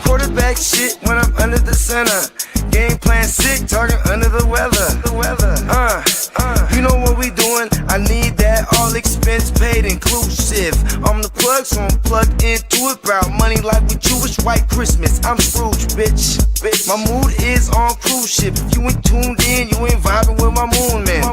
Quarterback shit when I'm under the center. Game plan sick, target under the weather. You know what we doing? I need that all expense paid inclusive. I'm the plug, so I'm plugged into it. About money like with Jewish white Christmas. I'm Scrooge, bitch. My mood is on cruise ship. If you ain't tuned in, you ain't vibing with my moon man.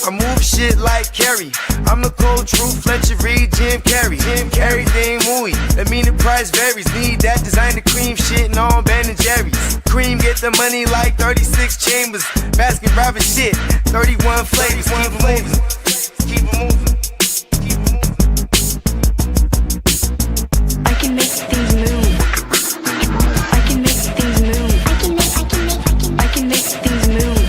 I move shit like Kerry. I'm the cold truth, Fletcher Reed, Jim Carrey. Everything mooey, that mean the price varies. Need that designer cream shit and all Ben and Jerry's. Cream get the money like 36 chambers. Baskin Robbins shit, 31 flavors. Keep it moving. I can make things move. I can make things move. I can make things move.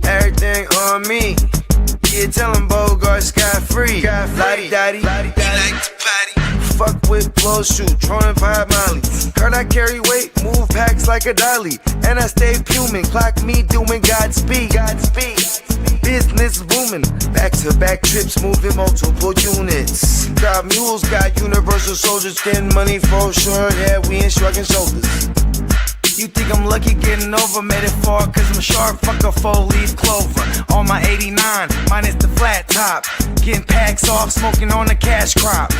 Everything on me. Yeah, tell him Bogard scot-free. Lottie-dottie. Fuck with blow shoot, trolling 5 Molly. Heard I carry weight, move packs like a dolly. And I stay fuming, clock me doing Godspeed. Business booming, back-to-back trips, moving multiple units. Got mules, got universal soldiers, getting money for sure. Yeah, we ain't shrugging shoulders. You think I'm lucky getting over, made it far, cause I'm sharp, fuck a 4-leaf clover. On my 89, minus the flat top. Getting packs off, smoking on the cash crop.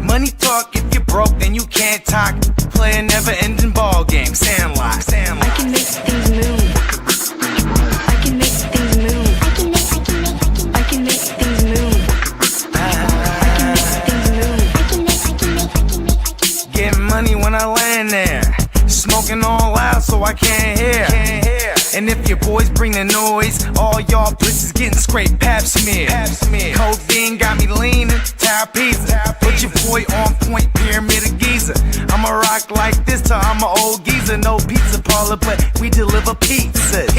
Money talk, if you're broke, then you can't talk. Play a never-ending ball game, Sandlot. I can make things move. I can make things move. I can make things move. Getting money when I land there. Smoking all loud so I can't hear. And if your boys bring the noise, all y'all pussies getting scraped pap smear. Codeine got me leaning, pizza. Put your boy on point, pyramid of Giza. I'ma rock like this till I'm an old geezer. No pizza parlor, but we deliver pizzas.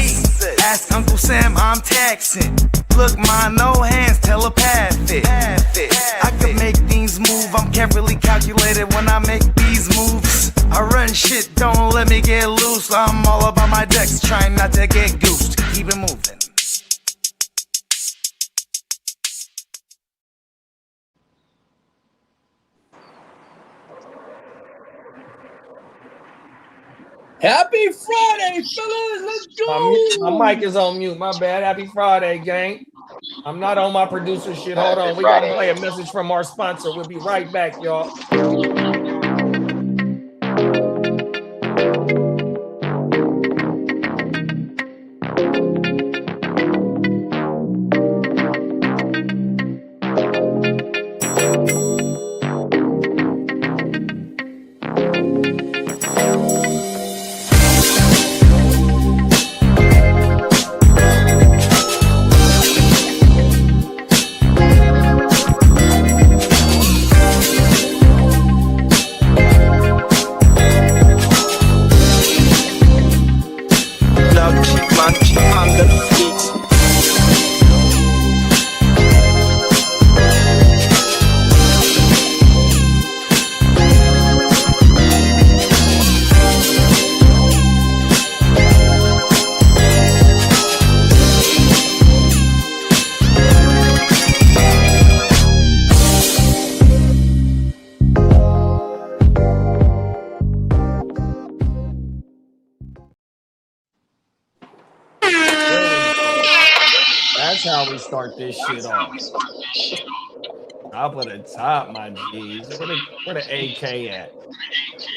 Ask Uncle Sam, I'm taxing. Look, my no hands telepathic. I can make things move, I'm carefully calculated when I make these moves. I run shit, don't let me get loose. I'm all about my decks, trying not to get goosed. Keep it moving. Happy Friday, fellas. Let's go. My mic is on mute. My bad. Happy Friday, gang. I'm not on my producer shit. Hold on. We got to play a message from our sponsor. We'll be right back, y'all. That's how we start this shit off. Top of the top, my G's. Where the AK at?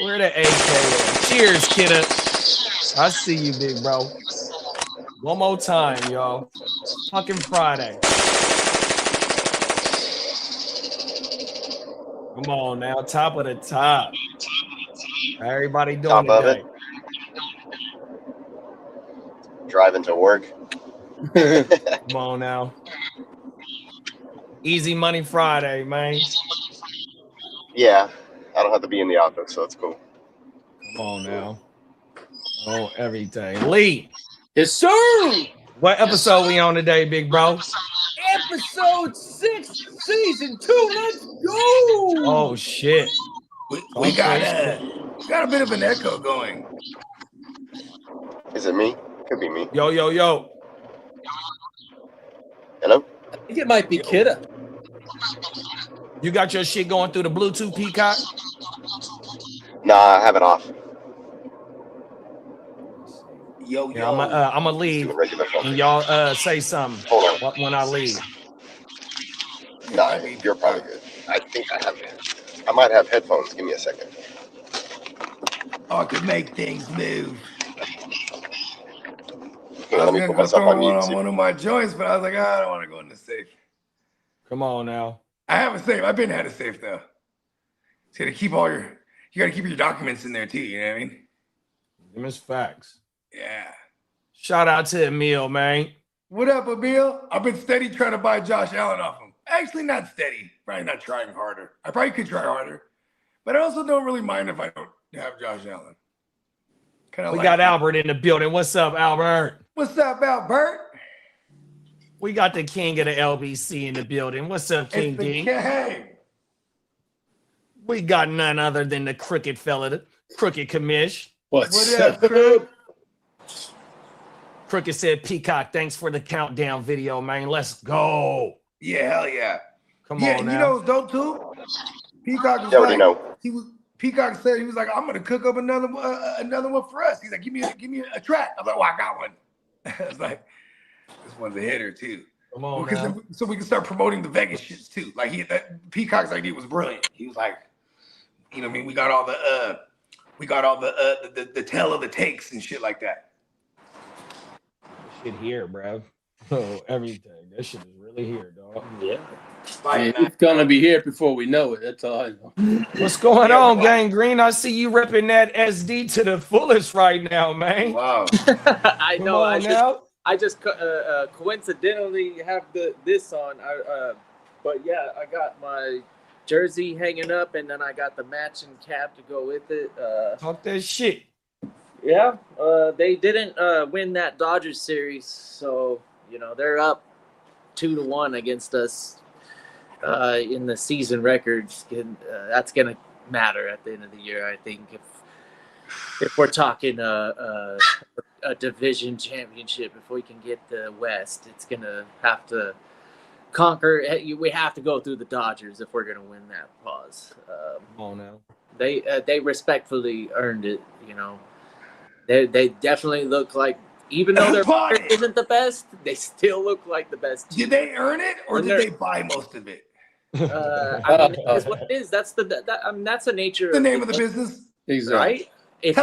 Where the AK at? Cheers, Kitteh. I see you, big bro. One more time, y'all. Fucking Friday. Come on now, top of the top. How everybody doing top today? of it. Driving to work. Come on now. Easy Money Friday, man. Yeah, I don't have to be in the office, so it's cool. Come on now. Oh, everything. Lee. Yes, sir. What episode we on today, big bro? Episode 6, season 2. Let's go. Oh shit. We got a bit of an echo going. Is it me? Could be me. Yo. Hello? I think it might be Kitteh. You got your shit going through the Bluetooth, Peacock? Nah, I have it off. Yo. Yeah, I'm gonna leave. The regular phone. And y'all say something Hold on. when I leave. Nah, you're probably good. I think I have it. I might have headphones. Give me a second. I could make things move. Let me put myself on mute. One of my joints, but I was like, I don't want to go in the safe. Come on now. I have a safe. I've been had a safe though. So you gotta keep your documents in there too. You know what I mean? Them is facts. Yeah. Shout out to Emil, man. What up, Emil? I've been steady trying to buy Josh Allen off him. Actually, not steady. Probably not trying harder. I probably could try harder, but I also don't really mind if I don't have Josh Allen. We got Albert in the building. What's up, Albert? What's up, Albert? We got the king of the LBC in the building. What's up, King D? Hey. We got none other than the crooked fella, the crooked commish. What's up, up? Crook? Crooked said, Peacock, thanks for the countdown video, man. Let's go. Yeah, hell yeah. Come on now. You know what's dope too? Peacock was You already know. Peacock said he was like, I'm gonna cook up another one for us. He's like, give me a track. I was like, well, I got one. I was like, this one's a hitter too. Come on now. So we can start promoting the Vegas shits too. Like Peacock's idea was brilliant. He was like, you know what I mean? We got all the tell of the takes and shit like that. Shit here, bro. Oh, everything. That shit is really here, dog. Yeah. It's gonna be here before we know it. That's all I know. What's going on, Gang Green? I see you ripping that SD to the fullest right now, man. Wow. I Come know. on I just coincidentally have this on. But yeah, I got my jersey hanging up, and then I got the matching cap to go with it. Talk that shit. Yeah. They didn't win that Dodgers series, so they're up 2-1 against us in the season records. That's gonna matter at the end of the year, I think. If we're talking a division championship, if we can get the West, it's gonna have to conquer. We have to go through the Dodgers if we're gonna win that pause. Come on now. They respectfully earned it. They definitely look like, even though their record isn't the best, they still look like the best team. Did they earn it or did they buy most of it? It is what it is. That's the nature. The name of the business, Exactly. right? If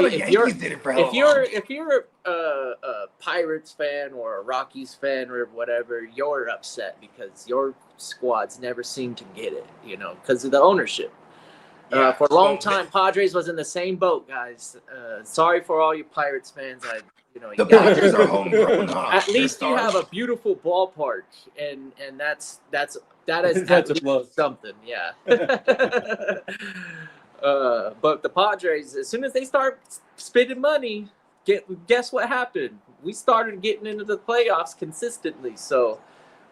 you're a Pirates fan or a Rockies fan or whatever, you're upset because your squads never seem to get it, because of the ownership. For a long time, Padres was in the same boat, guys. Sorry for all you Pirates fans. the Padres are homegrown. At least you have a beautiful ballpark, and that is That's at a least plus. something, yeah. But the Padres, as soon as they start spending money, guess what happened? We started getting into the playoffs consistently. So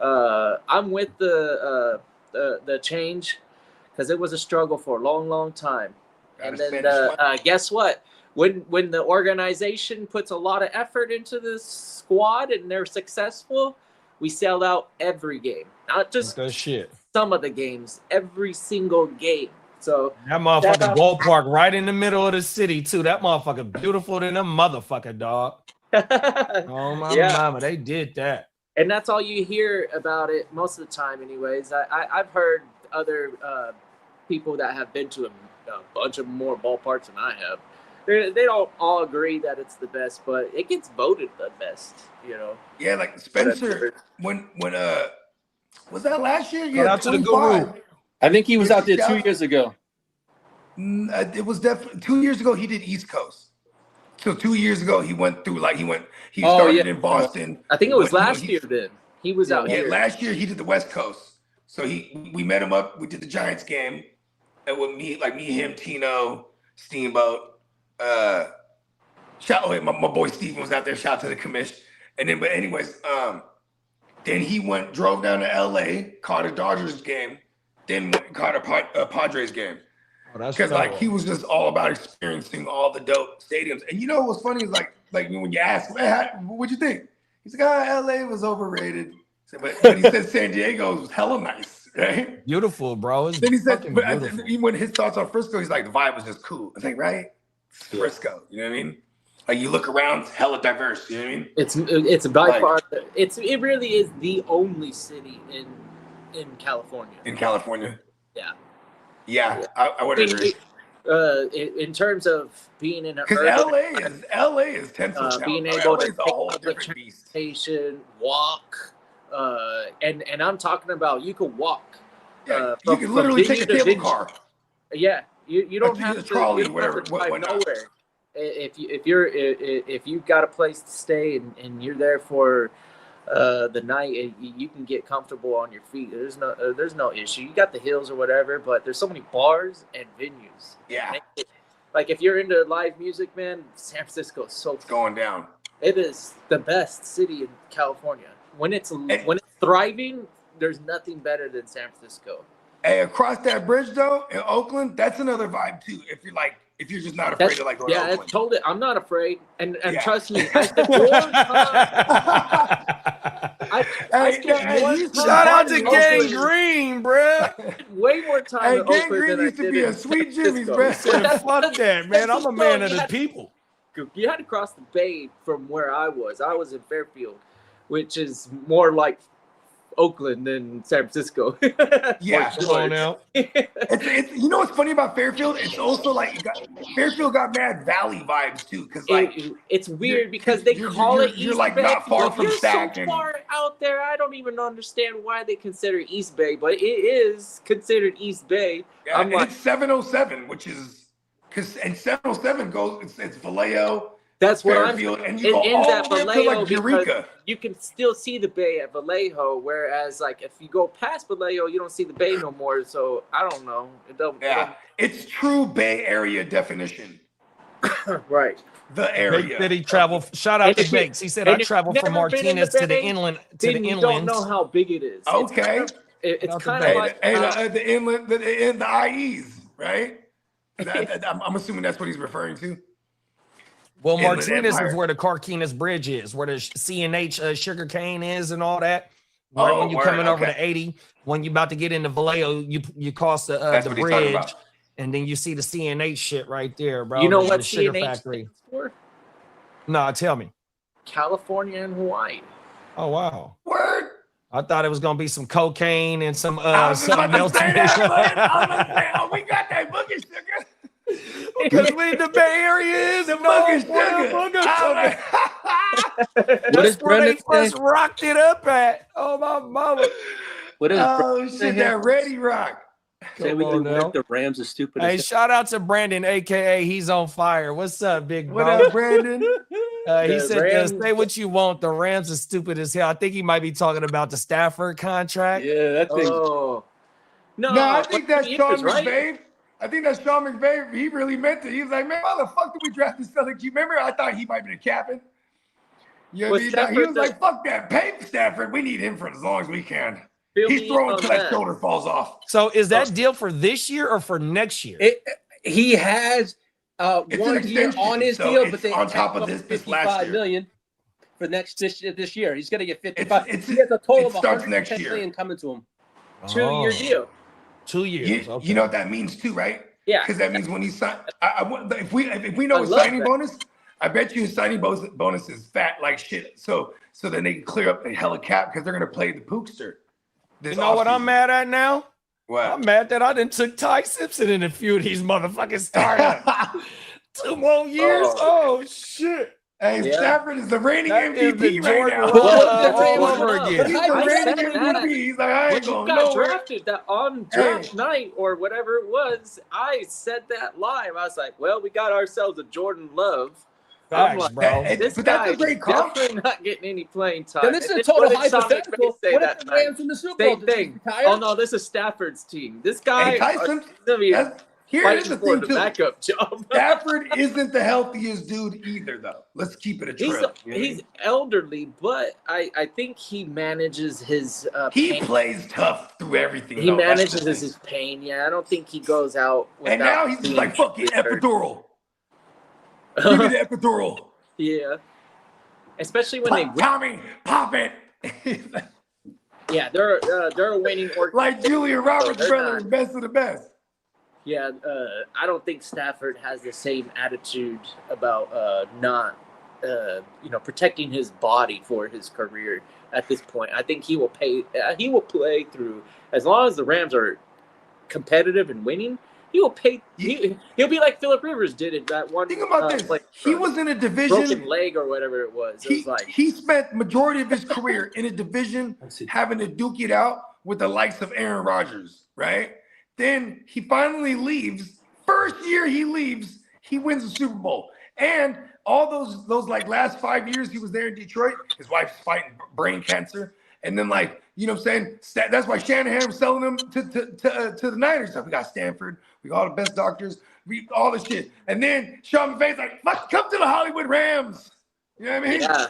I'm with the change, because it was a struggle for a long, long time. And then guess what? When the organization puts a lot of effort into the squad and they're successful, we sell out every game, not just some of the games, every single game. So that motherfucking ballpark right in the middle of the city too. That motherfucker beautiful than a motherfucker, dog. Oh my mama, they did that. And that's all you hear about it most of the time, anyways. I've heard other people that have been to a bunch of more ballparks than I have. They don't all agree that it's the best, but it gets voted the best, Yeah, like Spencer, when was that last year? Yeah, out to the Guru. I think he was out there 2 years ago. It was definitely 2 years ago. He did East Coast. So 2 years ago, he went through he started in Boston. I think it was last year then. He was out here. Last year he did the West Coast. So we met him up. We did the Giants game, and with me, him, Tino, Steamboat. My boy Steven was out there. Shout out to the commish. And then, anyways, then he drove down to LA, caught a Dodgers game, then caught a Padres game. Because he was just all about experiencing all the dope stadiums. And you know what's funny is like when you ask, what'd you think? He's like, LA was overrated. But he said San Diego was hella nice, right? Beautiful, bro. Then he said, even when his thoughts on Frisco, he's like, the vibe was just cool. I think, right? Frisco, you know what I mean? Like you look around, it's hella diverse. You know what I mean? It's by far. It really is the only city in California. In California. Yeah. Yeah, I would agree. In terms of being in an because LA is tenfold. Being able to take a whole different beast. Walk, and I'm talking about you could walk. Yeah, you can literally take a cable car. Yeah, you don't have to trolley, you don't have to drive nowhere. If you've got a place to stay and you're there for the night, you can get comfortable on your feet. There's no issue. You got the hills or whatever, but there's so many bars and venues. Yeah. Like if you're into live music, man, San Francisco is so going down. It is the best city in California. When it's thriving, there's nothing better than San Francisco. Hey, across that bridge though, in Oakland, that's another vibe too. If you're just not afraid to like go to Oakland. Yeah, totally. I'm not afraid, and trust me. Shout out to Gang Green, bro. Way more time. Hey, Gang Green used to be a sweet Jimmy's, bro. Fuck that, man. I'm a man of the people. You had to cross the bay from where I was. I was in Fairfield, which is more like Oakland than San Francisco. Yeah, come on now. It's you know what's funny about Fairfield? It's also like Fairfield got mad Valley vibes too, because like it's weird because they call it East Bay. You're like not far from Stack. So far out there, I don't even understand why they consider East Bay, but it is considered East Bay. Yeah, and it's 707, which is and 707 goes. It's Vallejo. That's what Fairfield, and you go all the way up to like Eureka. You can still see the bay at Vallejo, whereas like if you go past Vallejo, you don't see the bay no more. So I don't know. It's true Bay Area definition. Right. The area. Did he travel? Shout out to Banks. He said I traveled from Martinez to the inland. You don't know how big it is. Okay. It's kind of like the inland, the IEs, right? I'm assuming that's what he's referring to. Well, Martinez is where the Carquinez Bridge is, where the CNH sugarcane is and all that. Right when you're coming over to 80, when you're about to get into Vallejo, you cross the bridge, and then you see the CNH shit right there, bro. You know what CNH factory stands for? No, tell me. California and Hawaii. Oh, wow. Word. I thought it was going to be some cocaine and some something else. We got that boogie sugar. Because we in the Bay Area is the boogie sugar. That's where they first rocked it up at. Oh, my mama. Shit, that Ready Rock. Say we can let the Rams are stupid. Hey, shout out to Brandon, a.k.a. He's on fire. What's up, big bro? What up, Brandon? He said, say what you want. The Rams are stupid as hell. I think he might be talking about the Stafford contract. Yeah, that thing. Oh. No, I think that's Sean McVay. I think that's Sean McVay. He really meant it. He was like, man, why the fuck did we draft this fella? You remember? I thought he might be the captain. Yeah, he was like, fuck that. Pay Stafford. We need him for as long as we can. He's throwing until that shoulder falls off. So is that deal for this year or for next year? He has 1 year on his deal, but they on top of this last year. $55 million for this year. He's going to get 55. He has a total of $110 million coming to him. 2-year deal. 2 years. You know what that means too, right? Yeah. Because that means when he signed, if we know his signing bonus, I bet you his signing bonus is fat like shit. So then they can clear up the hella cap because they're gonna play the Pookster. You know what I'm mad at now? What? I'm mad that I didn't took Ty Simpson in a few of these motherfucking startups. 2 more years. Oh shit. Hey, Stafford is the reigning MVP right now. All over again. He's the reigning MVP. He's like, I ain't going nowhere. Drafted that on draft night or whatever it was. I said that live. I was like, well, we got ourselves a Jordan Love. Facts, like, bro. This guy is definitely not getting any playing time. Then this is a total hypothetical. What if the Rams in the Super Bowl? Same thing. Oh, no, this is Stafford's team. This guy. Hey, Tyson, Here's the thing, too. Backup job. Stafford isn't the healthiest dude either, though. Let's keep it a trail. He's elderly, but I think he manages his he plays tough through everything. He manages his pain. Yeah, I don't think he goes out without. And now he's just like, fuck it, epidural. Give me the epidural. Yeah. Especially when Tommy, pop it. Yeah, they're a winning organization. Like Julia Roberts' brother, best of the best. Yeah, I don't think Stafford has the same attitude about not, protecting his body for his career at this point. I think he will play through as long as the Rams are competitive and winning. He will pay. He'll be like Phillip Rivers did it that one. Think about this. He was in a division, broken leg or whatever it was. He spent majority of his career in a division having to duke it out with the likes of Aaron Rodgers, right? Then he finally leaves. First year he leaves, he wins the Super Bowl. And all those like last 5 years he was there in Detroit, his wife's fighting brain cancer. And then you know what I'm saying? That's why Shanahan was selling them to the Niners. So we got Stanford, we got all the best doctors, all this shit. And then Sean McVay's like, fuck, come to the Hollywood Rams. You know what I mean? Yeah.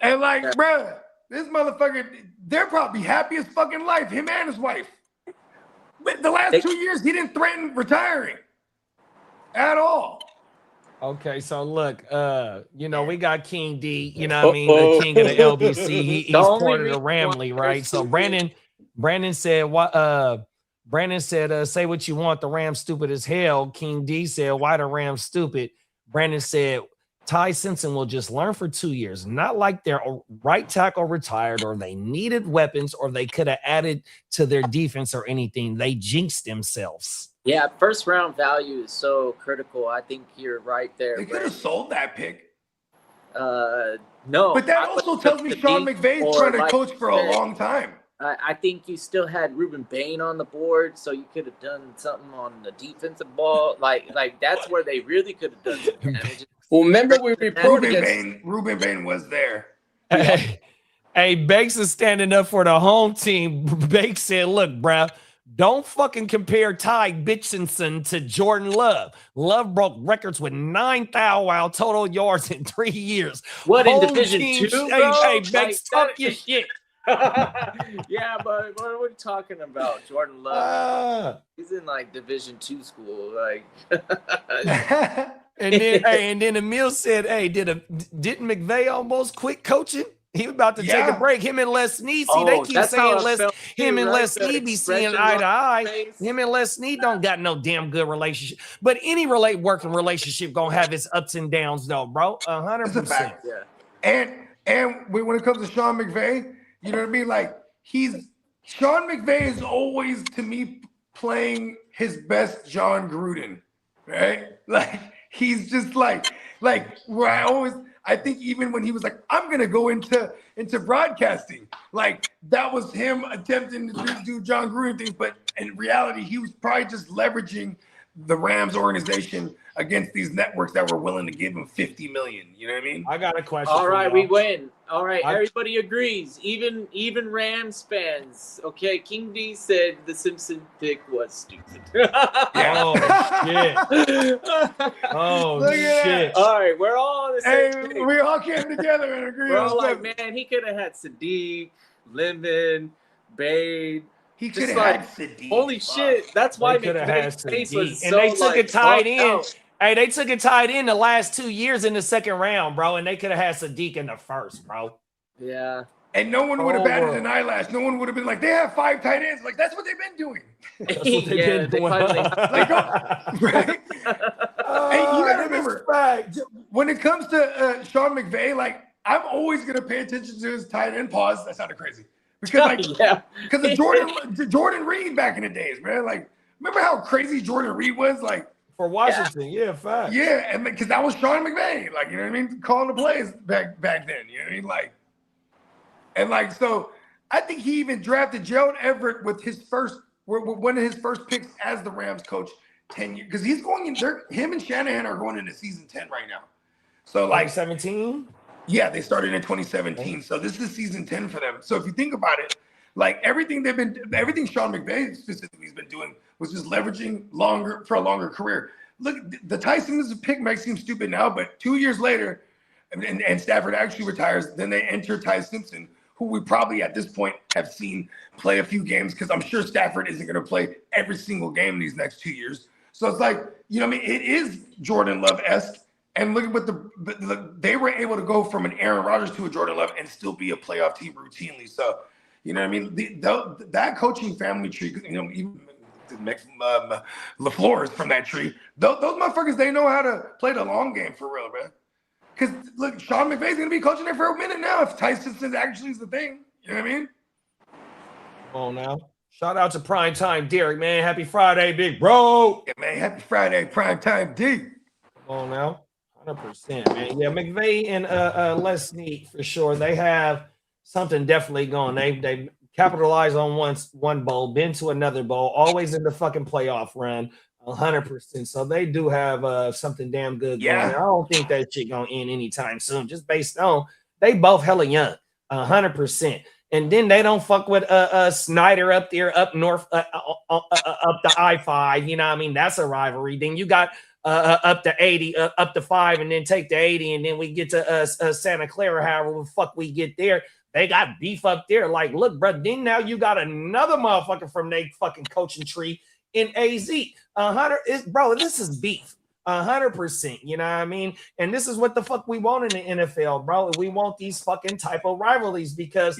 And bruh, this motherfucker, they're probably happy as fucking life, him and his wife. But the last 2 years, he didn't threaten retiring at all. Okay, so look, we got King D, you know what I mean, the king of the LBC. He's part of the Ramley, right? So Brandon said, say what you want, the Rams stupid as hell. King D said, why the Rams stupid? Brandon said, Ty Simpson will just learn for 2 years, not like their right tackle retired or they needed weapons or they could have added to their defense or anything. They jinxed themselves. Yeah, first round value is so critical. I think you're right there. They could have sold that pick. No. But that also tells me Sean McVay's trying to coach for a long time. I think you still had Ruben Bain on the board, so you could have done something on the defensive ball. Like that's where they really could have done some damage. Well, remember we reported Ruben Bain was there. Hey, Bakes is standing up for the home team. Bakes said, look, bruh, don't fucking compare Ty Bitchinson to Jordan Love. Love broke records with 9,000 total yards in 3 years. What, in Home Division team, 2, Hey, bro? Bakes, talk your shit. Yeah, but what are we talking about? Jordan Love. He's in Division 2 school. And then Emil said, hey, didn't McVay almost quit coaching? He was about to take a break. Him and Les Snead, they keep saying him and Les Snead be seeing eye to eye. Him and Les Snead don't got no damn good relationship. But any working relationship gonna have its ups and downs, though, bro. 100%. Yeah. And when it comes to Sean McVay, you know what I mean? Sean McVay is always, to me, playing his best John Gruden, right? He's just where I think even when he was like, I'm going to go into broadcasting, that was him attempting to do John Gruden things. But in reality, he was probably just leveraging the Rams organization against these networks that were willing to give him $50 million. You know what I mean? I got a question. All right, we win. All right, everybody agrees. Even Rams fans. Okay, King D said the Simpson pick was stupid. Oh shit! Oh shit! All right, we're all on the same page. We all came together and agreed. We're all like, man, he could have had Sadiq, Lemon, Bade. He could have had Sadiq. Holy shit! That's why McVay's face was so. And they took it tied in. Hey, they took it tied in the last 2 years in the second round, bro, and they could have had Sadiq in the first, bro. Yeah. And no one would have batted an eyelash. No one would have been like, they have 5 tight ends. That's what they've been doing. That's what they've been doing. Right? Hey, you got to remember, when it comes to Sean McVay, I'm always going to pay attention to his tight end pause. That sounded crazy. Because because of Jordan Reed back in the days, man. Remember how crazy Jordan Reed was? For Washington, fact. Yeah, and because that was Sean McVay, you know what I mean, calling the plays back then, you know what I mean, so I think he even drafted Gerald Everett with one of his first picks as the Rams coach 10 years, because he's going in there. Him and Shanahan are going into season 10 right now. So 2017. Yeah, they started in 2017, so this is season 10 for them. So if you think about it, Like everything Sean McVay specifically has been doing was just leveraging for a longer career. Look, the Tyson pick might seem stupid now, but 2 years later, and Stafford actually retires, then they enter Ty Simpson, who we probably at this point have seen play a few games, because I'm sure Stafford isn't going to play every single game in these next 2 years. So it's like, you know what I mean? It is Jordan Love-esque. And look at what they were able to go from an Aaron Rodgers to a Jordan Love and still be a playoff team routinely. So, you know what I mean? That coaching family tree, you know, even LaFleur is from that tree. Those motherfuckers, they know how to play the long game for real, man. Because, look, Sean McVay's going to be coaching there for a minute now if Tyson Simpson actually is the thing. You know what I mean? Come on now. Shout out to Primetime Derek, man. Happy Friday, big bro. Yeah, man. Happy Friday, Primetime D. Come on now. 100%, man. Yeah, McVay and Les Snead, for sure. They have something definitely going. They capitalize on one bowl, been to another bowl, always in the fucking playoff run. 100%. So they do have something damn good going. I don't think that shit gonna end anytime soon, just based on they both hella young. 100%. And then they don't fuck with Snyder up there, up north, up the I-5. You know what I mean? That's a rivalry. Then you got up to 80, up to 5, and then take the 80, and then we get to Santa Clara, however the fuck we get there. They got beef up there. Like, look, bro, then now you got another motherfucker from their fucking coaching tree in AZ. 100, bro, this is beef. 100%, you know what I mean? And this is what the fuck we want in the NFL, bro. We want these fucking type of rivalries because,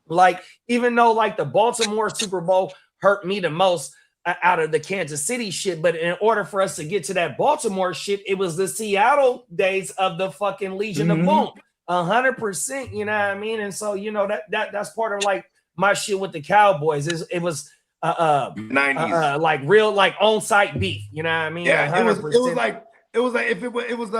like, even though, like, the Baltimore Super Bowl hurt me the most out of the Kansas City shit, but in order for us to get to that Baltimore shit, it was the Seattle days of the fucking Legion of Boom. 100%, you know what I mean? And so, you know, that's part of, like, my shit with the Cowboys. It was 90s, like real, like on-site beef. You know what I mean? Yeah, 100%. it was like if it was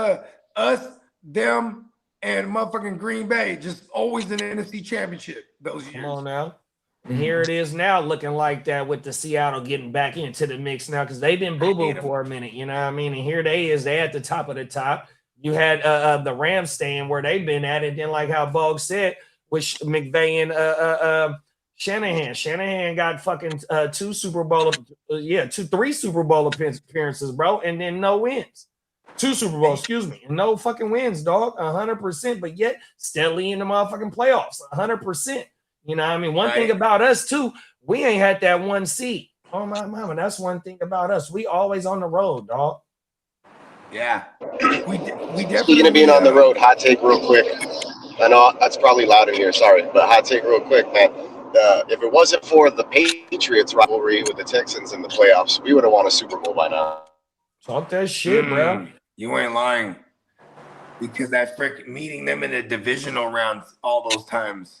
us, them, and motherfucking Green Bay, just always in the NFC Championship those years. Come on now. And here it is now, looking like that with the Seattle getting back into the mix now, because they've been boo-boo for a minute. You know what I mean? And here they at the top of the top. You had the Rams staying where they've been at it. Then, like how Bog said, with McVay and Shanahan. Shanahan got fucking 3 Super Bowl appearances, bro, and then no wins. 2 Super Bowls, excuse me, and no fucking wins, dog. 100%, but yet steadily in the motherfucking playoffs. 100%. You know what I mean? One thing about us too, we ain't had that 1 seed. Oh my mama, that's one thing about us. We always on the road, dog. Yeah. We definitely. Speaking of being on the road, hot take real quick. I know that's probably loud in here, sorry, but hot take real quick, man. If it wasn't for the Patriots rivalry with the Texans in the playoffs, we would have won a Super Bowl by now. Talk that shit, bro. You ain't lying. Because that freaking meeting them in the divisional rounds all those times.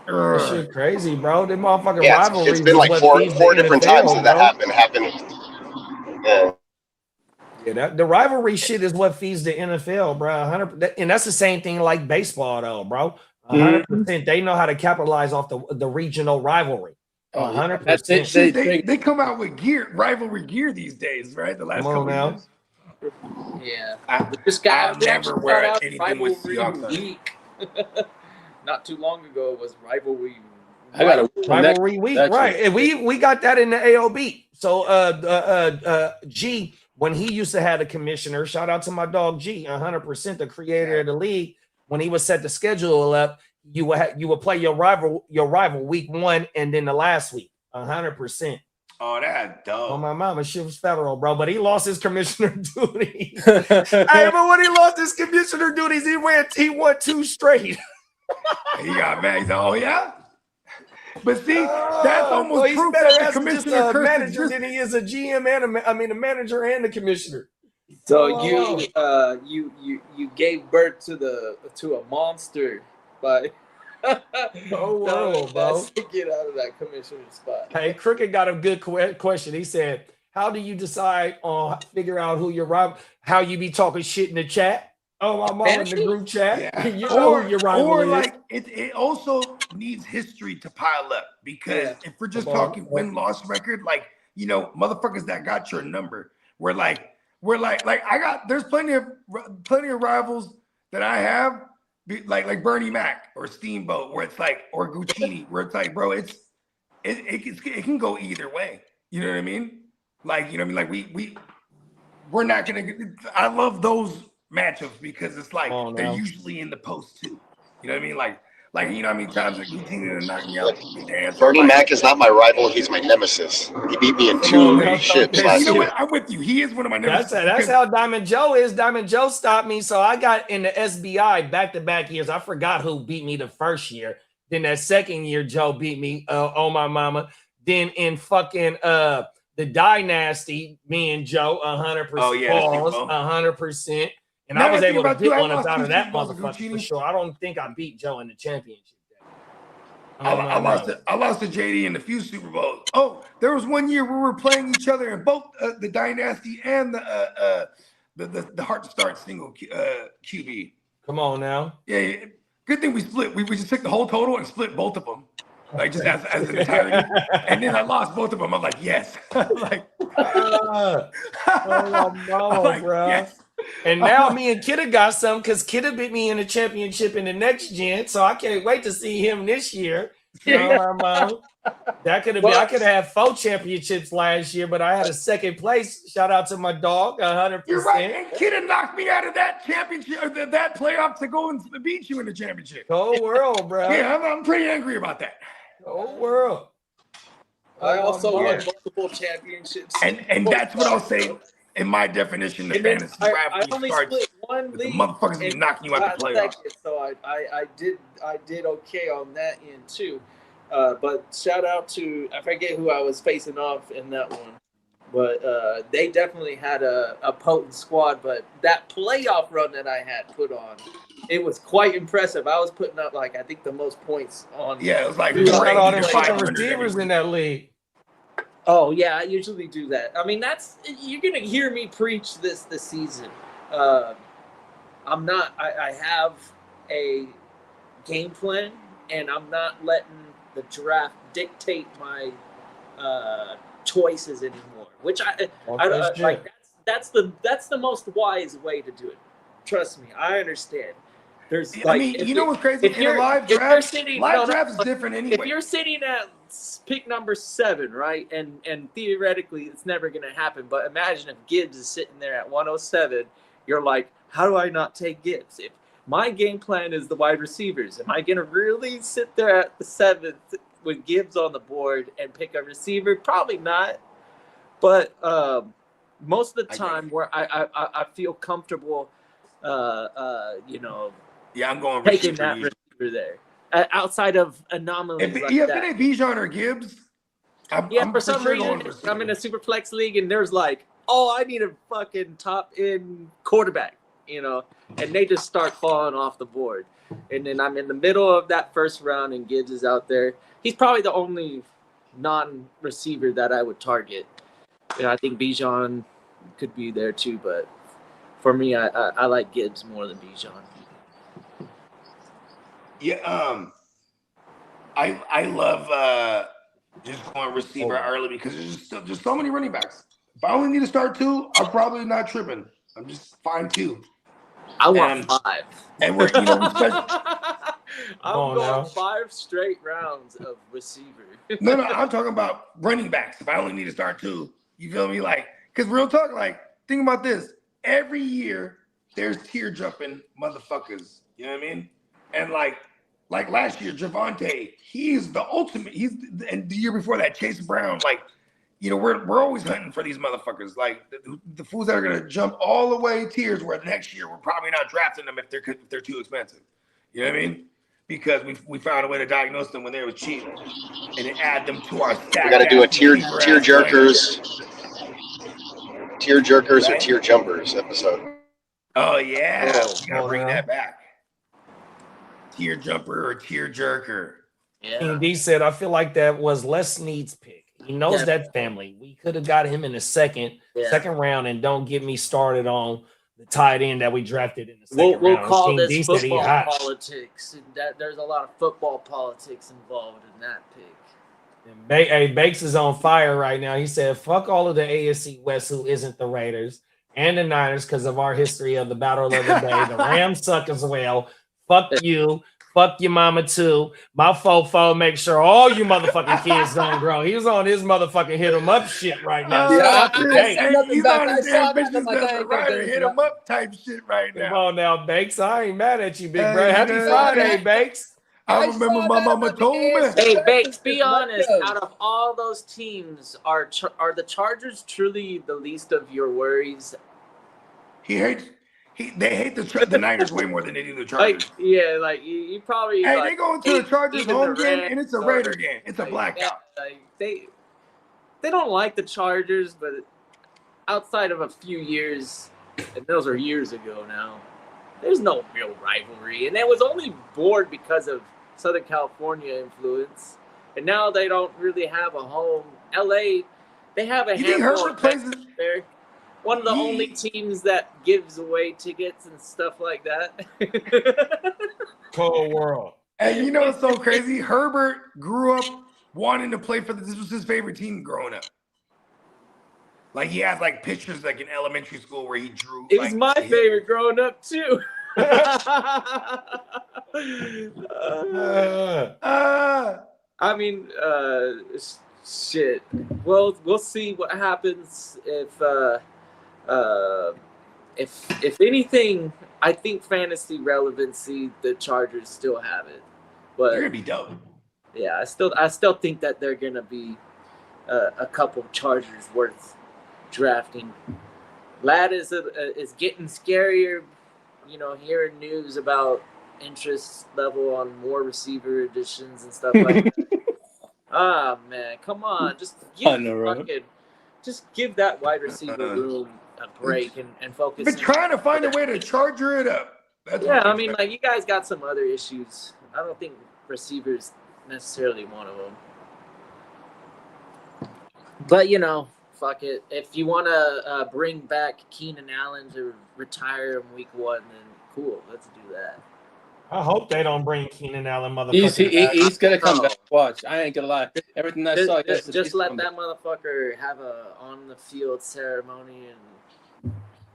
That shit crazy, bro. Them motherfucking rivalries. It's been like four different times that happened. Yeah, the rivalry shit is what feeds the NFL, bro. 100%, and that's the same thing like baseball, though, bro. 100%. They know how to capitalize off the regional rivalry. 100%. They come out with rivalry gear these days, right? The last couple of years. Yeah. I'll never wear anything with Seahawks. Week. Not too long ago, it was rivalry. I got a rivalry week, right? And we got that in the AOB. So G, when he used to have the commissioner, shout out to my dog G, 100%, the creator of the league. When he would set the schedule up, you would play your rival week 1 and then the last week. 100%. Oh, that's dope. Oh, my mama, shit was federal, bro. But he lost his commissioner duties. Hey, but when he lost his commissioner duties, he won 2 straight. He got mad. He said, "Oh yeah." But see, that's almost proof that the commissioner a manager than he is a GM and a manager and the commissioner. So you gave birth to a monster by bro. Get out of that commissioner spot. Hey, Crooked got a good question. He said, "How do you decide on figure out who your rival? How you be talking shit in the chat? Oh, I'm in the group chat. Yeah. You know who your rival is. Like it also needs history to pile up because if we're just talking win-loss record, like motherfuckers that got your number, we're like there's plenty of rivals that I have like Bernie Mac or Steamboat, where it's like, or Guccinni, where it's like, bro, it can go either way. You know what I mean? Like, you know what I mean? Like we're not gonna get. I love those matchups because it's like they're usually in the post too. You know what I mean? Like you know how many times like Guccinni knocked me out. Bernie Mac is not my rival. He's my nemesis. He beat me in 2 ships last You know year. what? I'm with you. He is one of my nemesis. That's how Diamond Joe is. Diamond Joe stopped me. So I got in the SBI back-to-back years. I forgot who beat me the first year. Then that second year, Joe beat me on my mama. Then in fucking the Dynasty, me and Joe 100%. Oh, yeah, 100%. And Now I was I think able to about get you, one I lost out two of that Super Bowls to motherfucker for Guccinni. sure. I don't think I beat Joe in the championship. I lost to JD in a few Super Bowls. Oh, there was one year where we were playing each other in both the Dynasty and the Heart Start single QB. Come on now. Yeah. Good thing we split. We just took the whole total and split both of them. Like just as an entirety. And then I lost both of them. I'm like, yes. like, oh, like, bro. yes. And now me and Kitteh got some because Kitteh beat me in the championship in the next gen. So I can't wait to see him this year. That could have been. I could have had 4 championships last year, but I had a second place. Shout out to my dog, 100%. You're right. And Kitteh knocked me out of that championship, or that playoff to go and beat you in the championship. Whole world, bro. Yeah, I'm pretty angry about that. Whole world. I also won multiple championships. And that's what I'll say in my definition of fantasy draft. I only split one league. The motherfuckers be knocking you out the playoffs. So I did okay on that end too. But shout out to, I forget who I was facing off in that one. But they definitely had a potent squad. But that playoff run that I had put on, it was quite impressive. I was putting up I think the most points on. Yeah, it was like all them receivers in that league. Oh yeah, I usually do that. I mean, you're gonna hear me preach this season. I'm not. I have a game plan, and I'm not letting the draft dictate my choices anymore. Which I like. That's the most wise way to do it. Trust me, I understand. There's you know what's crazy? In a live draft, draft is different anyway. If you're sitting at pick number 7, right, and theoretically it's never going to happen, but imagine if Gibbs is sitting there at 107, you're like, how do I not take Gibbs? If my game plan is the wide receivers, am I going to really sit there at the 7th with Gibbs on the board and pick a receiver? Probably not. But most of the time where I feel comfortable, yeah, I'm going taking that receiver there. Outside of anomalies if like it that. ain't Bijan or Gibbs, I'm for some sure reason, I'm in a super flex league, and there's I need a fucking top-end quarterback, and they just start falling off the board. And then I'm in the middle of that first round, and Gibbs is out there. He's probably the only non-receiver that I would target. I think Bijan could be there too, but for me, I like Gibbs more than Bijan. Yeah, I love just going receiver early because there's so many running backs. If I only need to start 2, I'm probably not tripping. I'm just fine 2. I want 5. And we're I'm going 5 straight rounds of receiver. No, I'm talking about running backs. If I only need to start 2, you feel me? Because real talk, think about this. Every year there's tear jumping motherfuckers. You know what I mean? And like last year, Javonte, he's the ultimate. And the year before that, Chase Brown. We're always hunting for these motherfuckers. The fools that are gonna jump all the way tiers. Where next year we're probably not drafting them if they're too expensive. You know what I mean? Because we found a way to diagnose them when they were cheap and then add them to our stack. We got to do a tear jerkers or tear jumpers episode. Oh yeah, we gotta bring that back. Tier jumper or tier jerker. Yeah. D said, I feel like that was Les Snead's pick. He knows that family. We could have got him in the second round, and don't get me started on the tight end that we drafted in the second round. We'll call this football politics, and that there's a lot of football politics involved in that pick. And Bakes is on fire right now. He said, fuck all of the AFC West who isn't the Raiders and the Niners because of our history of the battle of the day. The Rams suck as well. Fuck you. Fuck your mama too. My fofo make sure all you motherfucking kids don't grow. He was on his motherfucking hit him up shit right now. He's back. on I his saw damn that. I'm bitches like, I left ain't and gonna right get and into hit that. him up type shit right Come now. on now, Bakes. I ain't mad at you, big Hey, bro. Happy man. Friday, Bakes. I I remember saw my that mama about the told me. answer. Hey, Bakes, be Let's honest. go. Out of all those teams, are the Chargers truly the least of your worries? They hate the Niners way more than they do the Chargers. Like, yeah, like you probably. Hey, like, they go into the Chargers even home the game Rams and it's a or- Raider game. It's a blackout. Yeah, like they don't like the Chargers, but outside of a few years, and those are years ago now, there's no real rivalry, and it was only born because of Southern California influence, and now they don't really have a home. LA, they have a You think handful Herbert of plays fans there. One of the only teams that gives away tickets and stuff like that. Cold world. And you know what's so crazy? Herbert grew up wanting to play for this was his favorite team growing up. Like he has like pictures like in elementary school where he drew. It was my favorite growing up too. I mean, shit. Well, we'll see what happens if anything. I think fantasy relevancy, the Chargers still have it, but They're gonna be dope. yeah, I still think that they're gonna be a couple Chargers worth drafting. Lad is getting scarier. You know, hearing news about interest level on more receiver additions and stuff like that. Ah, man, come on. Just give that wide receiver room a break and focus. But trying to find a way to charger it up. That's Yeah, I mean, like, you guys got some other issues. I don't think receivers necessarily one of them. But, you know, fuck it. If you want to bring back Keenan Allen to retire in week 1, then cool. Let's do that. I hope they don't bring Keenan Allen, motherfucker. He's gonna come back. Watch. I ain't gonna lie. Everything I saw. Just let that motherfucker have a on the field ceremony and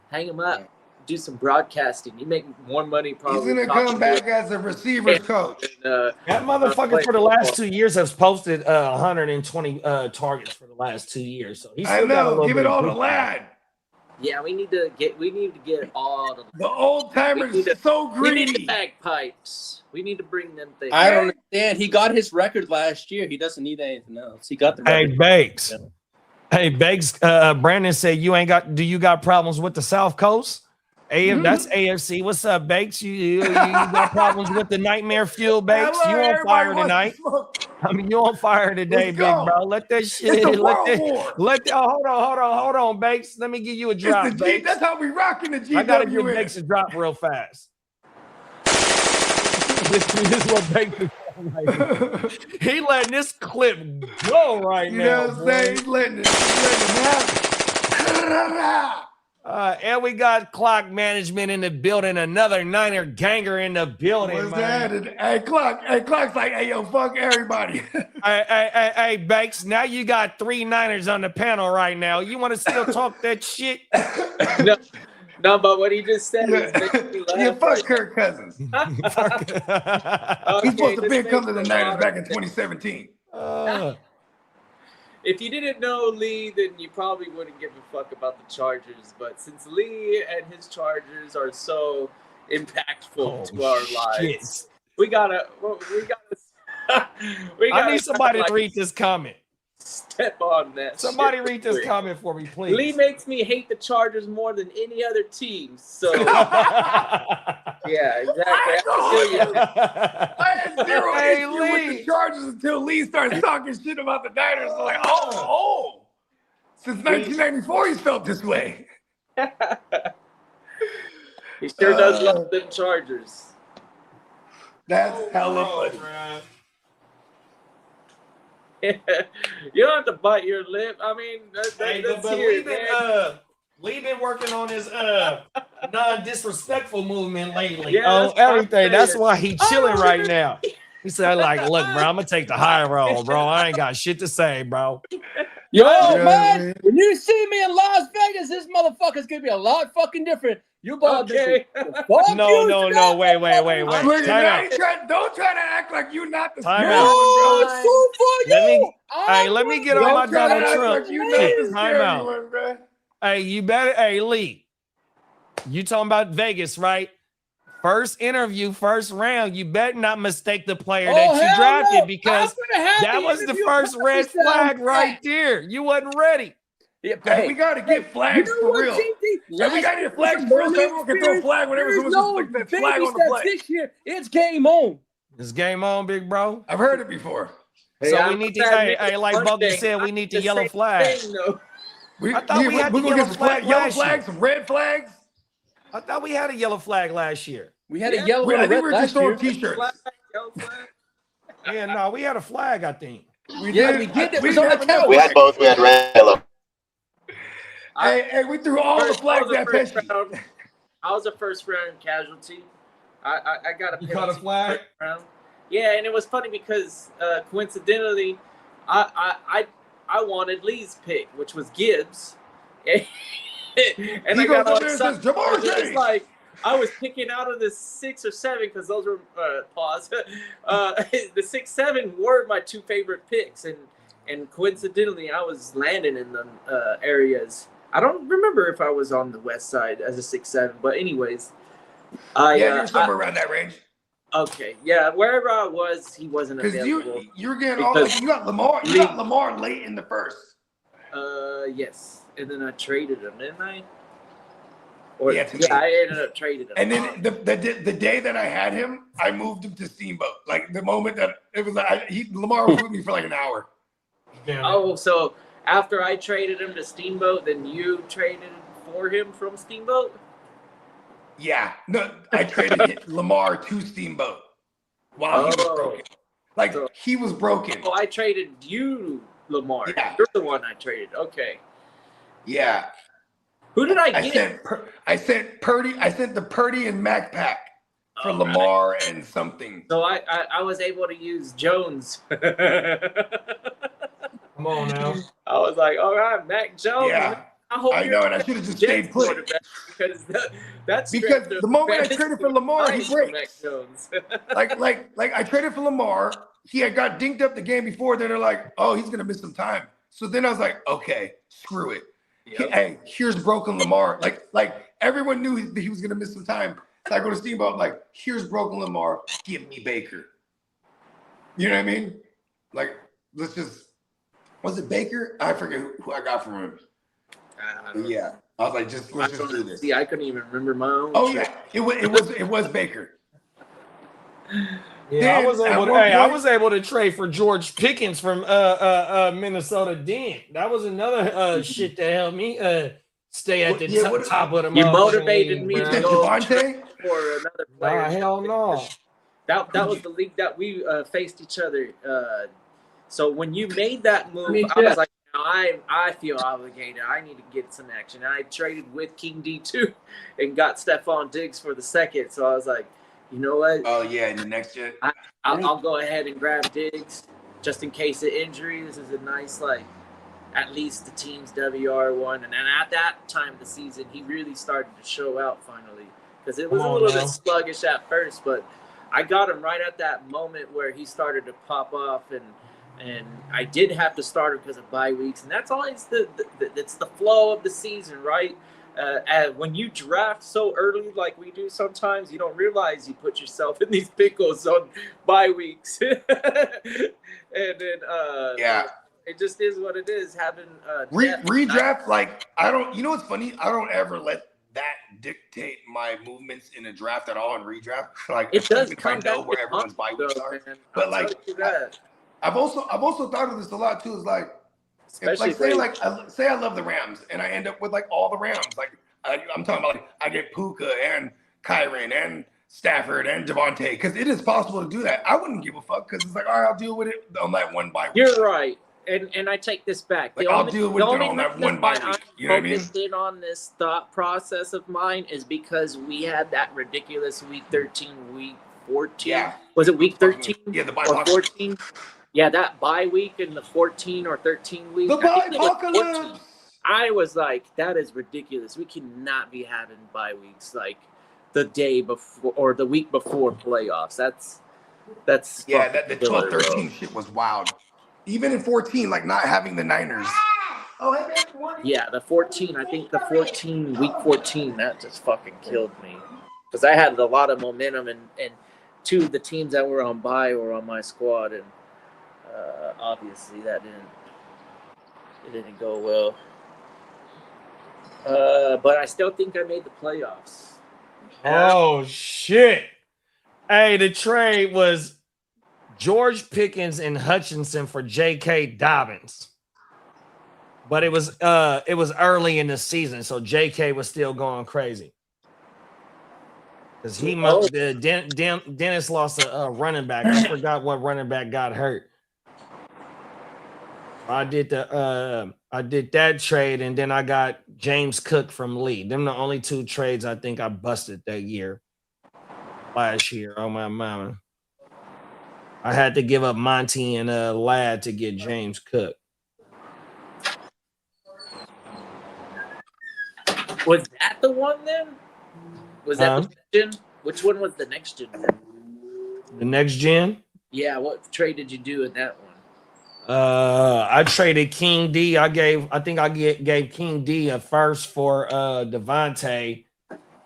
hang him up. Do some broadcasting. You make more money probably. He's gonna come back as a receivers coach. That motherfucker for the last 2 years has posted 120 targets for the last 2 years. So he's I know. Give it all to Lad. Yeah, we need to get all the old timers. So greedy. We need the bagpipes. We need to bring them things. I don't understand. He got his record last year. He doesn't need anything else. He got the record. Hey, Bakes. Yeah. Hey, Bakes. Brandon said do you got problems with the South Coast? That's AFC. What's up, Bakes? You got problems with the nightmare fuel, Bakes? You on fire tonight? I mean, you on fire today, big bro. Let that shit. Hold on, Bakes. Let me give you a drop. It's the G, that's how we rocking the GWN. I gotta give Bakes a drop real fast. This is what Bakes is like. He letting this clip go right now. You know what I'm saying? He's letting it happen. And we got clock management in the building. Another Niner ganger in the building. What's that? Hey, Clock's like, hey, yo, fuck everybody. hey, Banks. Now you got 3 Niners on the panel right now. You want to still talk that shit? No, but what he just said is making me laugh. Yeah, fuck Kirk Cousins. He's supposed to be come to the Niners back in 2017. If you didn't know Lee, then you probably wouldn't give a fuck about the Chargers. But since Lee and his Chargers are so impactful to our lives, we gotta. I need somebody to read this comment. Step on that. Somebody read this comment for me, please. Lee makes me hate the Chargers more than any other team. So yeah, exactly. I had zero issue with the Chargers until Lee started talking shit about the Niners. I'm like, oh. Since 1994, he's felt this way. He sure does love them Chargers. That's hella funny. You don't have to bite your lip. I mean, that's here, Lee been working on his non-disrespectful movement lately. Yeah, everything. That's why he chilling right now. He said, like, look, bro, I'm going to take the high road, bro. I ain't got shit to say, bro. Yo, Yeah, man, when you see me in Las Vegas, this motherfucker's gonna be a lot fucking different. You bought Okay. No, wait. Look, Time out. don't try to act like you're not the Time scary out. one, bro. It's so for Let you. me- hey, let me get on my Don't try to Donald act Trump. like you're not the Time scary out. one, bro. Hey, you better. Hey, Lee, you talking about Vegas, right? First interview, first round. You better not mistake the player that you hell drafted no. because I'm gonna have that was the interview first red process down flag right pat. there. You wasn't ready. Yeah, Hey, we gotta get flags you know for what, real. JD? Yeah, we gotta get flags for real so everyone can throw a flag whenever There's someone's no like that baby flag on the steps play. this year. It's game on. It's game on, big bro. I've heard it before. So we need to, hey, like Bogard said, we need the yellow flag. We, I thought we had the we're gonna yellow get some flag yellow last year. flags, some red flags. I thought we had a yellow flag last year. We had a yellow I and a think red we were just last throwing year. t-shirts. Yeah, no, we had a flag, I think. We Yeah, did. we did. It We was didn't on have the enough couch. We had flags. both. We had red, yellow. Hey, we threw all the flags that pesky. I was a first round casualty. I got a You caught a penalty flag? first round. Yeah, and it was funny because coincidentally, I wanted Lee's pick, which was Gibbs, and He I goes got up all there and excited. says, "Jamar It was Chase." like I was picking out of the 6 or 7 because those were pause. The 6, 7 were my 2 favorite picks, and coincidentally, I was landing in them areas. I don't remember if I was on the west side as a 6, 7, but anyways, You're somewhere around that range. Okay, yeah, wherever I was, he wasn't Because available. you're getting all like, you got Lamar late in the first. Yes, and then I traded him, didn't I? Yeah, to me. I ended up trading him. And then the day that I had him, I moved him to Steamboat. Like the moment that it was like Lamar was with me for like an hour. Oh, so after I traded him to Steamboat, then you traded for him from Steamboat? Yeah, no, I traded Lamar to Steamboat while he was broken. Like he was broken. Oh, I traded you, Lamar. Yeah. You're the one I traded. Okay. Yeah. Who did I get? I sent Purdy. I sent the Purdy and Mac pack for Lamar and something. So I was able to use Jones. Come on now. I was like, all right, Mac Jones. Yeah. I know, and I should have just stayed put. Because that's because the moment I traded for Lamar, he breaks. Mac Jones. like I traded for Lamar. He had got dinked up the game before. Then they're like, oh, he's gonna miss some time. So then I was like, okay, screw it. Yep. Hey, here's broken Lamar. Like everyone knew he was gonna miss some time. So I go to Steamboat, I'm like, here's broken Lamar. Give me Baker. You know what I mean? Like, let's just. Was it Baker? I forget who I got from him. Yeah, I was like, let's just do this. See, I couldn't even remember my own. Oh yeah, it was Baker. Yeah, I was able to trade for George Pickens from Minnesota. Then that was another shit that helped me stay at the top of the. You motivated me to go Javante? For another player. Nah, hell no. That was the league that we faced each other. So when you made that move, I was like, I feel obligated. I need to get some action. And I traded with King D2 and got Stephon Diggs for the second. So I was like, you know what? Oh, yeah, in the next gen. I'll go ahead and grab Diggs just in case of injury. This is a nice, at least the team's WR1. And then at that time of the season, he really started to show out finally. Because it was a little bit sluggish at first. But I got him right at that moment where he started to pop off. And I did have to start him because of bye weeks. And that's always it's the flow of the season, right? When you draft so early like we do sometimes, you don't realize you put yourself in these pickles on bye weeks. And then it just is what it is. Having redraft, you know what's funny? I don't ever let that dictate my movements in a draft at all in redraft. It does if I know where everyone's bye weeks are. Man. But I've also thought of this a lot too. Is say I love the Rams and I end up with all the Rams. I'm talking about I get Puka and Kyron and Stafford and Javante because it is possible to do that. I wouldn't give a fuck because it's all right, I'll deal with it on that one bye week. You're right. And I take this back. I'll deal with it on that one bye week. You know what I mean? Focused in on this thought process of mine is because we had that ridiculous week 13, week 14. Yeah. Was it week 13? Yeah, the bye or 14? Yeah, that bye week in the 14 or 13 week. The I think it was apocalypse. 14. I was like, that is ridiculous. We cannot be having bye weeks like the day before or the week before playoffs. That's yeah. That the 12-13 shit was wild. Even in 14, like not having the Niners. Yeah, the 14. I think the 14 week 14 that just fucking killed me because I had a lot of momentum and two of the teams that were on bye were on my squad and obviously that didn't go well. But I still think I made the playoffs. Oh shit! Hey, the trade was George Pickens and Hutchinson for J.K. Dobbins, but it was early in the season, so J.K. was still going crazy because Dennis lost a running back. I forgot what running back got hurt. I did that trade, and then I got James Cook from Lee. Them the only two trades I think I busted that year. Last year, on my mama. I had to give up Monty and Ladd to get James Cook. Was that the one then? Was that the next gen? Which one was the next gen? The next gen? Yeah, what trade did you do in that one? I traded King D. I think I gave King D a first for Devontae,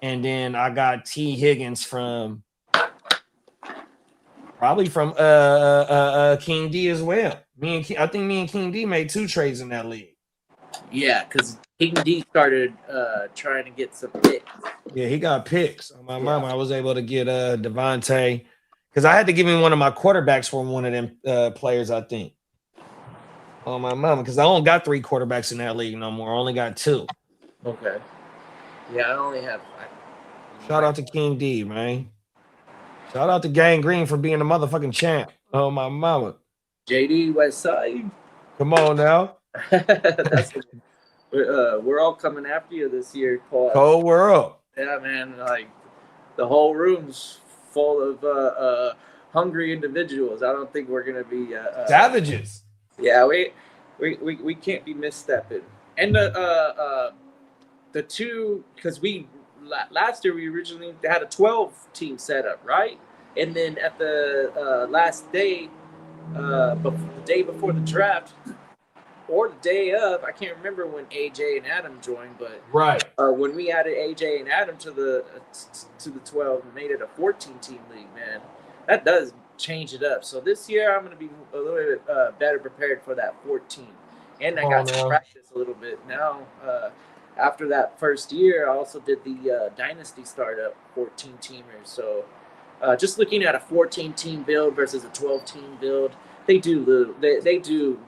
and then I got T. Higgins from King D as well. I think me and King D made two trades in that league. Yeah, because King D started trying to get some picks. Yeah, he got picks. On my mama, I was able to get Devontae because I had to give him one of my quarterbacks for one of them players, I think. On my mama, because I don't got 3 quarterbacks in that league no more. I only got 2. Okay. Yeah, I only have 5. Shout out to King D, man. Shout out to Gang Green for being the motherfucking champ. Oh, my mama. JD Westside. Come on now. We're all coming after you this year, Paul. Cold world. Yeah, man. Like the whole room's full of hungry individuals. I don't think we're gonna be savages. Yeah, we can't be misstepping. And the two, because last year we originally had a 12-team setup, right? And then at the last day, the day before the draft, or the day of, I can't remember when AJ and Adam joined, but right when we added AJ and Adam to the 12 and made it a 14-team league, man, that does change it up. So this year I'm going to be a little bit better prepared for that 14, and I got to practice a little bit now. After that first year, I also did the Dynasty startup 14-teamers. So just looking at a 14-team build versus a 12-team build, they do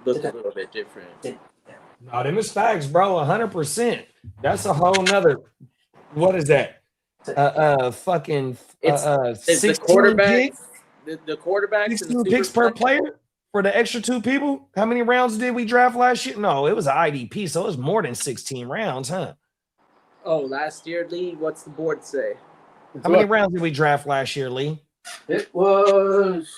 look a little bit different. No, them is facts, bro. 100%. That's a whole nother. What is that? Fucking. It's the quarterbacks. The quarterbacks. 16 picks per player for the extra 2 people. How many rounds did we draft last year? No, it was an IDP, so it was more than 16 rounds, huh? Oh, last year, Lee. What's the board say? How many rounds did we draft last year, Lee? It was.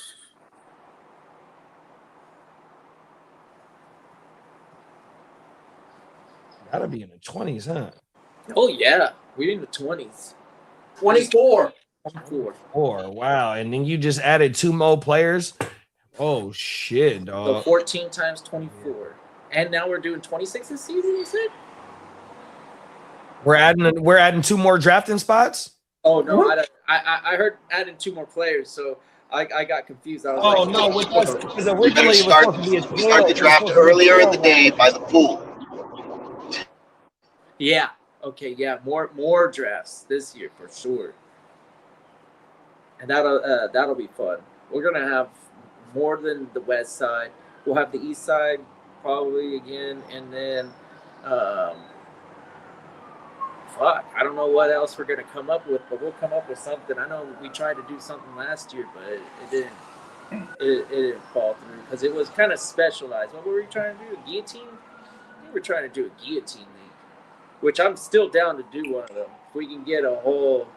Gotta be in the 20s, huh? Oh yeah, we're in the 20s. 24. 24. Wow. And then you just added 2 more players. Oh shit, dog. So 14 times 24. And now we're doing 26 this season, you said? We're adding 2 more drafting spots? Oh no, I heard adding 2 more players, so I got confused. I was no, because originally it was supposed to be a 12. Start the draft earlier in the day by the pool. Yeah. Okay. Yeah. More drafts this year for sure, and that'll be fun. We're gonna have more than the west side. We'll have the east side probably again, and then I don't know what else we're gonna come up with, but we'll come up with something. I know we tried to do something last year, but it didn't fall through because it was kind of specialized. What were we trying to do? A guillotine? We were trying to do a guillotine league, which I'm still down to do one of them. If we can get a whole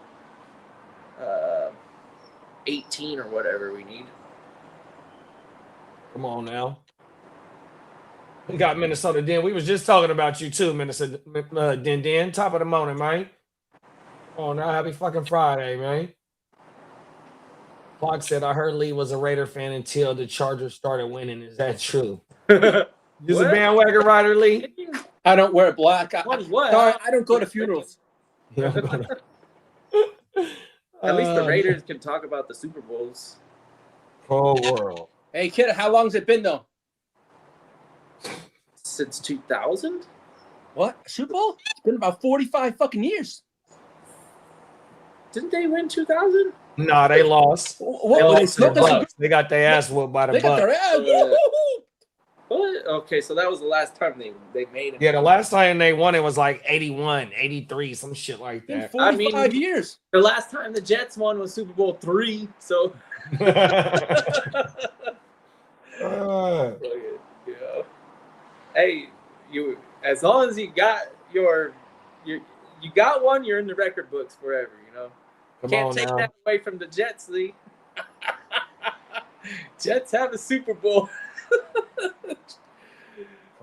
18 or whatever we need. Come on now. We got Minnesota Den. We was just talking about you too, Minnesota Den. Top of the morning, man. Oh, now happy fucking Friday, man. Clark said, I heard Lee was a Raider fan until the Chargers started winning. Is that true? You're a bandwagon rider, Lee? I don't wear black. What? Sorry, I don't go to funerals. At least the Raiders can talk about the Super Bowls. Whole world. Hey, kid, how long's it been, though? Since 2000? What? Super Bowl? It's been about 45 fucking years. Didn't they win 2000? No, they lost. They got their ass whooped by the Bucs. Got their ass. What? Okay, so that was the last time they made it. Yeah, the last time they won it was like 81, 83, some shit like that. 45 years. The last time the Jets won was Super Bowl III, so. Hey, you as long as you got you got one, you're in the record books forever, you know. Can't take that away from the Jets, Lee. Jets have a Super Bowl.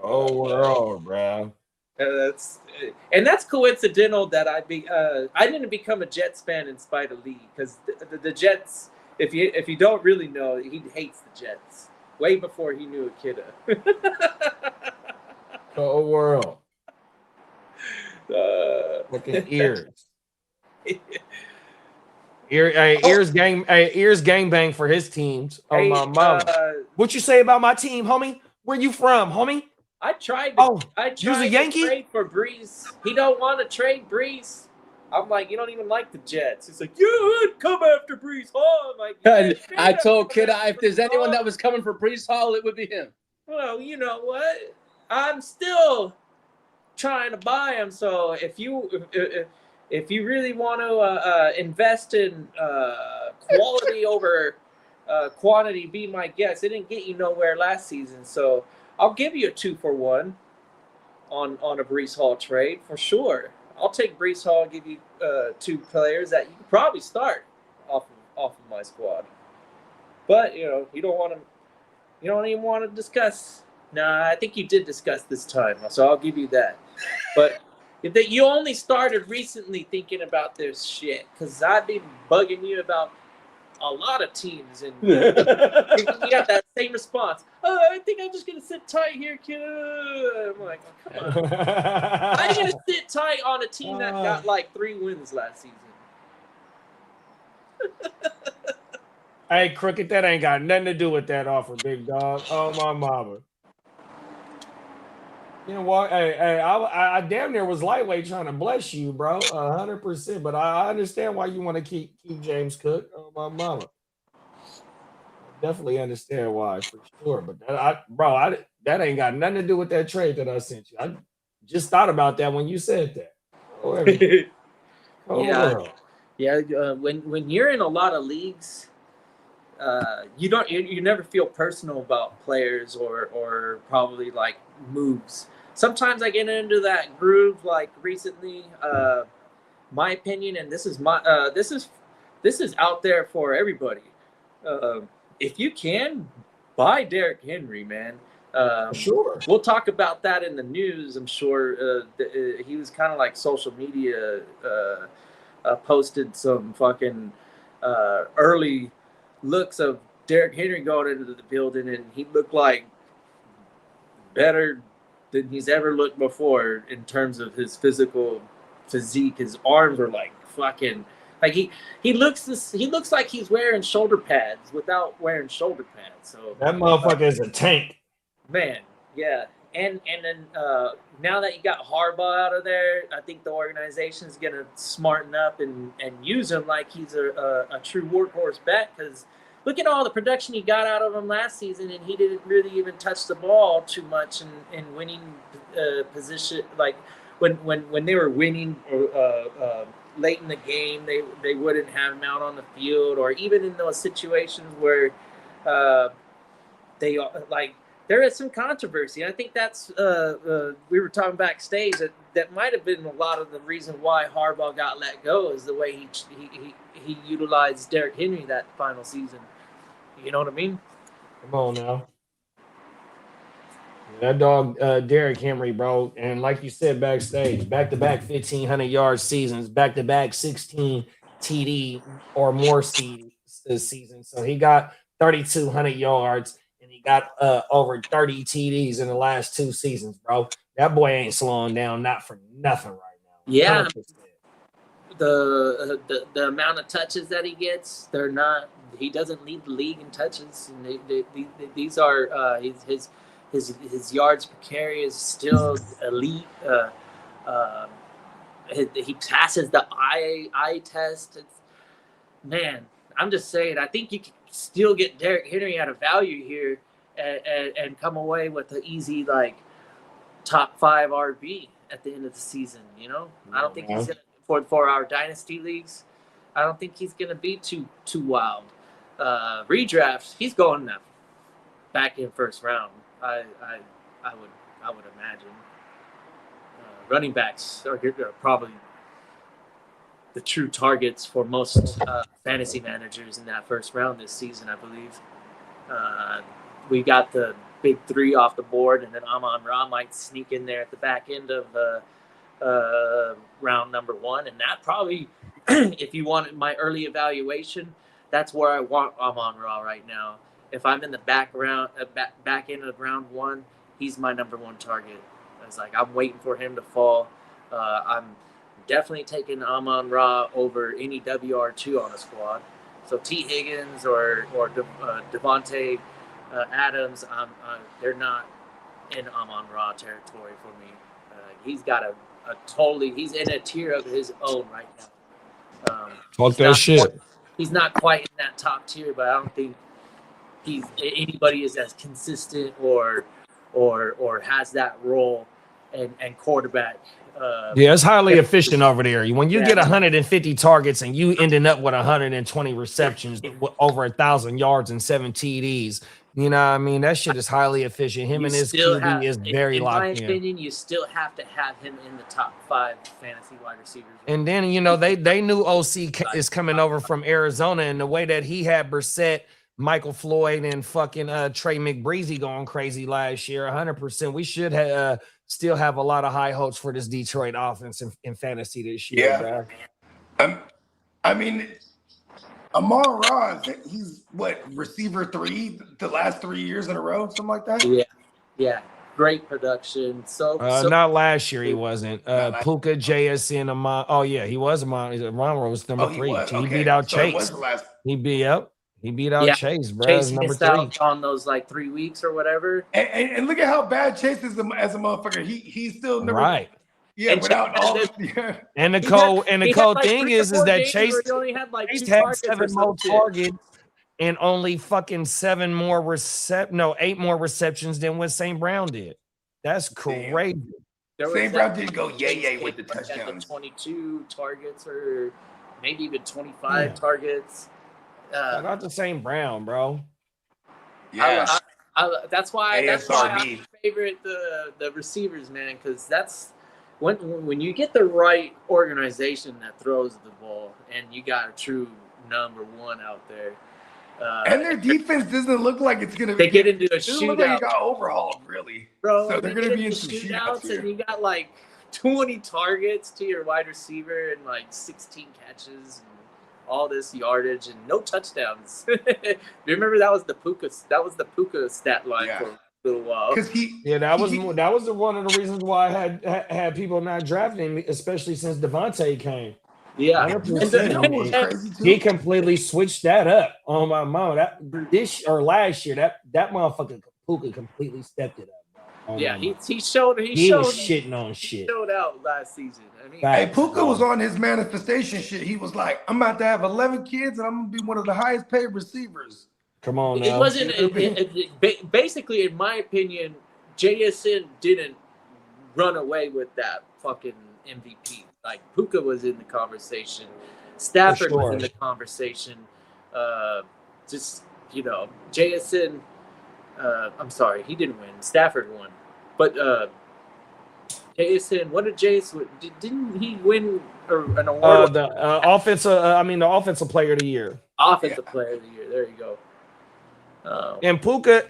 Oh, world, bro. That's coincidental that I didn't become a Jets fan in spite of Lee, because the Jets, if you don't really know, he hates the Jets way before he knew a Kitteh. Oh, world. Fucking ears. Ears gang bang for his teams. Oh, hey, my mama. What you say about my team, homie? Where you from, homie? I tried to Yankee? trade for Breeze. He don't want to trade Breeze. I'm like, you don't even like the Jets. He's like, you'd come after Breeze Hall. I'm like, I told Kitteh if there's anyone that was coming for Breeze Hall, it would be him. Well, you know what? I'm still trying to buy him. So if you really want to invest in quality over quantity, be my guest. It didn't get you nowhere last season, so I'll give you a 2-for-1 on a Breece Hall trade for sure. I'll take Breece Hall, give you 2 players that you could probably start off of my squad. But you know, you don't even want to discuss. Nah, I think you did discuss this time, so I'll give you that. But you only started recently thinking about this shit, because I've been bugging you about a lot of teams, and you got that same response. I think I'm just gonna sit tight here, kid. I'm like, oh, come on. I'm gonna sit tight on a team that got like 3 wins last season. Hey, Crooked, that ain't got nothing to do with that offer, big dog. Oh, my mama. You know what? Hey, I damn near was lightweight trying to bless you, bro. 100%. But I understand why you want to keep James Cook. Oh, my mama. Definitely understand why, for sure. But that ain't got nothing to do with that trade that I sent you. I just thought about that when you said that. When you're in a lot of leagues, you never feel personal about players or probably like moves. Sometimes I get into that groove like recently. My opinion, and this is out there for everybody. If you can, buy Derrick Henry, man. Sure. We'll talk about that in the news. I'm sure he was kind of like social media posted some fucking early looks of Derrick Henry going into the building, and he looked like better than he's ever looked before in terms of his physical physique. His arms are like fucking like he looks like he's wearing shoulder pads without wearing shoulder pads. So that motherfucker is a tank. Man, yeah. And then now that you got Harbaugh out of there, I think the organization is going to smarten up and use him like he's a true workhorse back, because look at all the production he got out of him last season, and he didn't really even touch the ball too much in winning position. Like when they were winning late in the game, they wouldn't have him out on the field, or even in those situations where they like. There is some controversy. I think that's we were talking backstage that might have been a lot of the reason why Harbaugh got let go, is the way he utilized Derrick Henry that final season. You know what I mean? Come on now. That dog, Derrick Henry, bro. And like you said backstage, back-to-back 1,500 yard seasons, back-to-back 16 TD or more seasons. So he got 3,200 yards and he got over 30 TDs in the last 2 seasons, bro. That boy ain't slowing down, not for nothing right now. Yeah. 100%. The amount of touches that he gets, they're not. He doesn't lead the league in touches, and these are his yards per carry is still elite. He passes the eye test. Man, I'm just saying. I think you can still get Derrick Henry at a value here, and come away with an easy like top 5 RB at the end of the season. You know, I don't think he's gonna for our dynasty leagues. I don't think he's gonna be too wild. Redraft, he's going back in first round. I would imagine. Running backs are probably the true targets for most fantasy managers in that first round this season, I believe. We got the big 3 off the board, and then Amon-Ra might sneak in there at the back end of round number 1, and that probably, if you wanted my early evaluation, that's where I want Amon-Ra right now. If I'm in the back end of round 1, he's my number 1 target. It's like I'm waiting for him to fall. I'm definitely taking Amon-Ra over any WR2 on a squad. So T. Higgins or Devontae Adams, they're not in Amon-Ra territory for me. He's got he's in a tier of his own right now. Talk that shit. He's not quite in that top tier, but I don't think anybody is as consistent or has that role and quarterback. Yeah, it's highly efficient over there. When you get 150 targets and you ending up with 120 receptions, over 1,000 yards and 7 TDs, you know what I mean? That shit is highly efficient. Him and his QB is very locked in. In my opinion, you still have to have him in the top 5 fantasy wide receivers. And then, you know, they knew OC is coming over from Arizona, and the way that he had Brissett, Michael Floyd, and fucking Trey McBreezy going crazy last year, 100%. We should still have a lot of high hopes for this Detroit offense in fantasy this year. Yeah. I mean, Amon-Ra, he's receiver 3 the last 3 years in a row, something like that? Yeah. Great production. So not last year he wasn't. Puka, JSN, Amon. Oh yeah, he was Amon. Amon was number 3. He beat out Chase. He beat out Chase, bro. Chase number missed 3 out on those 3 weeks or whatever. And look at how bad Chase is as a motherfucker. He's still number right. Yeah, and without all. And the cold thing is that Chase only had had 7 more targets and only fucking 8 more receptions than what St. Brown did. That's crazy. St. Brown did go yay with the touchdowns. 22 targets or maybe even 25 targets. Shout out to St. Brown, bro. Yeah. That's why I favorite the receivers, man, because that's when you get the right organization that throws the ball and you got a true number 1 out there. And their defense doesn't look like it's gonna. They get into a shootout. Look like it got overhauled, really, bro. So they're gonna be in some shootouts, and you got 20 targets to your wide receiver and 16 catches and all this yardage and no touchdowns. Remember that was the Puka stat line for a little while. That was one of the reasons why I had people not drafting me, especially since Devontae came. Yeah, 100%. He completely switched that up on my mom. Last year, that motherfucker Puka completely stepped it up. He showed was shitting on shit. Showed out last season. I mean, hey, Puka was on his manifestation shit. He was like, "I'm about to have 11 kids, and I'm gonna be one of the highest paid receivers." Come on, now. It wasn't. Basically, in my opinion, JSN didn't run away with that fucking MVP. Puka was in the conversation. Stafford was in the conversation. JSN. I'm sorry, he didn't win. Stafford won. But JSN, what did JSN? Didn't he win an award? The offensive player of the year. Offensive player of the year. There you go. And Puka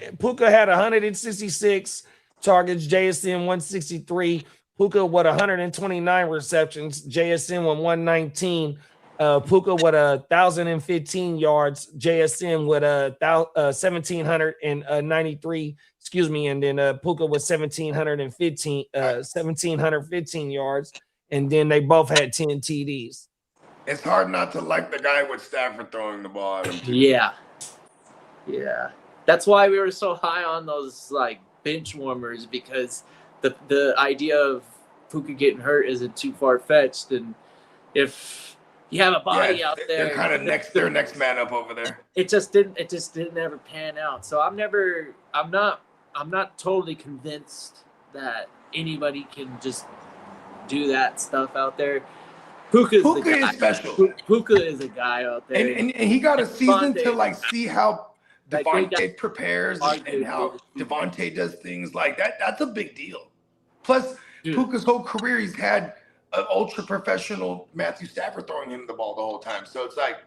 had 166 targets, JSN 163. Puka with 129 receptions, JSN with 119. Puka with 1,015 yards, JSN with 1,793. Excuse me, and then Puka with 1,715 yards, and then they both had 10 TDs. It's hard not to like the guy with Stafford throwing the ball at him. Too. Yeah. That's why we were so high on those like bench warmers, because the idea of Puka getting hurt isn't too far fetched, and if you have a body out there, they're kind of they're next man up over there. It just didn't ever pan out. So I'm not totally convinced that anybody can just do that stuff out there. Puka is special. Puka is a guy out there, and he got a season to like see how Devontae prepares and how Devontae does things like that. That's a big deal. Plus, Puka's whole career, he's had an ultra professional Matthew Stafford throwing him the ball the whole time. So it's like,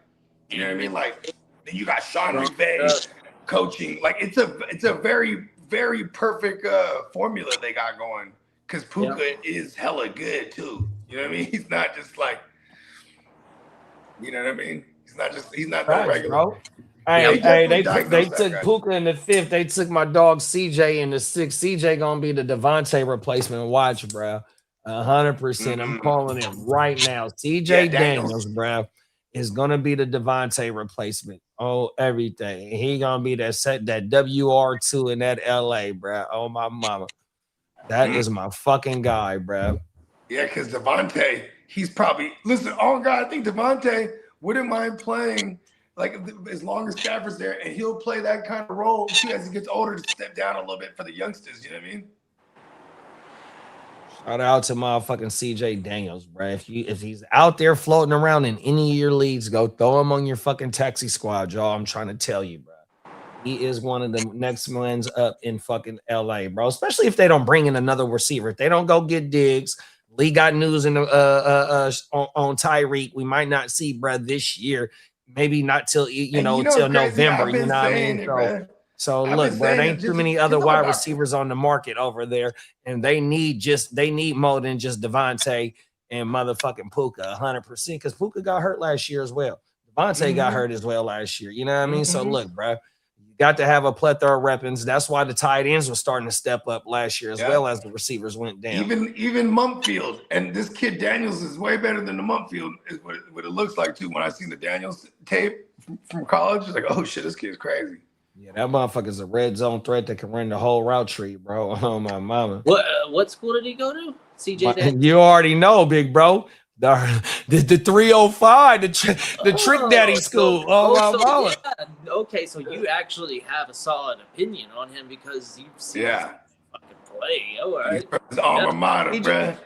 you know what I mean? Like, then you got Sean McVay coaching. Like, it's a very, very perfect formula they got going, because Puka is hella good too. You know what I mean? He's not just like, you know what I mean? He's not no regular. Bro. Hey, they took Puka in the 5th. They took my dog CJ in the 6th. CJ gonna be the Devontae replacement. Watch, bro. 100%. I'm calling him right now. CJ Daniels, bro, is gonna be the Devontae replacement. Oh, everything. He gonna be that WR2 in that LA, bro. Oh my mama. That is my fucking guy, bro. Yeah, because Devontae, he's probably oh God, I think Devontae wouldn't mind playing like as long as Stafford's there, and he'll play that kind of role too as he gets older, to step down a little bit for the youngsters. You know what I mean? Shout out to motherfucking CJ Daniels, bro. If he's out there floating around in any of your leagues, go throw him on your fucking taxi squad, y'all. I'm trying to tell you, bro. He is one of the next ones up in fucking LA, bro. Especially if they don't bring in another receiver. If they don't go get Diggs. Lee got news in the on Tyreek. We might not see, bro, this year. Maybe not till till November. You know what I mean? So look, bro, there ain't too many other wide receivers on the market over there, and they need more than just Devontae and motherfucking Puka 100%, because Puka got hurt last year as well. Devontae got hurt as well last year. You know what I mean? So look, bro, you got to have a plethora of weapons. That's why the tight ends were starting to step up last year as well as the receivers went down. Even Mumpfield, and this kid Daniels is way better than the Mumpfield, is what it looks like too. When I seen the Daniels tape from college, it's like, oh shit, this kid's crazy. Yeah, that motherfucker's a red zone threat that can run the whole route tree, bro. Oh my mama. What school did he go to? CJ. You already know, big bro. The 305, the Trick Daddy school. My mama. Yeah. Okay, so you actually have a solid opinion on him because you've seen him fucking play. All right. His alma mater, bro.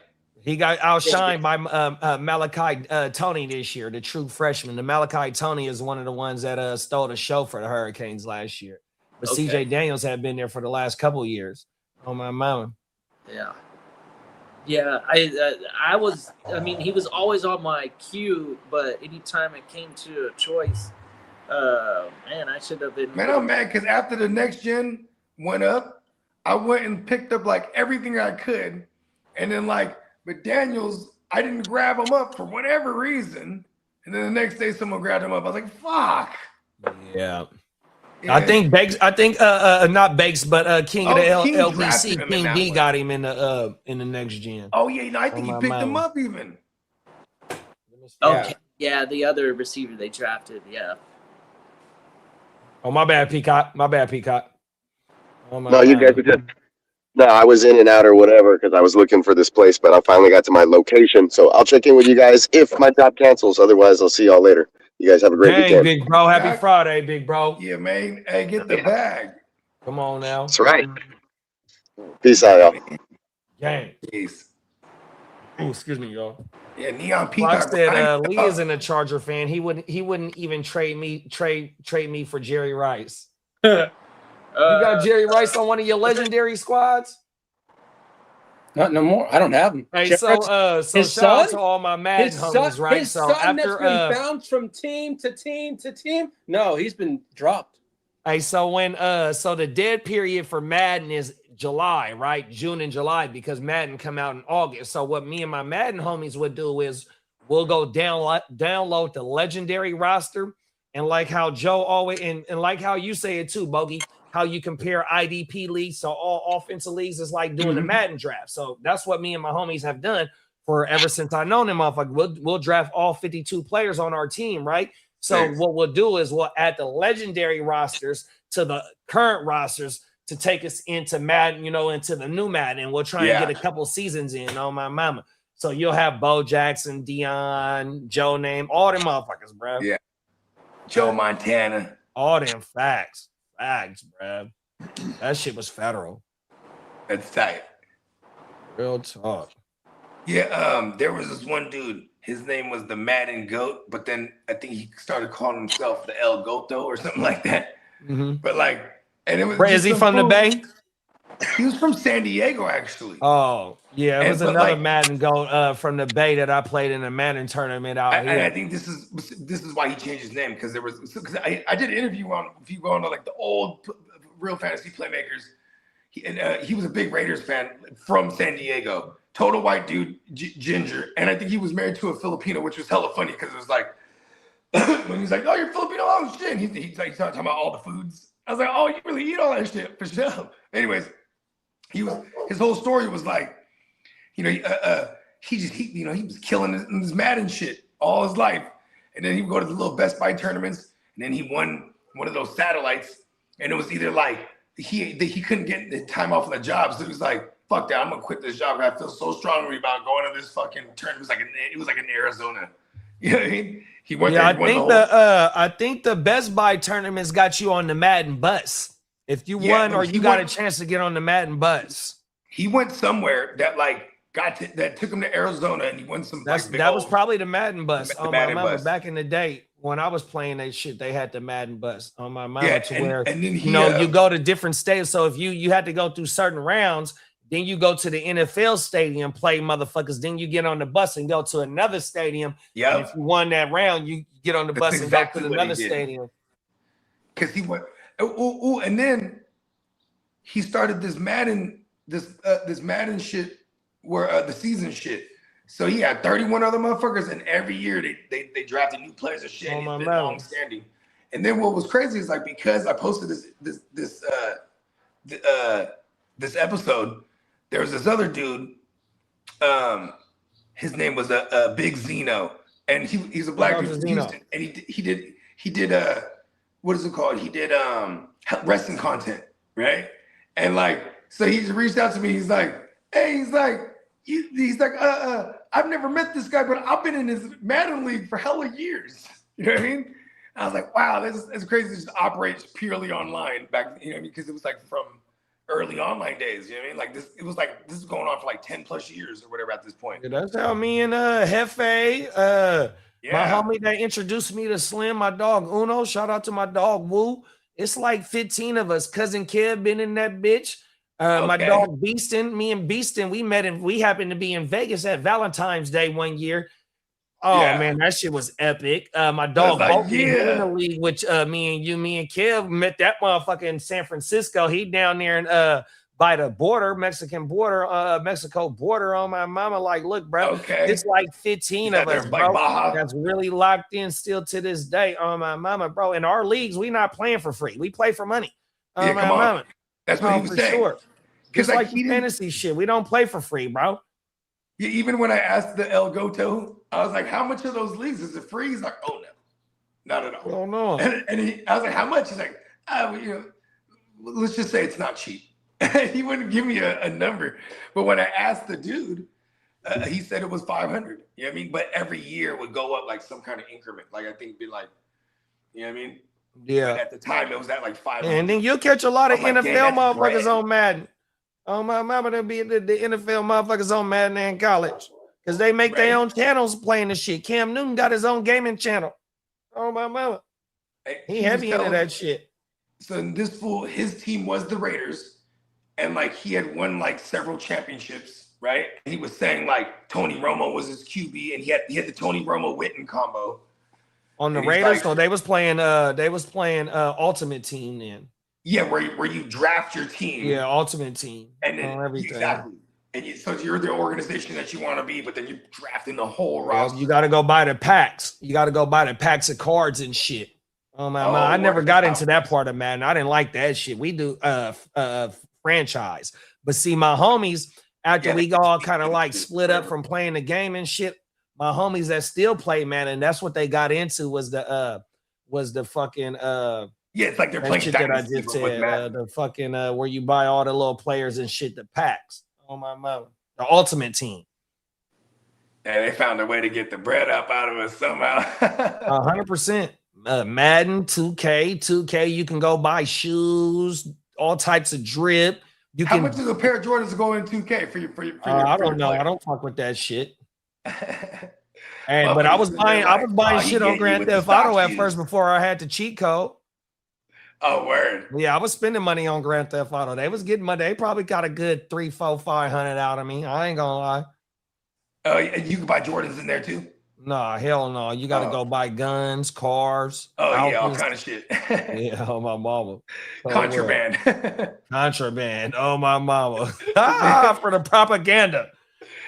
He got outshined by Malachi Tony this year, the true freshman. The Malachi Tony is one of the ones that stole the show for the Hurricanes last year. But CJ Daniels had been there for the last couple of years. Oh my mama. Yeah. Yeah, he was always on my queue, but anytime it came to a choice, I should have been. Man, I'm mad because after the next gen went up, I went and picked up like everything I could, and then but Daniels, I didn't grab him up for whatever reason, and then the next day someone grabbed him up. I was like, "Fuck." Yeah. I think Bakes. I think not Bakes, but King of the LBC. King D got him in the next gen. Oh yeah, I think he picked him up even. Okay, yeah, the other receiver they drafted, yeah. Oh my bad, Peacock. My bad, Peacock. No, you guys are good. No, I was in and out or whatever because I was looking for this place, but I finally got to my location. So I'll check in with you guys if my job cancels. Otherwise, I'll see y'all later. You guys have a great weekend. Big bro. Happy Friday, big bro. Yeah, man. Hey, get the bag. Come on now. That's right. Peace out, y'all. Gang. Peace. Oh, excuse me, y'all. Yeah, Neon Peacock. Well, I said Lee isn't a Charger fan. He wouldn't even trade me for Jerry Rice. You got Jerry Rice on one of your legendary squads? Not no more. I don't have him. Hey, so shout out to all my Madden homies, right? His son that's been bounced from team to team to team. No, he's been dropped. Hey, so when so the dead period for Madden is July, right? June and July, because Madden come out in August. So what me and my Madden homies would do is we'll go download the legendary roster, and like how Joe always and like how you say it too, Bogey, how you compare IDP leagues. So all offensive leagues is like doing the Madden draft. So that's what me and my homies have done for ever since I known them. Motherfucker, we'll draft all 52 players on our team, right? So what we'll do is we'll add the legendary rosters to the current rosters to take us into Madden, into the new Madden. And we'll try and get a couple seasons in on my mama. So you'll have Bo Jackson, Dion, Joe Name, all them motherfuckers, bro. Yeah. Joe Montana. All them facts, bro. That shit was federal. That's tight. Real talk. Yeah, there was this one dude. His name was the Madden Goat, but then I think he started calling himself the El Goto or something like that. But like, and it was. Where is he from? The Bay? He was from San Diego, actually. Oh, yeah. It was another Madden Goat from the Bay that I played in a Madden tournament out here. And I think this is why he changed his name, because I did an interview on, if you go on to like the old Real Fantasy Playmakers, he was a big Raiders fan from San Diego. Total white dude, ginger, and I think he was married to a Filipino, which was hella funny because it was like when he's like, "Oh, you're Filipino, oh shit!" And he's like talking about all the foods. I was like, "Oh, you really eat all that shit for sure." Anyways, his whole story was like, he was killing his Madden shit all his life, and then he would go to the little Best Buy tournaments, and then he won one of those satellites, and it was either like he couldn't get the time off on the job, so he was like, fuck that, I'm gonna quit this job. I feel so strongly about going to this fucking tournament. It was like in Arizona. You know what I mean? He went there. I think the Best Buy tournaments got you on the Madden bus. If you won or you got a chance to get on the Madden bus. He went somewhere that that took him to Arizona, and he won some. That was probably the Madden bus. On my mama, back in the day when I was playing that shit, they had the Madden bus on my mama where and then you go to different states. So if you had to go through certain rounds, then you go to the NFL stadium, play motherfuckers. Then you get on the bus and go to another stadium. Yeah. If you won that round, you get on the bus and go to another stadium. Because he went, and then he started this Madden, this Madden shit, where the season shit. So he had 31 other motherfuckers, and every year they drafted new players and shit. It's been long standing. And then what was crazy is like, because I posted this episode. There was this other dude. His name was a Big Zeno, and he's a black dude from Houston, and he did what is it called? He did wrestling content, right? And like, so he just reached out to me. He's like, hey, I've never met this guy, but I've been in his Madden league for hella years. You know what I mean? I was like, wow, it's crazy. This operates purely online back, because it was like from early online days, you know what I mean? Like this is going on for like 10 plus years or whatever at this point. Yeah, that's how me and Hefe, my homie that introduced me to Slim, my dog Uno, shout out to my dog Woo. It's like 15 of us. Cousin Kev been in that bitch. My dog Beaston, me and Beaston, we happened to be in Vegas at Valentine's Day one year. Oh man, that shit was epic. My dog Boki in the league, which me and Kev met that motherfucker in San Francisco. He down there in by the border, Mexico border on my mama. Like, look, bro, it's like 15 of us, bro. That's really locked in still to this day on my mama, bro. In our leagues, we not playing for free. We play for money. On my mama. That's what he was saying. Sure. Just like fantasy shit. We don't play for free, bro. Yeah, even when I asked the El Goto, I was like, how much of those leagues is it free? He's like, oh, no, not at all. Oh, no. And I was like, how much? He's like, let's just say it's not cheap. He wouldn't give me a number. But when I asked the dude, he said it was 500. You know what I mean? But every year would go up like some kind of increment. Like, I think it'd be like, you know what I mean? Yeah. But at the time, it was at like 500. And then you'll catch a lot of NFL motherfuckers on Madden. Oh, my mama, there'll be the NFL motherfuckers on Madden in college. Because they make their own channels playing the shit. Cam Newton got his own gaming channel. Oh, my mama. He heavy into that shit. So this fool, his team was the Raiders. And like he had won like several championships, right? And he was saying like Tony Romo was his QB, and he had the Tony Romo Witten combo. On the Raiders, so they was playing Ultimate Team then. Yeah, where you draft your team. Yeah, ultimate team. And then everything. Exactly. And so you're the organization that you want to be, but then you're drafting the whole roster. You got to go buy the packs. You got to go buy the packs of cards and shit. Oh my man, I never got into that part of Madden. I didn't like that shit. We do franchise. But see, my homies, after we all kind of like split up from playing the game and shit, my homies that still play Madden, that's what they got into was the fucking it's like they're playing shit that I just said, the fucking where you buy all the little players and shit, the packs. Oh my mama, the ultimate team. And they found a way to get the bread up out of us somehow. 100%. Madden, 2K, you can go buy shoes, all types of drip. How much does a pair of Jordans go in 2K for your I don't know. I don't fuck with that shit. But I was buying shit on Grand Theft Auto at first before I had the cheat code. Oh, word. Yeah, I was spending money on Grand Theft Auto. They was getting money. They probably got a good 300, 400, 500 out of me. I ain't gonna lie. Oh, you can buy Jordans in there too? Nah, hell no. You got to go buy guns, cars. Oh, yeah, all kind of shit. Yeah, oh, my mama. Contraband. Contraband. Oh, my mama. For the propaganda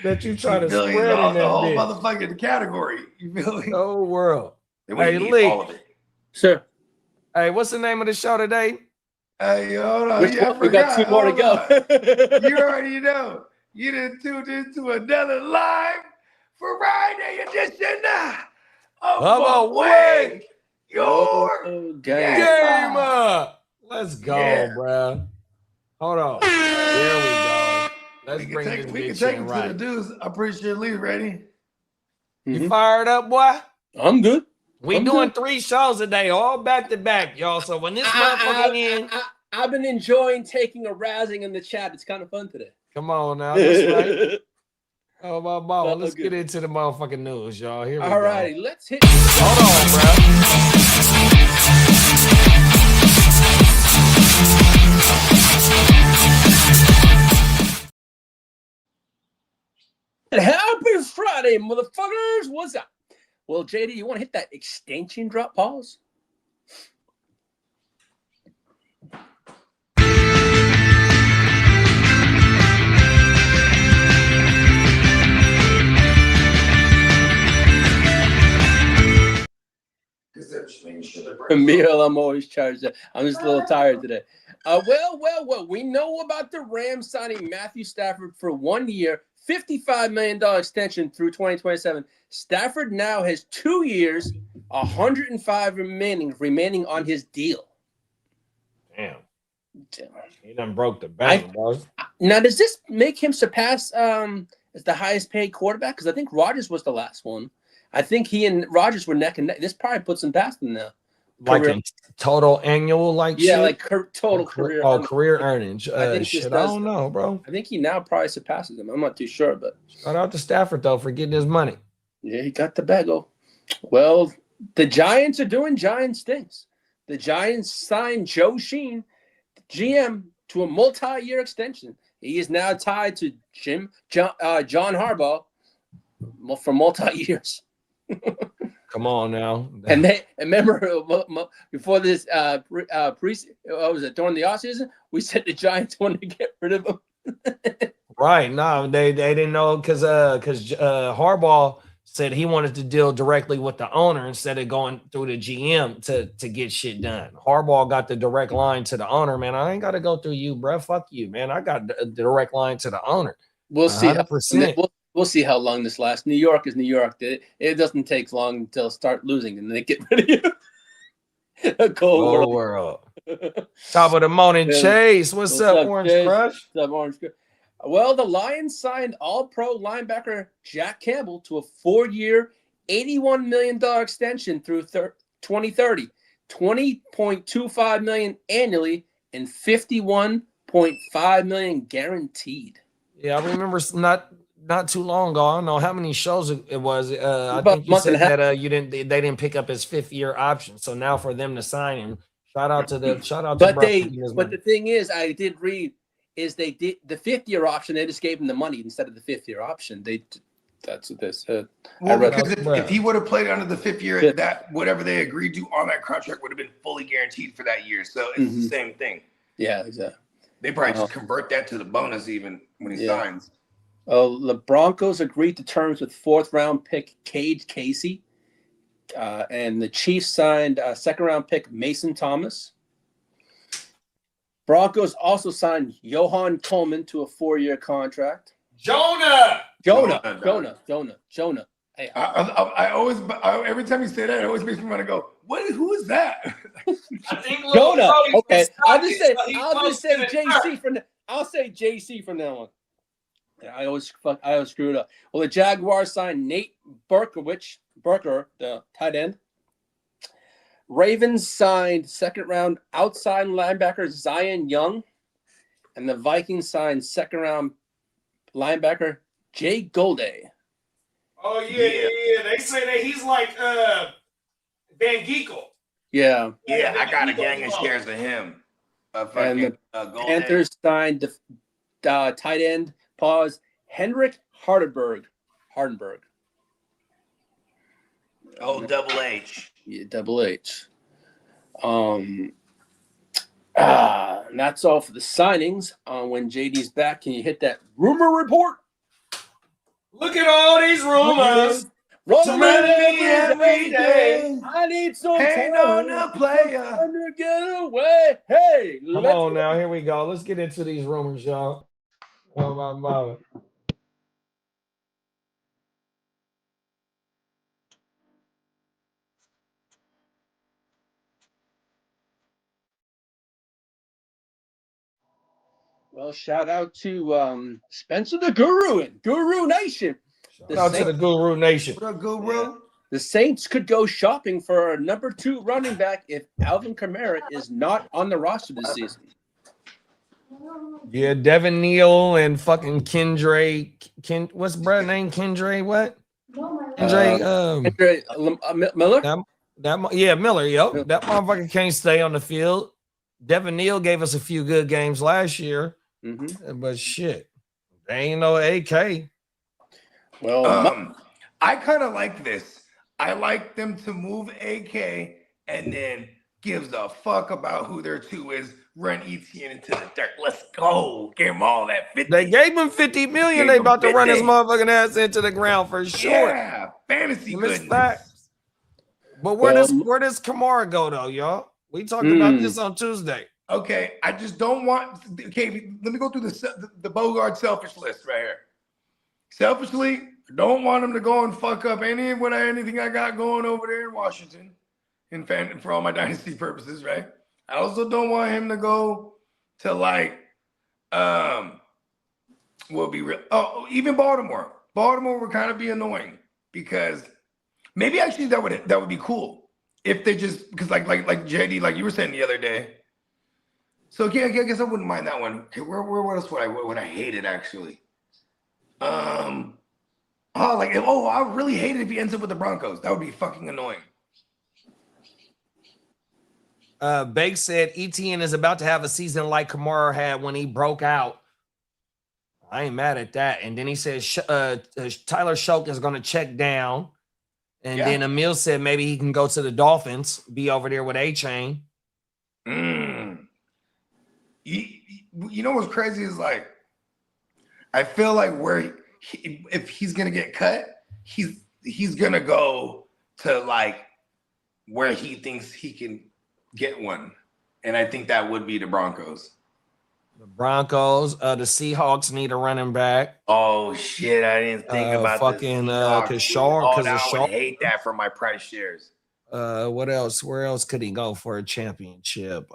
that you try to spread in the whole motherfucking category. You feel me? Oh, world. Hey, Lee. All of it. Sure. Hey, what's the name of the show today? Hey, hold on. We got 2 more to go. You already know. You done tuned into another live Friday edition of Way Your Gamer. Let's go, bro. Hold on. There we go. Let's bring this bitch in. We can take him to the dudes. I'm pretty sure Lee's ready. You fired up, boy? I'm good. We doing 3 shows a day, all back to back, y'all. So when this motherfucker in, I've been enjoying taking a razzing in the chat. It's kind of fun today. Come on now. That's right. Oh, my mama. Let's get into the motherfucking news, y'all. Here we go. All righty. Let's hit. Hold on, bro. Happy Friday, motherfuckers. What's up? Well, JD, you want to hit that extension drop pause? Emil, I'm always charged up. I'm just a little tired today. Well, we know about the Rams signing Matthew Stafford for 1 year, $55 million extension through 2027. Stafford now has 2 years, 105 remaining on his deal. Damn. He done broke the bank, bro. Now, does this make him surpass as the highest paid quarterback? Because I think Rodgers was the last one. I think he and Rodgers were neck and neck. This probably puts him past him now. Like a total annual, shit? Like total career. Career earnings. I don't know, bro. I think he now probably surpasses him. I'm not too sure, but shout out to Stafford though for getting his money. Yeah, he got the bagel. Well, the Giants are doing Giants things. The Giants signed Joe Sheen, GM, to a multi-year extension. He is now tied to John Harbaugh for multi-years. Come on now. And remember before this during the offseason, we said the Giants wanted to get rid of him. Right. No, they didn't know because Harbaugh said he wanted to deal directly with the owner instead of going through the GM to get shit done. Harbaugh got the direct line to the owner, man. I ain't got to go through you, bro. Fuck you, man. I got a direct line to the owner. We'll see. We'll see how long this lasts. New York is New York. It doesn't take long until start losing and they get rid of you. A cold world. Top of the morning, Chase. What's up, Orange Chase? Crush? What's up, Orange Crush? Well, the Lions signed All-Pro linebacker Jack Campbell to a 4-year, $81 million extension through 2030, $20.25 million annually, and $51.5 million guaranteed. Yeah, I remember not too long ago. I don't know how many shows it was. I think you said that they didn't pick up his 5th-year option. So now for them to sign him, shout out to. But the thing is, I did read is they did the 5th-year option. They just gave him the money instead of the 5th-year option. That's what they said. Well, read- because if he would have played under the 5th year, that whatever they agreed to on that contract would have been fully guaranteed for that year. So it's the same thing. Yeah, exactly. They probably just convert that to the bonus even when he signs. The Broncos agreed to terms with 4th-round pick Cade Casey, and the Chiefs signed 2nd-round pick Mason Thomas. Broncos also signed Johan Coleman to a 4-year contract. Jonah. Hey, I always every time you say that, it always makes me want to go, who is that? I think Jonah. Okay, I'll just say JC. I'll say JC from now on. I always screw it up. Well, the Jaguars signed Nate Burker, the tight end. Ravens signed 2nd-round outside linebacker Zion Young, and the Vikings signed 2nd-round linebacker Jay Golday. Oh yeah. They say that he's like Van Geekel. Yeah. Yeah, I got a gang of shares of him. And the Panthers signed the tight end, Henrik Hardenberg. Oh, Double H. Yeah, Double H. And that's all for the signings. When JD's back, can you hit that rumor report? Look at all these rumors. Surrounding me every day. I need some Hang on a player. time to get away. Hey, Come on now, here we go. Let's get into these rumors, y'all. Oh my mama. Well, shout out to Spencer the Guru and Guru Nation. Shout out to the Guru Nation. What up, Guru? The Saints could go shopping for a number 2 running back if Alvin Kamara is not on the roster this season. Yeah, Devin Neal and fucking what's brother name? Kendra what? Miller? Miller, yo. That motherfucker can't stay on the field. Devin Neal gave us a few good games last year. But shit, they ain't no AK. Well, I kind of like this. I like them to move AK and then gives a fuck about who their 2 is. Run ETN into the dirt. Let's go. Give him all that 50. They gave him $50 million. They about to run his motherfucking ass into the ground for sure. Yeah, fantasy goodness. But where does Kamara go though, y'all? We talked about this on Tuesday. Okay, I just don't want. Okay, let me go through the Bogard selfish list right here. Selfishly, I don't want him to go and fuck up anything I got going over there in Washington, for all my dynasty purposes, right? I also don't want him to go to even Baltimore. Baltimore would kind of be annoying because maybe actually that would be cool if they just because like JD, like you were saying the other day. So yeah, I guess I wouldn't mind that one. Okay, what else would I hate it actually? I really hate it if he ends up with the Broncos. That would be fucking annoying. Bake said ETN is about to have a season like Kamara had when he broke out. I ain't mad at that. And then he said Tyler Shoke is going to check down. And then Emil said maybe he can go to the Dolphins, be over there with A-Chain. You know what's crazy is like, I feel like if he's going to get cut, he's going to go to like where he thinks he can get one. And I think that would be the Broncos. The Broncos, the Seahawks need a running back. Oh shit! I didn't think about fucking because I would hate that for my price shares. What else? Where else could he go for a championship?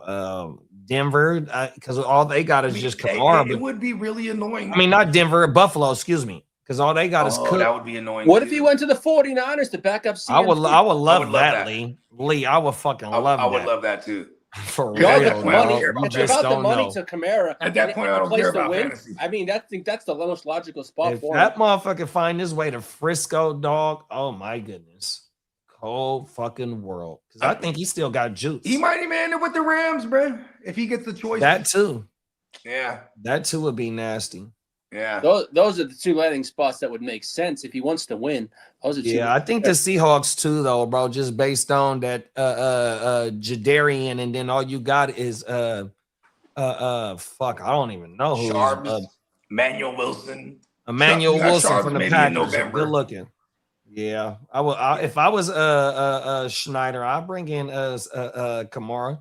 Denver, because all they got is just Kamara. It would be really annoying. I mean, not Denver, Buffalo. Excuse me, because all they got is Cook. That would be annoying. What if he went to the 49ers to back up CMC? I would love that, Lee. I would fucking love that. I would love that too. For real, real, money. You just about don't the money know. to Kamara. At that point, I don't care about fantasy. I mean, I think that's the most logical spot If for that him. motherfucker find his way to Frisco, dog, oh my goodness. Cold fucking world. Because I think he still got juice. He might even end up with the Rams, bro. If he gets the choice. That too. Yeah. That too would be nasty. Yeah. Those are the two landing spots that would make sense if he wants to win. Those are two. Yeah, I think the Seahawks too, though, bro. Just based on that, Jadarian, and then all you got is fuck, I don't even know who. Sharps, Manuel Wilson. Emmanuel You got Wilson Sharps from the maybe in Packers. November. Good looking. Yeah, I would. If I was Schneider, I'd bring in Kamara.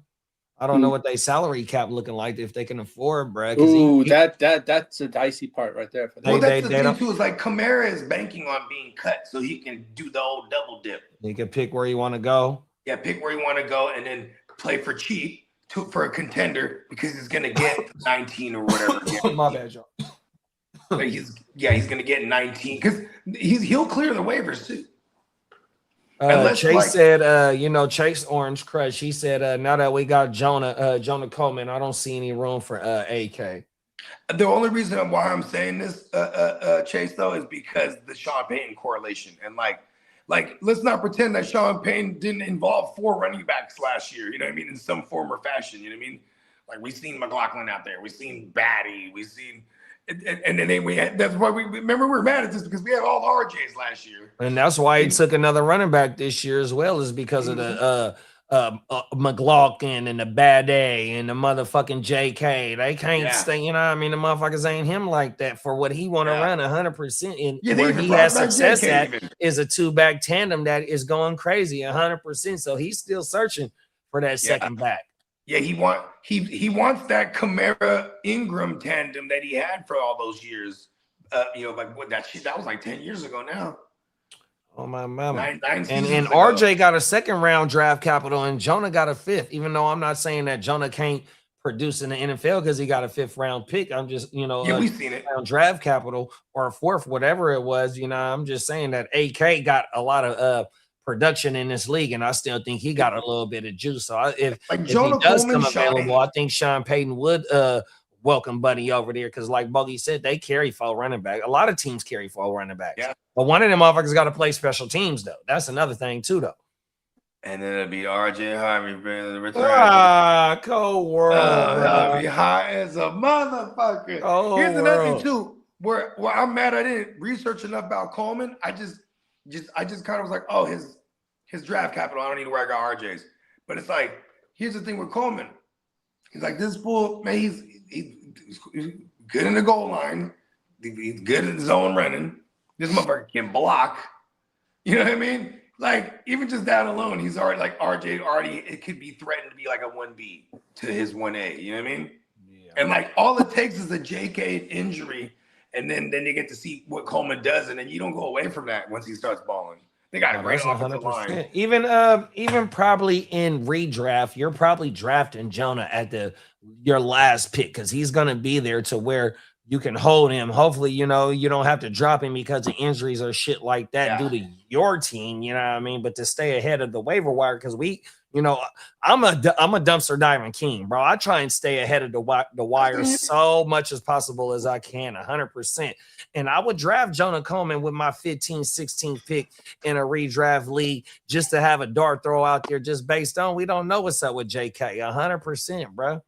I don't know what they salary cap looking like if they can afford, bro. Ooh, that's a dicey part right there for them. Well, that's the thing too. Is like Kamara is banking on being cut, so he can do the old double dip. You can pick where you want to go. Yeah, pick where you want to go, and then play for cheap for a contender because he's gonna get 19 or whatever. My bad, y'all. Like he's gonna get 19 because he'll clear the waivers too. Chase said, Chase Orange Crush. He said, now that we got Jonah Coleman, I don't see any room for AK. The only reason why I'm saying this, Chase, though, is because the Sean Payton correlation. And like let's not pretend that Sean Payton didn't involve 4 running backs last year, you know what I mean, in some form or fashion, you know what I mean? Like we've seen McLaughlin out there, we've seen Batty, we've seen and then we had, that's why we were mad at this because we had all the RJs last year. And that's why he took another running back this year as well, is because of the McLaughlin and the Bad A and the motherfucking JK. They can't stay, you know what I mean? The motherfuckers ain't him like that for what he want to run 100%. And where he has success at is a 2-back tandem that is going crazy 100%. So he's still searching for that second back. Yeah, he wants that Kamara Ingram tandem that he had for all those years. Like what that was like 10 years ago now. Oh my mama. Nine and RJ got a 2nd round draft capital and Jonah got a 5th, even though I'm not saying that Jonah can't produce in the NFL because he got a 5th round pick. I'm just, we've seen it. Draft capital or a 4th, whatever it was, I'm just saying that AK got a lot of production in this league, and I still think he got a little bit of juice. So if he does come available, I think Sean Payton would welcome Buddy over there because, like Bogey said, they carry 4 running back. A lot of teams carry 4 running backs. Yeah. But one of them motherfuckers got to play special teams, though. That's another thing, too, though. And then it'll be RJ Harvey bringing the return. Cold world. That'll be high as a motherfucker. Here's another thing, too, where I'm mad I didn't research enough about Coleman. I just kind of was like, oh, his draft capital, I don't need to worry about RJ's. But it's like, here's the thing with Coleman. He's like, this fool, man, he's good in the goal line. He's good in zone running. This motherfucker can block. You know what I mean? Like, even just that alone, he's already like RJ it could be threatened to be like a 1B to his 1A. You know what I mean? Yeah. And like all it takes is a JK injury. And then they get to see what Coleman does, and then you don't go away from that once he starts balling. They got a great offensive line. Even probably in redraft, you're probably drafting Jonah at your last pick because he's gonna be there to where you can hold him. Hopefully, you don't have to drop him because of injuries or shit like that due to your team. You know what I mean? But to stay ahead of the waiver wire because I'm a dumpster diving king, bro. I try and stay ahead of the wire so much as possible as I can, 100%. And I would draft Jonah Coleman with my 15, 16 pick in a redraft league just to have a dart throw out there just based on we don't know what's up with JK, 100%, bro.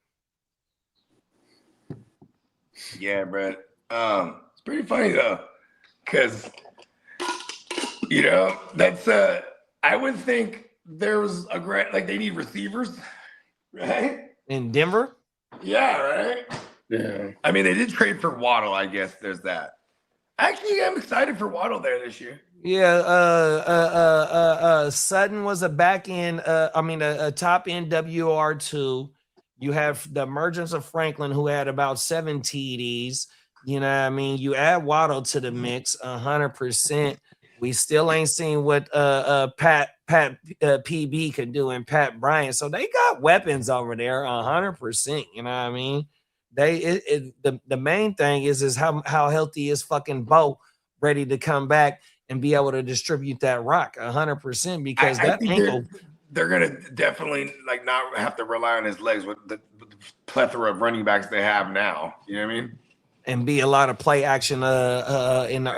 Yeah, bro. It's pretty funny, though, because, that's I would think there's a great, like they need receivers, right? In Denver? Yeah, right? Yeah. I mean, they did trade for Waddle, I guess. There's that. Actually, I'm excited for Waddle there this year. Yeah, Sutton was a back end, a top end WR2. You have the emergence of Franklin, who had about 7 TDs. You know what I mean? You add Waddle to the mix, 100%. We still ain't seen what Pat PB can do and Pat Bryant. So they got weapons over there, 100%. You know what I mean? The main thing is how healthy is fucking Bo ready to come back and be able to distribute that rock 100% because that ankle. They're gonna definitely like not have to rely on his legs with the plethora of running backs they have now. You know what I mean? And be a lot of play action in the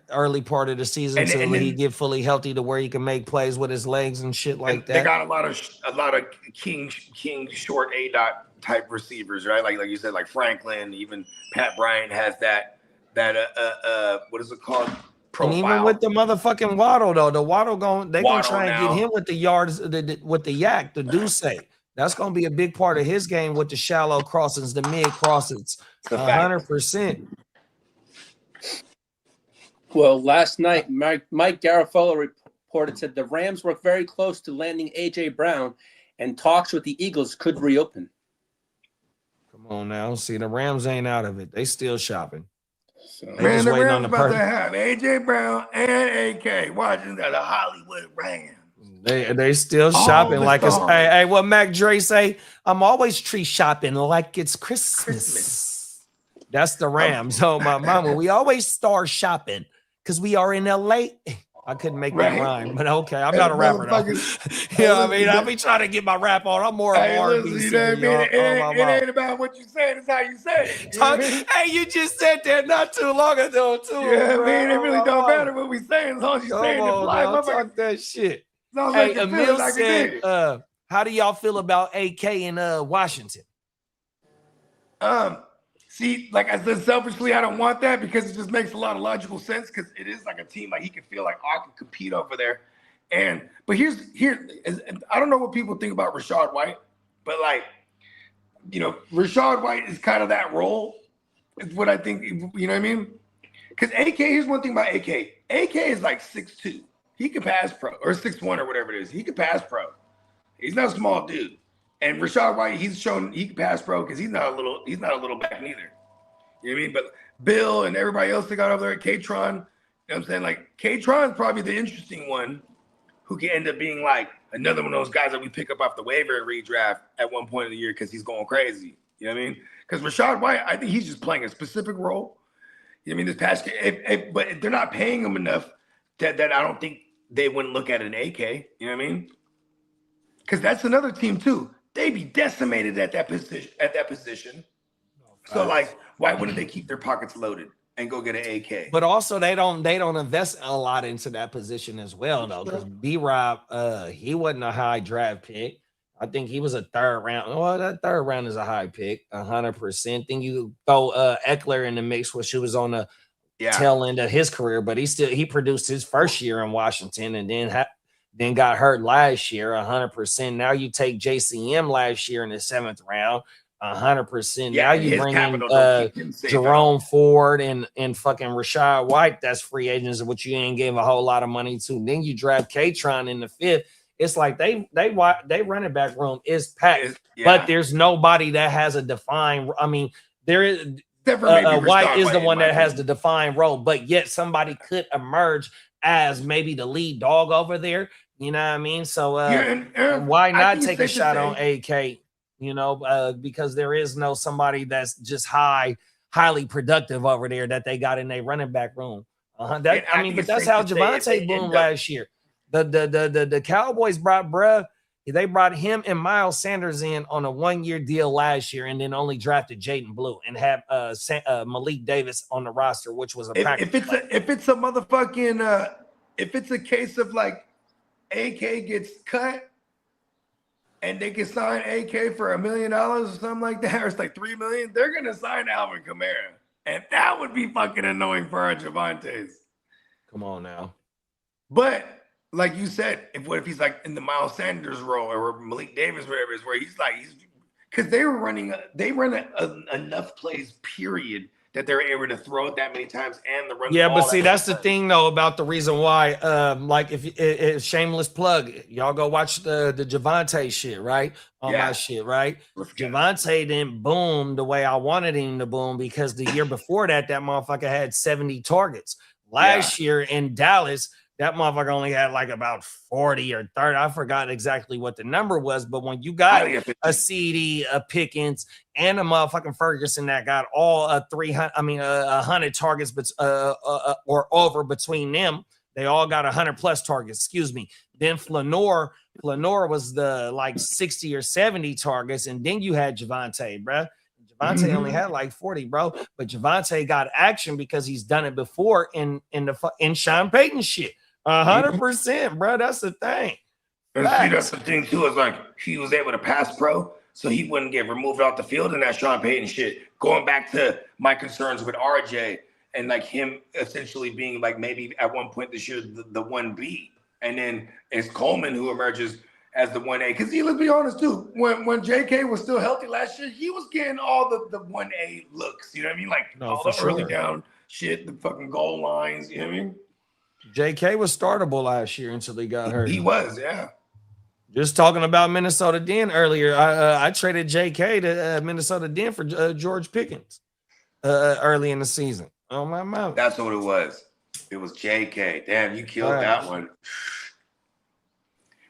early part of the season until he get fully healthy to where he can make plays with his legs and shit like that. They got a lot of king short A dot type receivers, right? Like you said, like Franklin, even Pat Bryant has that what is it called? Profile. And even with the motherfucking Waddle though, the Waddle they're gonna try and get him with the yards, with the yak, the Deuce. That's gonna be a big part of his game with the shallow crossings, the mid crossings, 100%. Well, last night, Mike Garafolo reported said the Rams were very close to landing A.J. Brown, and talks with the Eagles could reopen. Come on now, see the Rams ain't out of it; they still shopping. So, man, the Rams about to have A.J. Brown and A.K. watching the Hollywood Rams. They still shopping like it's hey, what Mac Dre say? I'm always tree shopping like it's Christmas. That's the Rams. Oh my mama, we always start shopping because we are in LA. I couldn't make that rhyme, but okay. I'm not a rapper though. You know what I mean? I'll be trying to get my rap on. I'm more R&B. You know what I mean? It ain't about what you say, it's how you say it. You know what I mean? Hey, you just said that not too long ago, too. Yeah, man, it really don't matter what we say as long as you're saying it fly. Talk that shit. Hey, Emil said, how do y'all feel about AK in Washington? See, like I said, selfishly, I don't want that because it just makes a lot of logical sense because it is like a team like he can feel like I can compete over there. But here's I don't know what people think about Rachaad White, but like, you know, Rachaad White is kind of that role. Is what I think. You know what I mean? Because AK, here's one thing about AK. AK is like 6'2". He can pass pro or 6'1" or whatever it is. He can pass pro. He's not a small dude. And Rachaad White, he's shown he can pass pro because he's not a little back neither. You know what I mean? But Bill and everybody else they got over there, K-Tron, you know what I'm saying? Like K-Tron's probably the interesting one who can end up being like another one of those guys that we pick up off the waiver and redraft at one point of the year because he's going crazy. You know what I mean? Because Rachaad White, I think he's just playing a specific role. You know what I mean? This past but they're not paying him enough that I don't think they wouldn't look at an AK. You know what I mean? Because that's another team too. They be decimated at that position. So like, why wouldn't they keep their pockets loaded and go get an AK? But also they don't invest a lot into that position as well though. Because B-Rob, he wasn't a high draft pick. I think he was a third round. Well, that third round is a high pick, 100%. Then you throw Eckler in the mix, which he was on the tail end of his career, but he produced his first year in Washington and then got hurt last year, 100%. Now you take JCM last year in the 7th round, 100%. Now you bring in Jerome Ford and fucking Rachaad White. That's free agents, which you ain't gave a whole lot of money to. Then you draft K-Tron in the 5th. It's like they running back room is packed, but there's nobody that has a defined. I mean, there is. White is the one that has the defined role, but yet somebody could emerge as maybe the lead dog over there. You know what I mean? So why not take a shot on AK? You know, because there is no somebody that's just highly productive over there that they got in their running back room. But that's how Javonte boomed last year. The Cowboys brought him and Miles Sanders in on a 1-year deal last year, and then only drafted Jaden Blue and had Malik Davis on the roster, which was a practice. If it's a motherfucking if it's a case of like AK gets cut and they can sign AK for $1 million or something like that, or it's like $3 million, they're gonna sign Alvin Kamara, and that would be fucking annoying for our Javontes. Come on now, but. Like you said, what if he's like in the Miles Sanders role or Malik Davis, whatever it is, where he's because they run enough plays, period, that they're able to throw it that many times and the run. Yeah, but see, that's the thing though about the reason why. Like if shameless plug, y'all go watch the Javonte shit, right? My shit, right? Javonte didn't boom the way I wanted him to boom because the year before that motherfucker had 70 targets. Last year in Dallas. That motherfucker only had like about 40 or 30. I forgot exactly what the number was, but when you got a CD, a Pickens, and a motherfucking Ferguson that got all 100 targets, or over between them, they all got 100 plus targets. Excuse me. Then Flanor was the like 60 or 70 targets, and then you had Javonte, bruh. Javonte only had like 40, bro. But Javonte got action because he's done it before in Sean Payton shit. 100%, bro. That's the thing. And see, that's the thing too. Is like he was able to pass pro, so he wouldn't get removed off the field in that Sean Payton shit. Going back to my concerns with RJ and like him essentially being like maybe at one point this year the 1B, and then it's Coleman who emerges as the 1A. Because let's be honest too, when JK was still healthy last year, he was getting all the 1A looks. You know what I mean? Like all the early down shit, the fucking goal lines. You know what I mean? JK was startable last year until he got hurt. He was, yeah. Just talking about Minnesota Den earlier, I traded JK to Minnesota Den for George Pickens early in the season. Oh my mouth. That's what it was. It was JK. Damn, you killed that one.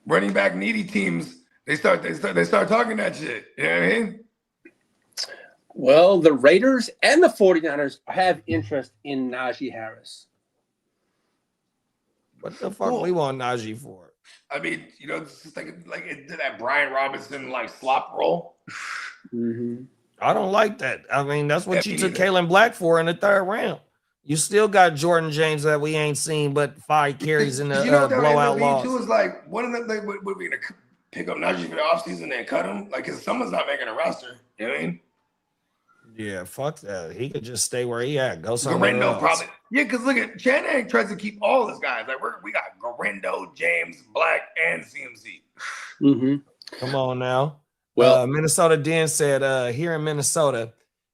Running back needy teams, they start talking that shit. You know what I mean? Well, the Raiders and the 49ers have interest in Najee Harris. What the fuck we want Najee for? I mean, it's just like that Brian Robinson like slop roll. Mm-hmm. I don't like that. I mean, that's what you took Kalen Black for in the 3rd round. You still got Jordan James that we ain't seen but 5 carries in the blowout loss. Too is like one of them. Like, what we gonna pick up Najee for the offseason and cut him? Like, cause someone's not making a roster. You know what I mean? Yeah, fuck that. He could just stay where he at. Go somewhere else. Probably. Yeah, because look at Shanahan tries to keep all his guys. Like we got Garendo, James, Black, and CMC. Mm-hmm. Come on now. Well, Minnesota Den said here in Minnesota,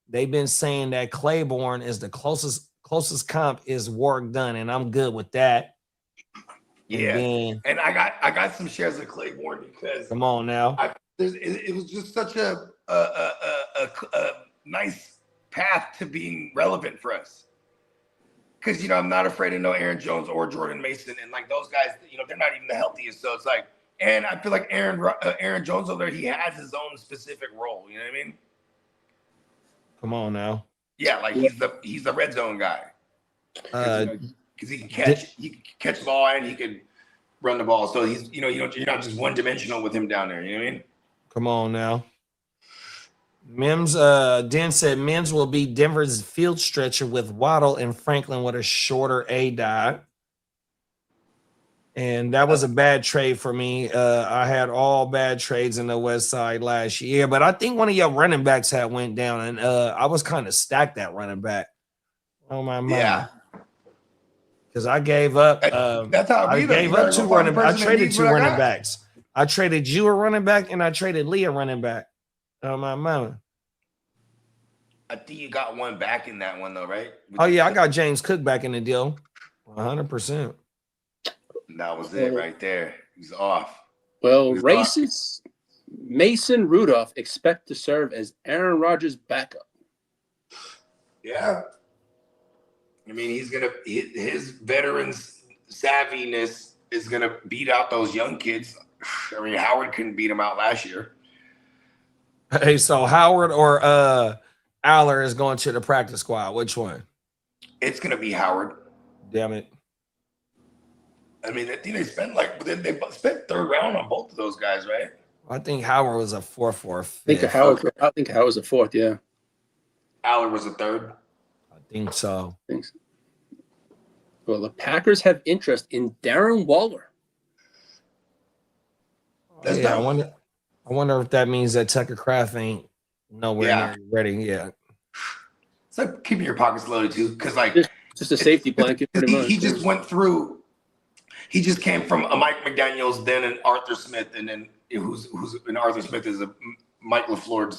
they've been saying that Claiborne is the closest comp is Warwick Dunn, and I'm good with that. Yeah, and I got some shares of Claiborne because come on now. It was just such a nice path to being relevant for us. Because, I'm not afraid of no Aaron Jones or Jordan Mason. And, like, those guys, they're not even the healthiest. So it's like, and I feel like Aaron Jones over there, he has his own specific role. You know what I mean? Come on now. Yeah, like he's the red zone guy. Because he can catch the ball and he can run the ball. So he's, you're not just one dimensional with him down there. You know what I mean? Come on now. Mims, Den said Mims will be Denver's field stretcher with Waddle and Franklin with a shorter A-dot. And that was a bad trade for me. I had all bad trades in the West Side last year, but I think one of your running backs had went down, and I was kind of stacked that running back. Oh my mind. Yeah. Because I gave up. That's how I gave up 2 running backs. I traded 2 running backs. I traded you a running back, and I traded Lee a running back. Oh my mama. I think you got one back in that one though, right? Oh yeah, I got James Cook back in the deal. 100%. That was it right there. He's off. Well, racist Mason Rudolph expect to serve as Aaron Rodgers' backup. Yeah. I mean, his veterans savviness is gonna beat out those young kids. I mean, Howard couldn't beat him out last year. Hey, so Howard or Aller is going to the practice squad. Which one? It's going to be Howard. Damn it. I mean, I think they spent they spent 3rd round on both of those guys, right? I think Howard was a 4th or 5th. I think Howard was a 4th, yeah. Aller was a 3rd. I think so. Well, the Packers have interest in Darren Waller. I wonder if that means that Tucker Kraft ain't nowhere near ready yet. It's like keeping your pockets loaded too, because like just a safety blanket. Pretty much. He just went through. He just came from a Mike McDaniels, then an Arthur Smith, and then who's an Arthur Smith is a Matt LaFleur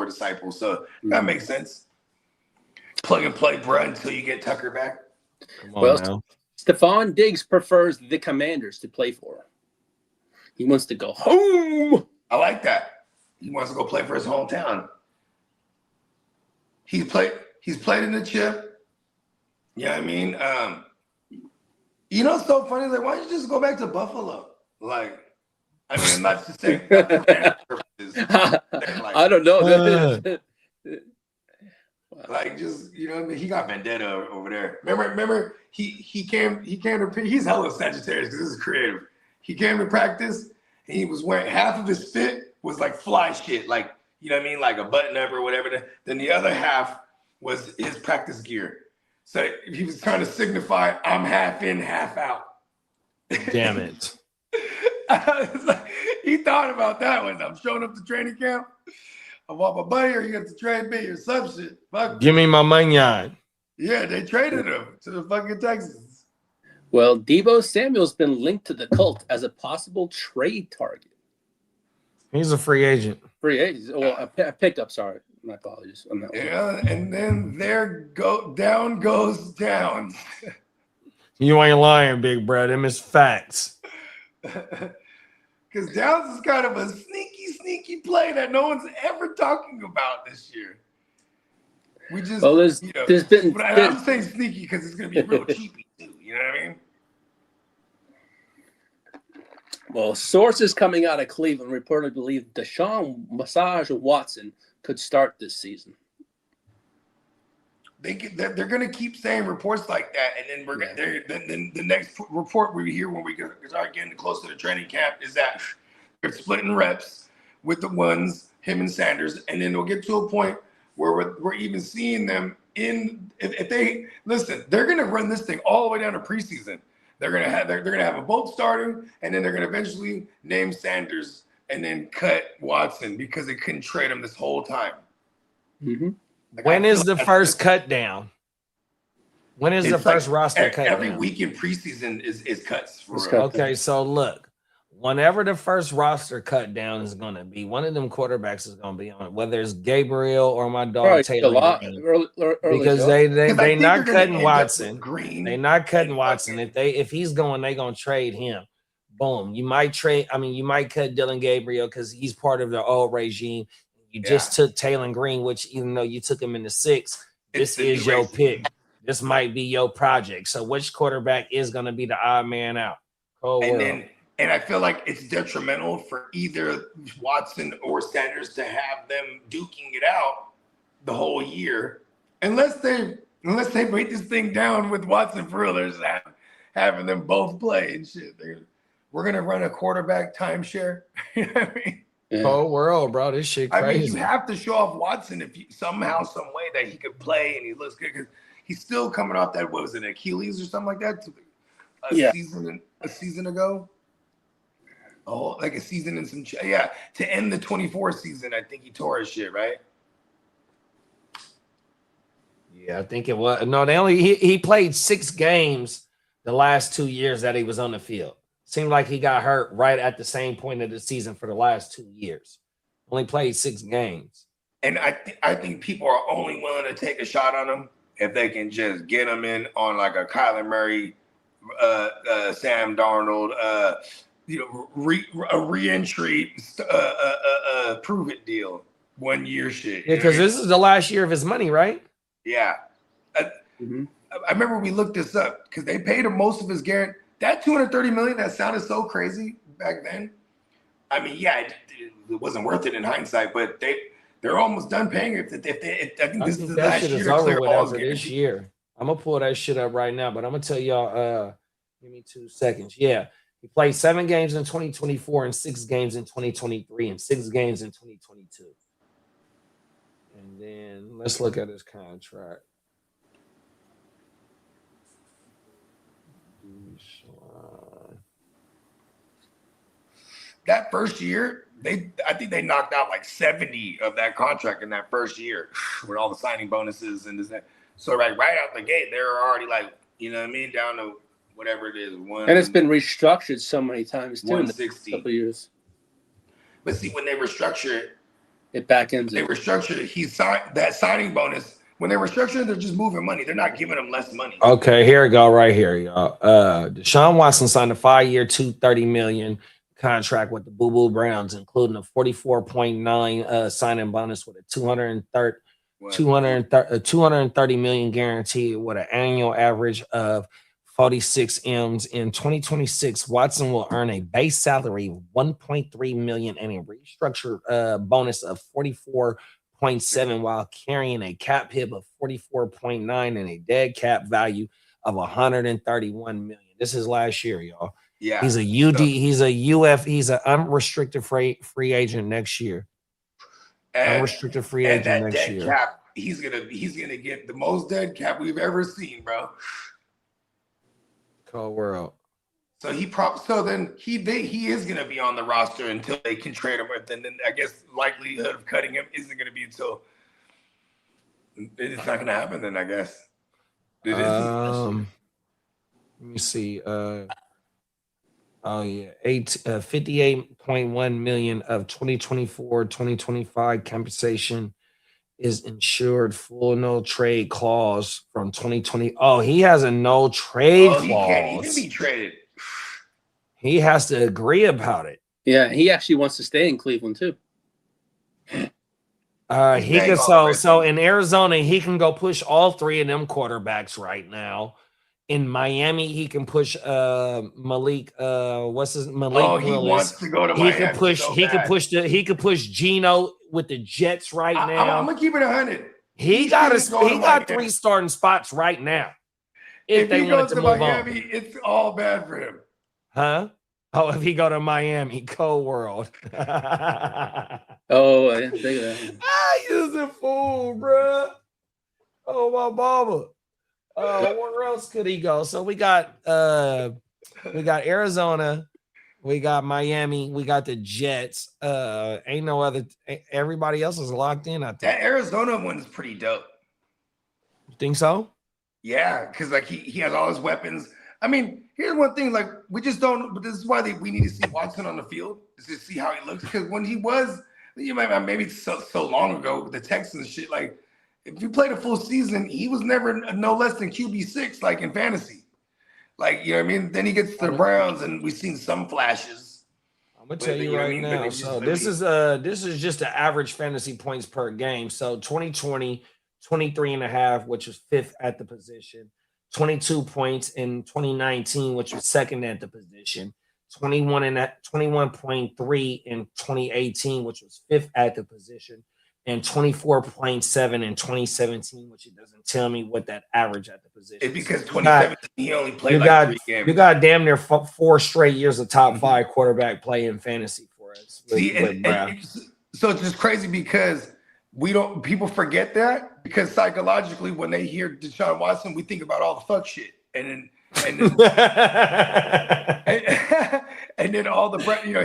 disciple. So that makes sense. Plug and play, bro, until you get Tucker back. Well, Stephon Diggs prefers the Commanders to play for. He wants to go home. I like that. He wants to go play for his hometown. He's played in the chip. You know what I mean? It's so funny. Like, why don't you just go back to Buffalo? Like, I mean, I'm not just saying I don't know. Like, just, you know what I mean? He got vendetta over there. Remember he came to, he's hella Sagittarius because this is creative. He came to practice and he was wearing, half of his fit was like fly shit, like, you know what I mean? Like a button up or whatever. Then the other half was his practice gear. So he was trying to signify, I'm half in, half out. Damn it. He thought about that one. I'm showing up to training camp. I want my buddy or you got to trade me or some shit. Fuck. Give me my money. Yeah, they traded him to the fucking Texans. Well, Deebo Samuel's been linked to the Colts as a possible trade target. He's a free agent. Free agent. Well, a pickup. Sorry, my apologies on that one. Yeah, and then down goes Downs. You ain't lying, big bro. Them is facts. Because Downs is kind of a sneaky play that no one's ever talking about this year. We just, there's been. But I'm saying sneaky because it's going to be real cheapy too. You know what I mean? Well, sources coming out of Cleveland reportedly believe Deshaun Watson could start this season. They're going to keep saying reports like that, and then then the next report we hear when we start getting close to the training camp is that they're splitting reps with the ones, him and Sanders, and then we'll get to a point where we're even seeing them in. If they listen, they're going to run this thing all the way down to preseason. They're gonna have a both starting, and then they're gonna eventually name Sanders and then cut Watson because they couldn't trade him this whole time. Mm-hmm. When is the first cut down? When is the first roster cut down? Every week in preseason is cuts. Okay, so look, whenever the first roster cut down is going to be, one of them quarterbacks is going to be on it, whether it's Gabriel or my dog Taylor. Because they not cutting Watson. They not cutting Watson. If he's going, they going to trade him. Boom. You might cut Dylan Gabriel because he's part of the old regime. You just took Taylor Green, which even though you took him in the 6th, this is your pick. This might be your project. So which quarterback is going to be the odd man out? And I feel like it's detrimental for either Watson or Sanders to have them duking it out the whole year, unless they break this thing down with Watson for real. They're just having them both play and shit. We're gonna run a quarterback timeshare. You know what I mean? Yeah. Whole world, bro. This shit crazy. I mean, you have to show off Watson if you somehow, some way that he could play and he looks good because he's still coming off that, what was it, Achilles or something like that? A season ago. Oh, like a season and some to end the 24 season, I think he tore his shit, right? Yeah, I think it was. No, he played 6 games the last 2 years that he was on the field. Seemed like he got hurt right at the same point of the season for the last 2 years. Only played 6 games. And I think people are only willing to take a shot on him if they can just get him in on like a Kyler Murray, Sam Darnold, a re-entry, prove it deal, 1 year shit. Yeah, because this is the last year of his money, right? Yeah. I remember we looked this up because they paid him most of his guarantee. That $230 million, that sounded so crazy back then. I mean, it wasn't worth it in hindsight, but they're almost done paying it. I think this is the last year to clear all this year. I'm gonna pull that shit up right now, but I'm gonna tell y'all. Give me 2 seconds. Yeah, he played 7 games in 2024 and 6 games in 2023 and 6 games in 2022. And then let's look at his contract. That first year, I think they knocked out like 70 of that contract in that first year with all the signing bonuses and this. So right out the gate, they're already like, you know what I mean, down to whatever it is. And it's been restructured so many times too in the couple years. But see, when they restructure it back ends. They restructured it. He signed that signing bonus. When they restructure it, they're just moving money. They're not giving them less money. Okay, here we go, right here, y'all. Deshaun Watson signed a 5-year, $230 million contract with the Boo Boo Browns, including a 44.9 signing bonus with a $230 million guarantee with an annual average of 46 M's. In 2026, Watson will earn a base salary of $1.3 million and a restructured bonus of 44.7 while carrying a cap hit of 44.9 and a dead cap value of 131 million. This is last year, y'all. Yeah, he's he's an unrestricted free agent next year. Unrestricted free agent next year. Cap, he's gonna get the most dead cap we've ever seen, bro. Cold world. So he is gonna be on the roster until they can trade him. And then I guess likelihood of cutting him isn't gonna be until it's not gonna happen. Then I guess. Let me see. Oh yeah, 58.1 million of 2024-2025 compensation is insured full no trade clause from 2020. Oh, he has a no trade clause. He can't even be traded. He has to agree about it. Yeah, he actually wants to stay in Cleveland too. He can so in Arizona, he can go push all three of them quarterbacks right now. In Miami, he can push Malik. What's his Malik? Oh, he Willis. wants to go to Miami. He could push Geno with the Jets right now. I'm gonna keep it 100. He got 3 starting spots right now. If they he want goes to to move on, Miami, it's all bad for him. huh? Oh, if he go to Miami, cold world. Oh, I didn't think of that. He's a fool, bro. Oh my mama. Where else could he go? So we got Arizona, we got Miami, we got the Jets. Ain't no other. Everybody else is locked in. I think That Arizona one's pretty dope. You think so? Yeah, because like he has all his weapons. I mean, here's one thing: like we just don't. But this is why we need to see Watson on the field to see how he looks. Because when he was, maybe so long ago with the Texans shit, like. If you played a full season, he was never no less than QB6, like in fantasy. Like, you know what I mean? Then he gets to the Browns, and we've seen some flashes. I'm gonna tell you right now. So this is just the average fantasy points per game. So 2020, 23.5, which was 5th at the position. 22 points in 2019, which was 2nd at the position. 21.3 in 2018, which was 5th at the position. And 24.7 in 2017, which it doesn't tell me what that average at the position. It's because 2017 he only played 3 games. You got damn near 4 straight years of top 5 quarterback play in fantasy for us. So it's just crazy because people forget that because psychologically when they hear Deshaun Watson, we think about all the fuck shit, and then all the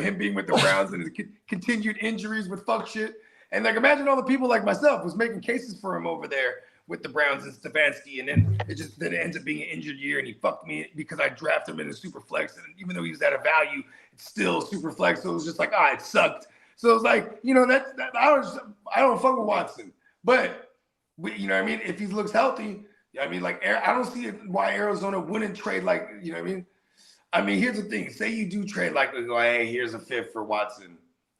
him being with the Browns and his continued injuries with fuck shit. And like, imagine all the people like myself was making cases for him over there with the Browns and Stefanski, and then it ends up being an injured year, and he fucked me because I drafted him in a super flex, and even though he was at a value, it's still super flex. So it was just like, it sucked. So it was like, I don't fuck with Watson, but you know what I mean. If he looks healthy, I mean, like I don't see why Arizona wouldn't trade like, you know what I mean. I mean, here's the thing: say you do trade like, hey, here's a 5th for Watson,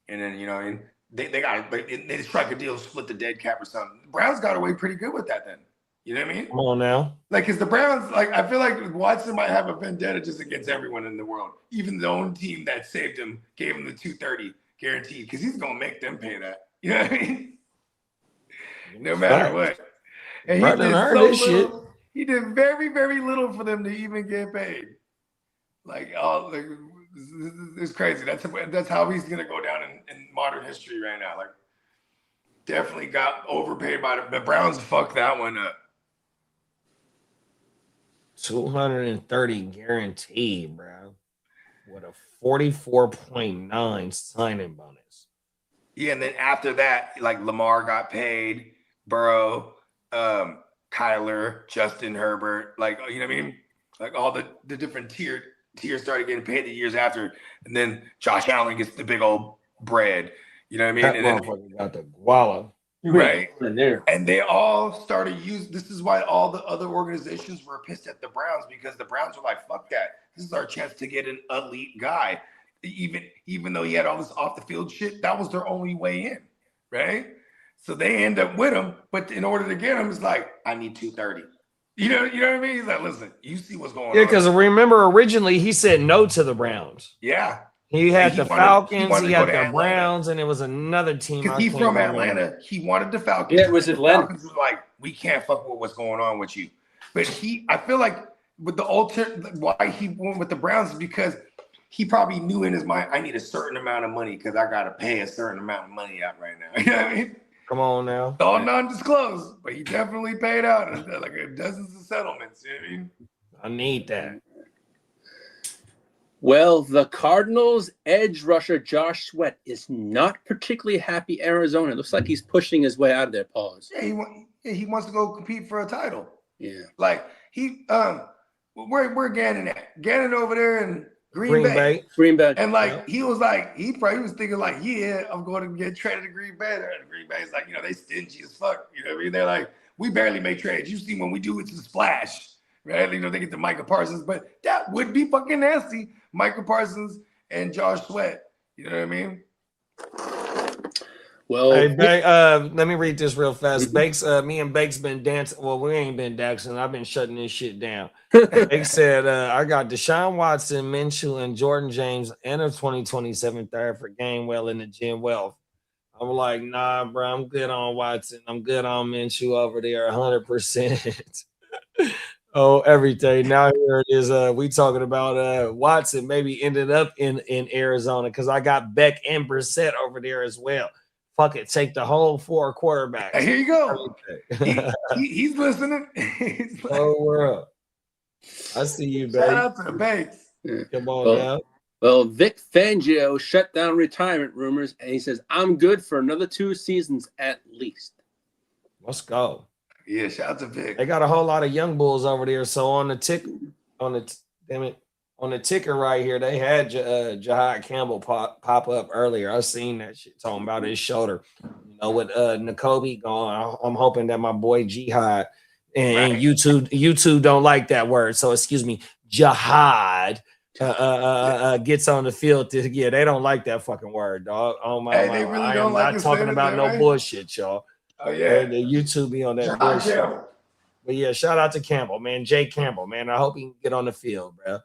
and then you know what I mean. They just strike a deal, split the dead cap or something. The Browns got away pretty good with that then. You know what I mean? Come on now. Like, because the Browns, like, I feel like Watson might have a vendetta just against everyone in the world. Even the own team that saved him gave him the $230 guaranteed because he's going to make them pay that. You know what I mean? No matter what. And he did he did very, very little for them to even get paid. It's crazy. That's how he's gonna go down in modern history right now. Like, definitely got overpaid by the Browns. Fucked that one up. 230 guaranteed, bro. With a 44.9 signing bonus. Yeah, and then after that, like Lamar got paid, Burrow, Kyler, Justin Herbert, like, you know what I mean? Like all the different tiers started getting paid the years after, and then Josh Allen gets the big old bread. You know what I mean? That motherfucker got the guala. Right. And they all started using, this is why all the other organizations were pissed at the Browns, because the Browns were like, fuck that. This is our chance to get an elite guy. Even though he had all this off the field shit, that was their only way in. Right. So they end up with him, but in order to get him, it's like, I need 230. You know what I mean? He's like, listen, you see what's going on. Yeah, because remember, originally he said no to the Browns. Yeah. He had the Falcons, he had the Browns, and it was another team. Because he's from Atlanta. He wanted the Falcons. Yeah, it was Atlanta. The Falcons was like, we can't fuck with what's going on with you. But I feel like with the why he went with the Browns is because he probably knew in his mind, I need a certain amount of money because I got to pay a certain amount of money out right now. You know what I mean? Come on now. It's all non-disclosed, but he definitely paid out like dozens of settlements. You know what I mean? I need that. Well, the Cardinals' edge rusher Josh Sweat is not particularly happy Arizona. It looks like he's pushing his way out of their paws. Yeah, he wants to go compete for a title. Yeah. Like, where Gannon at? Gannon over there in Green Bay. Green Bay. And like he was thinking like, yeah, I'm going to get traded to Green Bay. And Green Bay's like, they stingy as fuck. You know what I mean? They're like, we barely make trades. You see when we do, it's a splash, right? They get the Micah Parsons, but that would be fucking nasty. Micah Parsons and Josh Sweat. You know what I mean? Well, hey, let me read this real fast. Bakes, me and Bakes been dancing. Well, we ain't been dancing. I've been shutting this shit down. Bakes said, I got Deshaun Watson, Minshew, and Jordan James and a 2027 third for Gainwell and the Jim Wealth. I'm like, nah, bro, I'm good on Watson. I'm good on Minshew over there, 100%. Oh, everything. Now here it is. We talking about Watson maybe ended up in Arizona because I got Beck and Brissett over there as well. Fuck it, take the whole 4 quarterbacks. Here you go. He's listening. Oh, world. I see you, baby. Shout out to the Banks. Come on now. Well, Vic Fangio shut down retirement rumors, and he says, I'm good for another 2 seasons at least. Let's go. Yeah, shout out to Vic. They got a whole lot of young bulls over there. So on the ticker right here, they had Jahad Campbell pop up earlier. I seen that shit talking about his shoulder. With Nakobe gone, I'm hoping that my boy Jihad and YouTube don't like that word. So excuse me, Jihad gets on the field. They don't like that fucking word, dog. Oh my! Hey, they really don't like not talking about no bullshit, y'all. Oh yeah, the YouTube be on that bullshit. But yeah, shout out to Campbell, man. Jay Campbell, man. I hope he can get on the field, bro.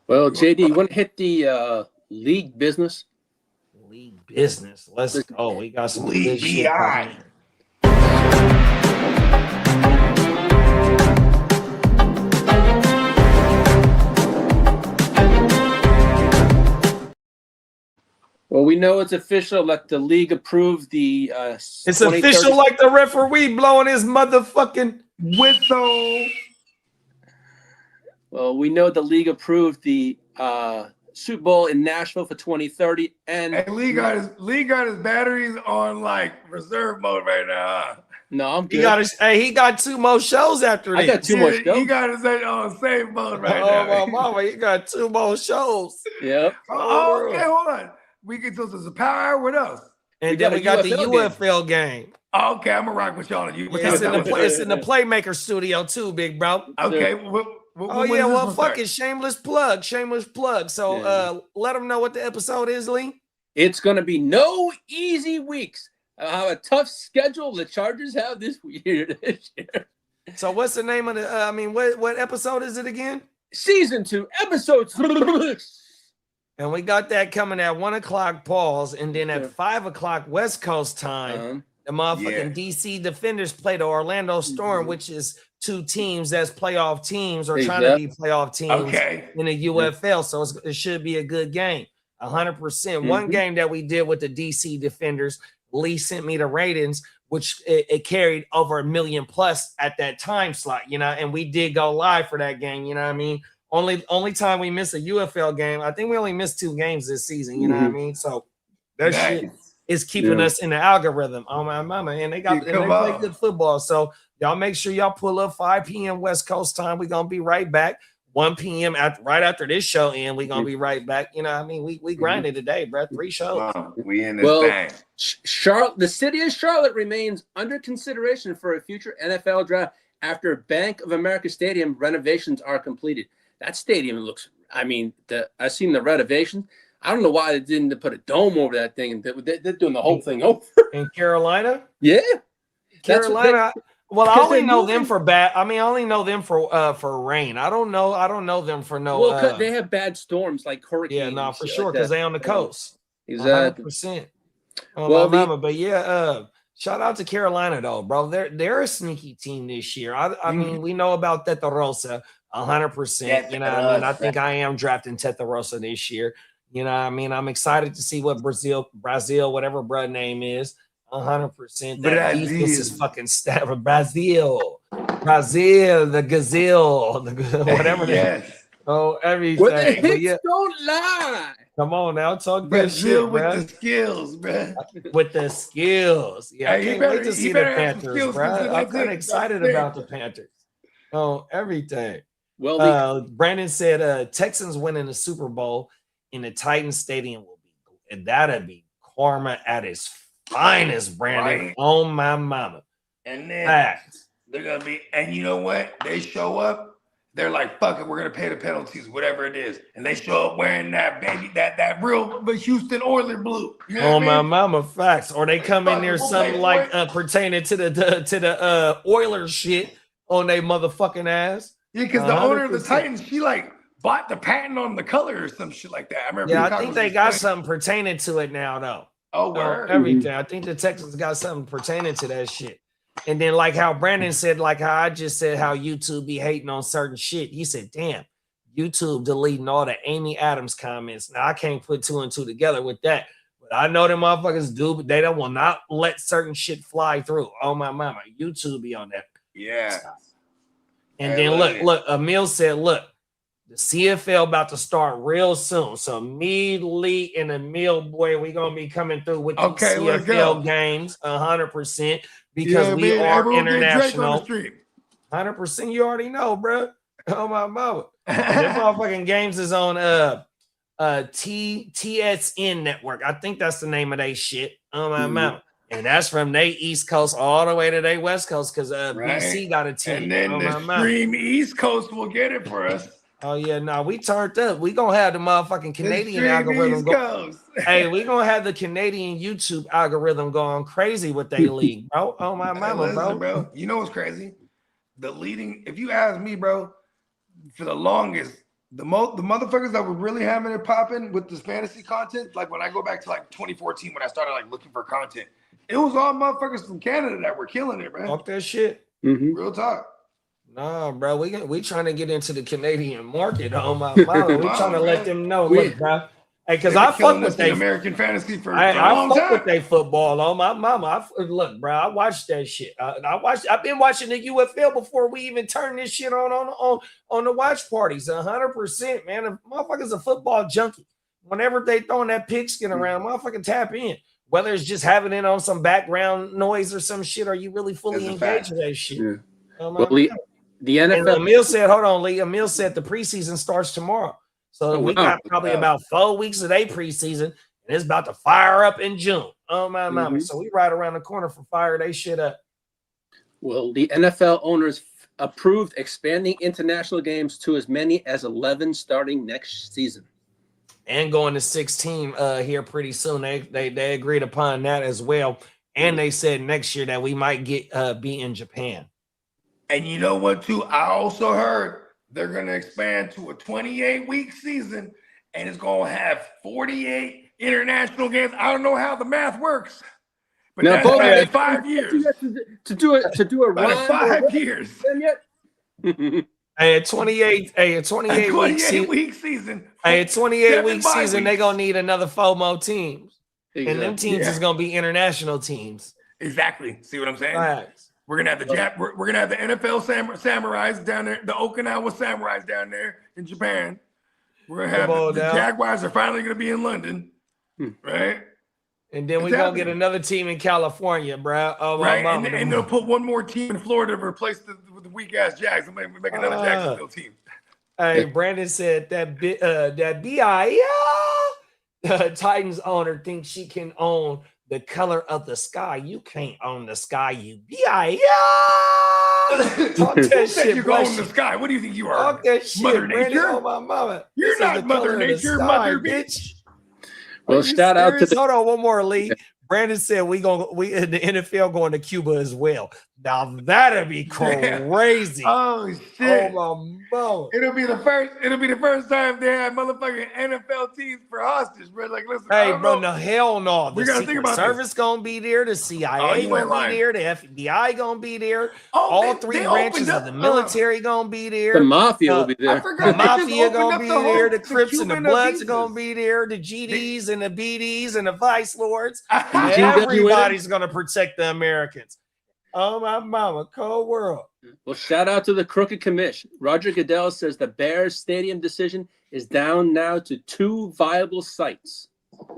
Well, JD, you want to hit the league business? League business. Let's go. We got some league good shit coming. Well, we know it's official that the league approved the it's official like the referee blowing his motherfucking whistle. Well, we know the league approved the Super Bowl in Nashville for 2030, and Lee got his batteries on like reserve mode right now. No, I'm good. He got 2 more shows after this. I got 2 more shows. He got his on save mode right now. Oh my mama, he got 2 more shows. Yep. Oh, okay, hold on. We get to the power hour. What else? And then we got the UFL game. Okay, I'm gonna rock with y'all. It's in the Playmaker studio too, big bro. Okay. Well, fuck it. Shameless plug. So let them know what the episode is, Lee. It's gonna be no easy weeks. A tough schedule the Chargers have this year. So what's the name of the? What episode is it again? Season 2, episode 3. And we got that coming at 1 o'clock pause, and then at 5 o'clock West Coast time, the motherfucking DC Defenders play the Orlando Storm, which is 2 teams that's playoff teams or trying to be playoff teams in the UFL. So it should be a good game. 100%. One game that we did with the DC Defenders, Lee sent me the ratings, which it carried over 1 million plus at that time slot, and we did go live for that game, you know what I mean? Only time we missed a UFL game. I think we only missed 2 games this season. You know what I mean? So that shit is keeping us in the algorithm. Oh my mama, and they play good football. So y'all make sure y'all pull up 5 p.m. West Coast time. We're gonna be right back. 1 p.m. right after this show end. We're gonna be right back. You know what I mean? We grinded today, bro. 3 shows. We in this thing. Charlotte, the city of Charlotte remains under consideration for a future NFL draft after Bank of America Stadium renovations are completed. That stadium looks, I've seen the renovations. I don't know why they didn't put a dome over that thing. And they're doing the whole thing over. In Carolina? Yeah. Carolina. Well, I only know them for bad. I only know them for rain. I don't know them for no. Well, they have bad storms like hurricanes. Yeah, no, for sure, because they on the coast. Exactly. 100%. Oh, my mama. But yeah, shout out to Carolina though, bro. They're a sneaky team this year. I mean, we know about Teta Rosa. 100%. You know what I mean? I think I am drafting Teta Rosa this year. You know what I mean? I'm excited to see what Brazil, whatever bruh name is. 100%. That defense is fucking stab. Brazil, the gazelle, whatever. Everything. Well, the hits don't lie. Come on now, talk Brazil shit, with bro. the skills, bro. With the skills. Yeah, I can't wait to see the Panthers, bro. I'm kind of excited about the Panthers. on everything. Well, Brandon said Texans winning the Super Bowl in the Titans Stadium will be, and that'll be karma at its finest, Brandon. Right. On my mama. And then Facts. they're gonna be, and you know what? They show up, they're like, fuck it, we're gonna pay the penalties, whatever it is. And they show up wearing that baby, that real Houston Oilers blue. You know On my mama, facts. Or they come in there We'll something pay like for pertaining to the Oilers shit on they motherfucking ass. Yeah, because the owner of the 100%. Titans, she like bought the patent on the color or some shit like that. I remember. Yeah, I Peacock think was they got explaining- something pertaining to it now, though. Oh, word. Everything. I think the Texans got something pertaining to that shit. And then, like how Brandon said, like how I just said, how YouTube be hating on certain shit. He said, damn, YouTube deleting all the Amy Adams comments. Now, I can't put two and two together with that. But I know them motherfuckers do, but they don't will not let certain shit fly through. Oh, my mama. YouTube be on that. Yeah. And Hey, then look, Emil said, look, the CFL about to start real soon. So me, Lee, and Emil, boy, we gonna be coming through with the Okay, let's go. CFL games 100% because we man, are everyone get Drake on the international. stream. 100%, you already know, bro. Oh my mama. Them motherfucking games is on TSN Network. I think that's the name of they shit. Oh my mama. And that's from they East Coast all the way to they West Coast because BC got a team. And then oh, the my mama. Stream East Coast will get it for us. Oh yeah, no, we turned up. We gonna have the motherfucking Canadian The Stream algorithm East go. Coast. Hey, we gonna have the Canadian YouTube algorithm going crazy with they league, bro. Oh my Hey, mama, listen, bro. You know what's crazy? The leading, if you ask me, bro, for the longest, the motherfuckers that were really having it popping with this fantasy content, like when I go back to like 2014 when I started like looking for content, it was all motherfuckers from Canada that were killing it, man. Fuck that shit. Real talk. Nah, bro, we trying to get into the Canadian market. Oh my mama, we trying to let them know, look, bro. Hey, because I fuck with they American fantasy for a I long fuck time. with they football. Oh my mama, look, bro, I watched that shit. I've been watching the UFL before we even turned this shit on the watch parties. 100%, man. The motherfucker's a football junkie. Whenever they throwing that pigskin around, motherfucking tap in. Whether it's just having it on some background noise or some shit, or you really fully engaged with that shit. Yeah. Oh, my Well, God. the And NFL. Emil said, hold on, Lee. Emil said the preseason starts tomorrow. So we got probably about 4 weeks of their preseason, and it's about to fire up in June. Oh, my mama. So we right around the corner for fire they shit up. Well, the NFL owners approved expanding international games to as many as 11 starting next season. And going to 16 here pretty soon. They agreed upon that as well. And they said next year that we might get be in Japan. And you know what, too? I also heard they're going to expand to a 28-week season, and it's going to have 48 international games. I don't know how the math works, but Now, that's Bogard, in 5 years. To do a About run 5 years. Hey, a 28 week season. Hey, a 28-week 7 season, bye they gonna need another 4 more teams. Exactly. And them teams Yeah. is gonna be international teams. Exactly. See what I'm saying? Facts. We're gonna have we're gonna have the NFL Samurais down there, the Okinawa Samurais down there in Japan. We're gonna have the Jaguars are finally gonna be in London, right? And then It's we gonna happening. get another team in California, bro. Oh my Right, mama. and they'll put one more team in Florida to replace the weak ass Jags. We make another Jacksonville team. Hey, Brandon said that BIL Titans owner thinks she can own the color of the sky. You can't own the sky, you BIL. Talk that Who said shit, you go bless in the you. sky? What do you think you are? Talk that shit, Mother Brandon. Nature? Oh my mama. You're This is not the Mother color of the Nature, sky, Mother bitch. Well, Are you shout out to serious? the Hold on, one more, Lee. Brandon said we in the NFL going to Cuba as well. Now that'd be crazy. Oh shit! Oh my mama. It'll be the first time they have motherfucking NFL teams for hostage, bro. Like, listen, I Hey, don't bro, know. no, hell no. We The gotta think Secret about Service gonna be there. The CIA you ain't gonna lying. be there. The FBI gonna be there. Oh, All they 3 opened branches up, of the military gonna be there. the mafia will be I there. forgot The they just mafia opened gonna up be the whole- there. The Crips and the Cuban Bloods visas. gonna be there. The GDs and the BDs and the Vice Lords. GWN. Everybody's gonna protect the Americans. Oh my mama, cold world. Well, shout out to the crooked commish. Roger Goodell says the Bears stadium decision is down now to 2 viable sites.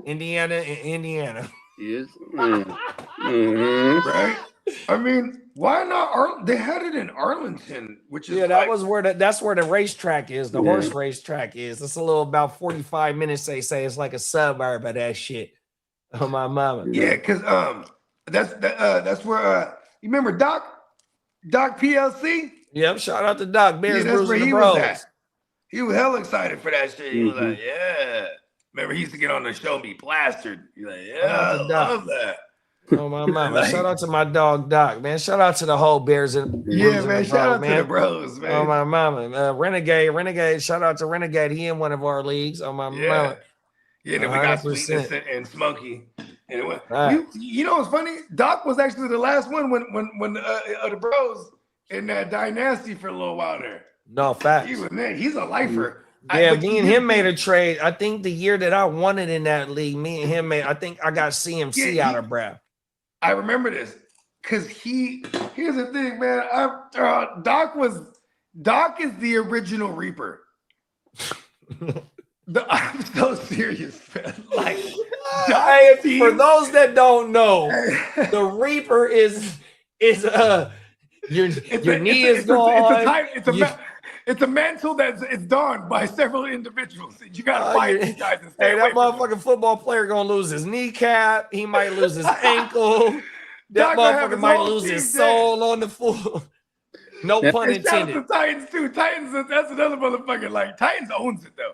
Indiana and Indiana. Yes. Right? I mean, why not? They had it in Arlington, which is that's where the racetrack is. The horse racetrack is. It's a little about 45 minutes. They say it's like a suburb of that shit. Oh my mama. Yeah, because that's where you remember Doc PLC. Yep. Shout out to Doc. Bears, that's Brews, where and he the was Bros. at. He was hella excited for that shit. He was like, yeah. Remember, he used to get on the show and be plastered. He's like, yeah, I love that. Oh my mama! Shout out to my dog Doc, man. Shout out to the whole Bears and man. Shout out to the bros, man. Oh my mama, Renegade. Shout out to Renegade. He in one of our leagues. Oh my mama. Yeah, then we got Sweetness and Smokey. And it went, you know what's funny? Doc was actually the last one when the bros in that Dynasty for a little while there. No facts. He was man. He's a lifer. Yeah, me and him made a trade. I think the year that I won it in that league, me and him I think I got CMC out of breath. I remember this because here's the thing, man. Doc is the original Reaper. I'm so serious, man. Like, for those that don't know, the Reaper is your knee is gone. It's a mantle it's donned by several individuals. You gotta fight these guys and stay that away from motherfucking football player gonna lose his kneecap. He might lose his ankle. That motherfucker might lose his soul on the floor. No pun intended. Shout out to Titans too. Titans, that's another motherfucker. Like Titans owns it though.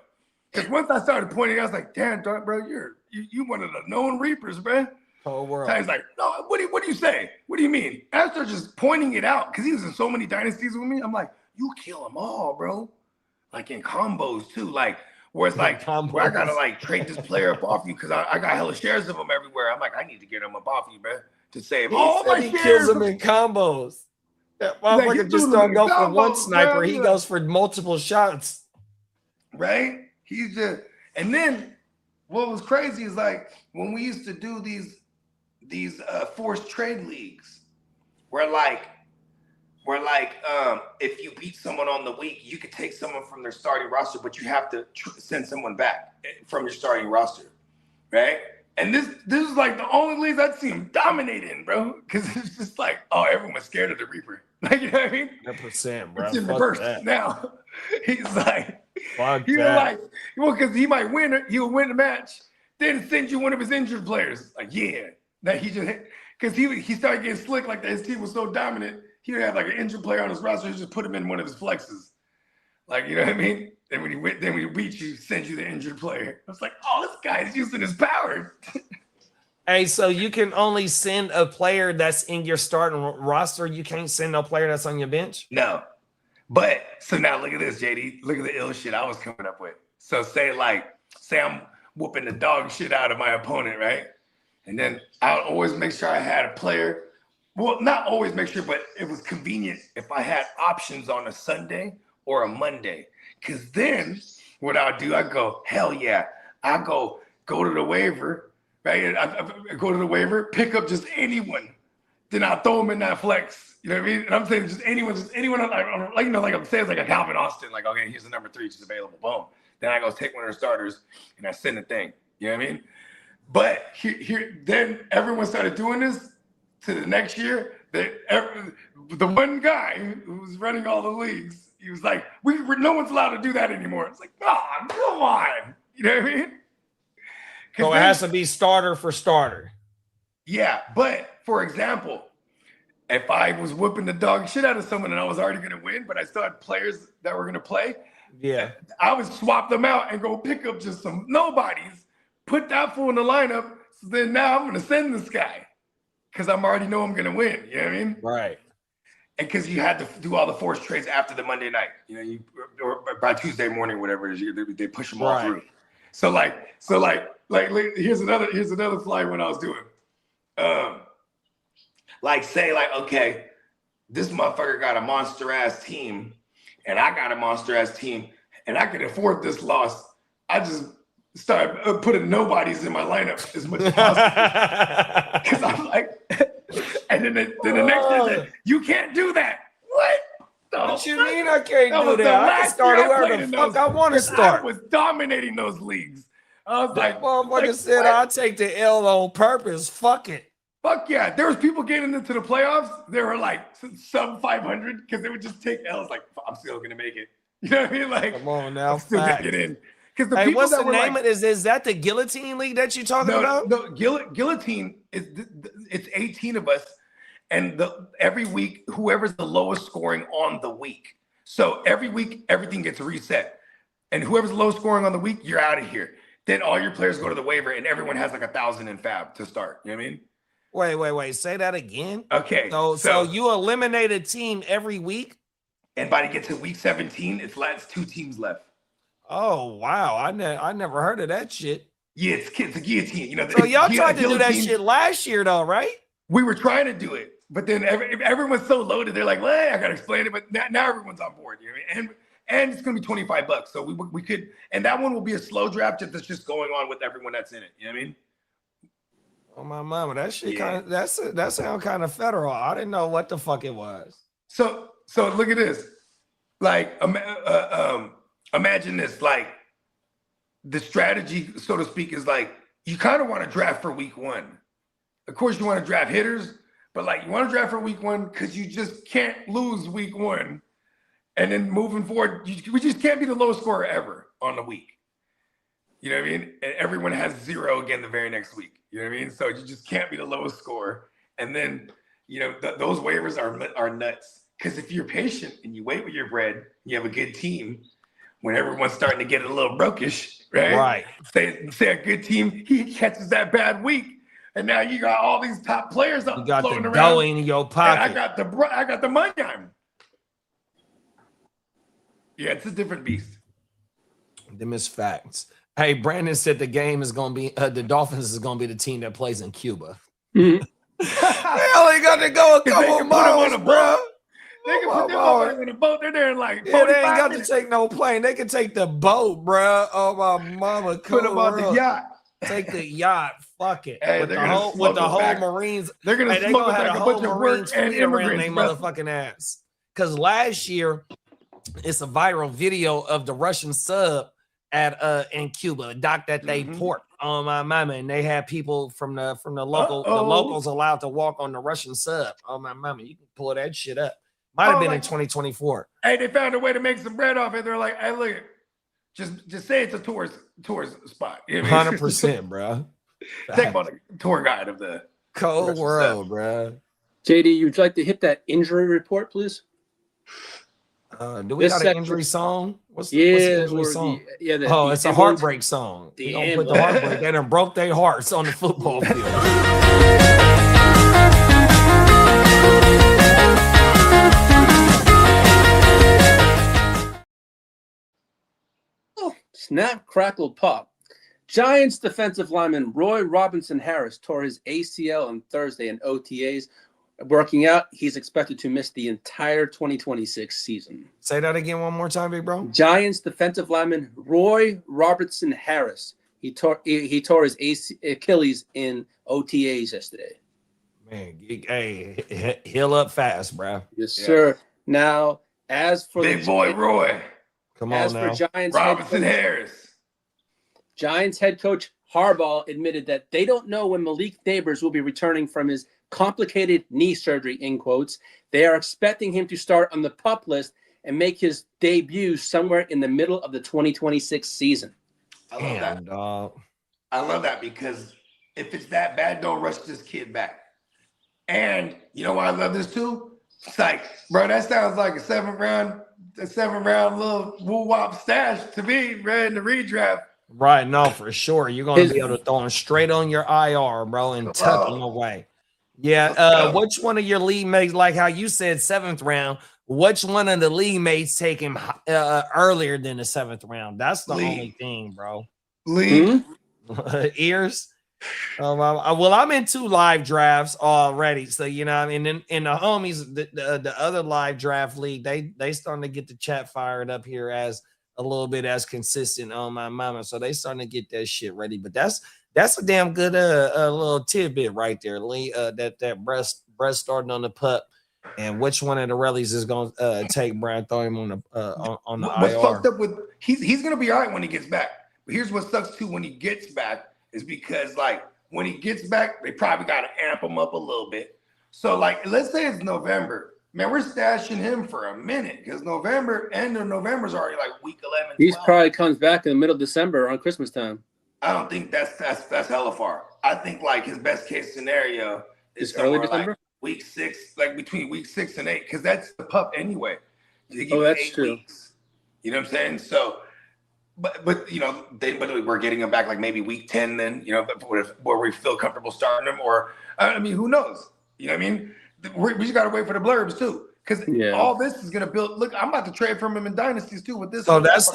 Because once I started pointing, I was like, damn, bro, you one of the known Reapers, bro. Whole world. Titans like, no, what do you say? What do you mean? After just pointing it out, because he was in so many dynasties with me, I'm like, you kill them all, bro. Like in combos too, like where it's like where I gotta like trade this player up off you because I got hella shares of them everywhere. I'm like, I need to get them up off you, man, to save all my shares. He kills them in combos. That motherfucker like, just don't go for one sniper. He goes for multiple shots. Right? He's just, and then what was crazy is like when we used to do these forced trade leagues, where if you beat someone on the week, you could take someone from their starting roster, but you have to send someone back from your starting roster, right? And this is like the only leagues I'd see him dominate in, bro, because it's just like, oh, everyone's scared of the Reaper. Like, you know what I mean? 100%, bro. It's in reverse now. He's like, fuck he's that. like, well, because he might win, he'll win the match, then send you one of his injured players. Like, yeah, that he just, because he started getting slick, like that. His team was so dominant. He would have like an injured player on his roster. He just put him in one of his flexes. Like, you know what I mean? Then when he beats you, sends you the injured player. I was like, oh, this guy's using his power. Hey, so you can only send a player that's in your starting roster. You can't send a player that's on your bench? No. But, so now look at this, JD. Look at the ill shit I was coming up with. So say I'm whooping the dog shit out of my opponent, right? And then I would always make sure I had a player. Well, not always make sure, but it was convenient if I had options on a Sunday or a Monday. Because then what I'll do, I go, hell yeah. I go to the waiver, right? I go to the waiver, pick up just anyone. Then I'll throw them in that flex. You know what I mean? And I'm saying just anyone, like, you know, like I'm saying, it's like a Calvin Austin. Like, okay, here's the number 3, she's available. Boom. Then I go take one of their starters and I send the thing. You know what I mean? But then everyone started doing this. To the next year, the one guy who was running all the leagues, he was like, no one's allowed to do that anymore. It's like, come on. You know what I mean? So it has to be starter for starter. Yeah, but for example, if I was whipping the dog shit out of someone and I was already going to win, but I still had players that were going to play, yeah, I would swap them out and go pick up just some nobodies, put that fool in the lineup, so then now I'm going to send this guy. Because I'm already know I'm going to win. You know what I mean? Right. And because you had to do all the forced trades after the Monday night. You know, or by Tuesday morning, whatever it is, they push them all through. So here's another fly one I was doing. Okay, this motherfucker got a monster ass team, and I got a monster ass team, and I could afford this loss. I just started putting nobodies in my lineup as much as possible. Because I'm like, and then the next year said, you can't do that. What? No. What you mean I can't do that? I can start whoever the fuck I want to start. I was dominating those leagues. I was like, motherfucker said I'll take the L on purpose. Fuck it. Fuck yeah. There was people getting into the playoffs. They were like sub 500 because they would just take L's like, I'm still going to make it. You know what I mean? Like, come on now. I'm still going to get in. Because the Hey, people what's that the were name like, of is that the guillotine league that you talking about? No, guillotine is it's 18 of us, and every week whoever's the lowest scoring on the week. So every week everything gets reset, and whoever's the lowest scoring on the week, you're out of here. Then all your players go to the waiver, and everyone has like 1,000 in fab to start. You know what I mean? Wait. Say that again. Okay. So you eliminate a team every week, and by the get to week 17, it's 2 teams left. Oh wow! I never heard of that shit. Yeah, it's a guillotine. You know, so y'all tried to do that shit last year, though, right? We were trying to do it, but then everyone's so loaded, they're like, "Well, I gotta explain it." But now everyone's on board. You know what I mean? And it's gonna be $25. So we could, and that one will be a slow draft that's just going on with everyone that's in it. You know what I mean? Oh my mama, that shit kind of that sound kind of federal. I didn't know what the fuck it was. So look at this, like imagine this, like the strategy, so to speak, is like you kind of want to draft for week 1. Of course, you want to draft hitters, but like you want to draft for week 1 because you just can't lose week 1. And then moving forward, we just can't be the lowest scorer ever on the week. You know what I mean? And everyone has 0 again the very next week. You know what I mean? So you just can't be the lowest scorer. And then, you know, those waivers are nuts. Because if you're patient and you wait with your bread, you have a good team. When everyone's starting to get a little brokish, right? Right. Say a good team, he catches that bad week, and now you got all these top players up. You got floating the around, dough in your pocket. I got the money on him. Yeah, it's a different beast. Them is facts. Hey, Brandon said the game is gonna be the Dolphins is gonna be the team that plays in Cuba. Mm-hmm. They only got to go a couple miles, bro. They can put them over in a boat. They're there in like 45 they ain't got minutes. to take no plane. They can take the boat, bro. Oh my mama, Put them on the yacht. Take the yacht. Fuck it. Hey, with the whole Marines. They're gonna they smoke have back the a whole bunch of Marines work and fleet around immigrants. their bro. motherfucking ass. Because last year, it's a viral video of the Russian sub at in Cuba, a dock that they port on my mama, and they had people from the locals allowed to walk on the Russian sub. Oh my mama, you can pull that shit up. Might have been in 2024. Hey, they found a way to make some bread off it. They're like, hey, look, just say it's a tourist spot. You know what I mean? 100%, bro. Take them on the tour guide of the cold world, bro. JD, you'd like to hit that injury report, please? Do we got an injury song? What's the injury song? It's a heartbreak song. We don't put the heartbreak. They done broke their hearts on the football field. Snap, crackle, pop. Giants defensive lineman Roy Robinson Harris tore his ACL on Thursday in OTAs. Working out, he's expected to miss the entire 2026 season. Say that again one more time, big bro. Giants defensive lineman Roy Robertson Harris. He tore his Achilles in OTAs yesterday. Man, hey, heal up fast, bro. Yes, sir. Now, as for big boy Roy, come on now. For Giants Robinson Harris. Giants head coach Harbaugh admitted that they don't know when Malik Nabers will be returning from his complicated knee surgery, in quotes. They are expecting him to start on the PUP list and make his debut somewhere in the middle of the 2026 season. I love that. Dog. I love that because if it's that bad, don't rush this kid back. And you know why I love this too? It's like, bro, that sounds like a seventh round little woo-wop stash to me, right, in the redraft. Right, no, for sure. You're going to be able to throw him straight on your IR, bro, and tuck him away. Yeah, which one of your league mates, like how you said 7th round, which one of the league mates take him earlier than the 7th round? That's the only thing, bro. Ears? Well, I'm in 2 live drafts already, so you know, and then in the homies, the other live draft league, they starting to get the chat fired up here as a little bit as consistent on my mama, so they starting to get that shit ready. But that's a damn good little tidbit right there, Lee. That breast starting on the pup, and which one of the rallies is going to take Brad, throw him on the What's IR. fucked up with he's going to be all right when he gets back. But here's what sucks too when he gets back is because like when he gets back, they probably got to amp him up a little bit. So, like, let's say it's November. Man, we're stashing him for a minute because end of November is already like week 11. He probably comes back in the middle of December on Christmas time. I don't think that's hella far. I think like his best case scenario is early somewhere December, like week 6, like between week 6 and 8, because that's the pup anyway. Oh, that's true. Weeks. You know what I'm saying? So, but you know, we're getting him back like maybe week 10. Then you know, where we feel comfortable starting him, or I mean, who knows? You know what I mean? We just got to wait for the blurbs too, because all this is gonna build. Look, I'm about to trade from him in dynasties too with this. So that's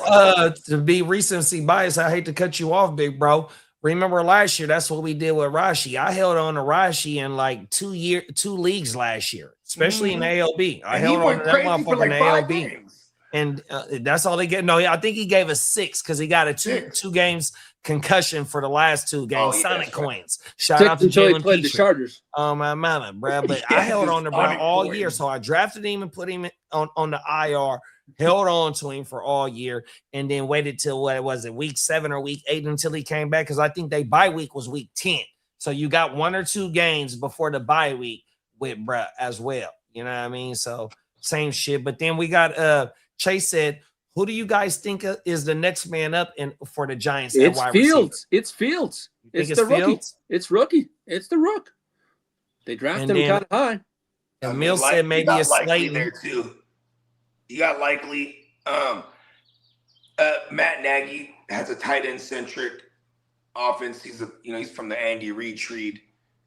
to be recency bias. I hate to cut you off, big bro. Remember last year, that's what we did with Rashi. I held on to Rashi in like 2 leagues last year, especially in ALB. I held on to that motherfucker in ALB. And that's all they get. No, I think he gave us 6 because he got a two games concussion for the last 2 games. Sonic coins. Shout out to Jalen played the Chargers. Oh my mama, bro. But I held on to bro all year. So I drafted him and put him on the IR, held on to him for all year, and then waited till what was it, week 7 or week 8 until he came back. Because I think they bye week was week 10. So you got 1 or 2 games before the bye week with bro as well. You know what I mean? So same shit. But then we got Chase said, who do you guys think is the next man up for the Giants? It's Fields. It's Fields. It's the rookie. It's rookie. It's the rook. They drafted him kind of high. And Mill said maybe a Slayton there too. You got likely. Matt Nagy has a tight end centric offense. He's from the Andy Reid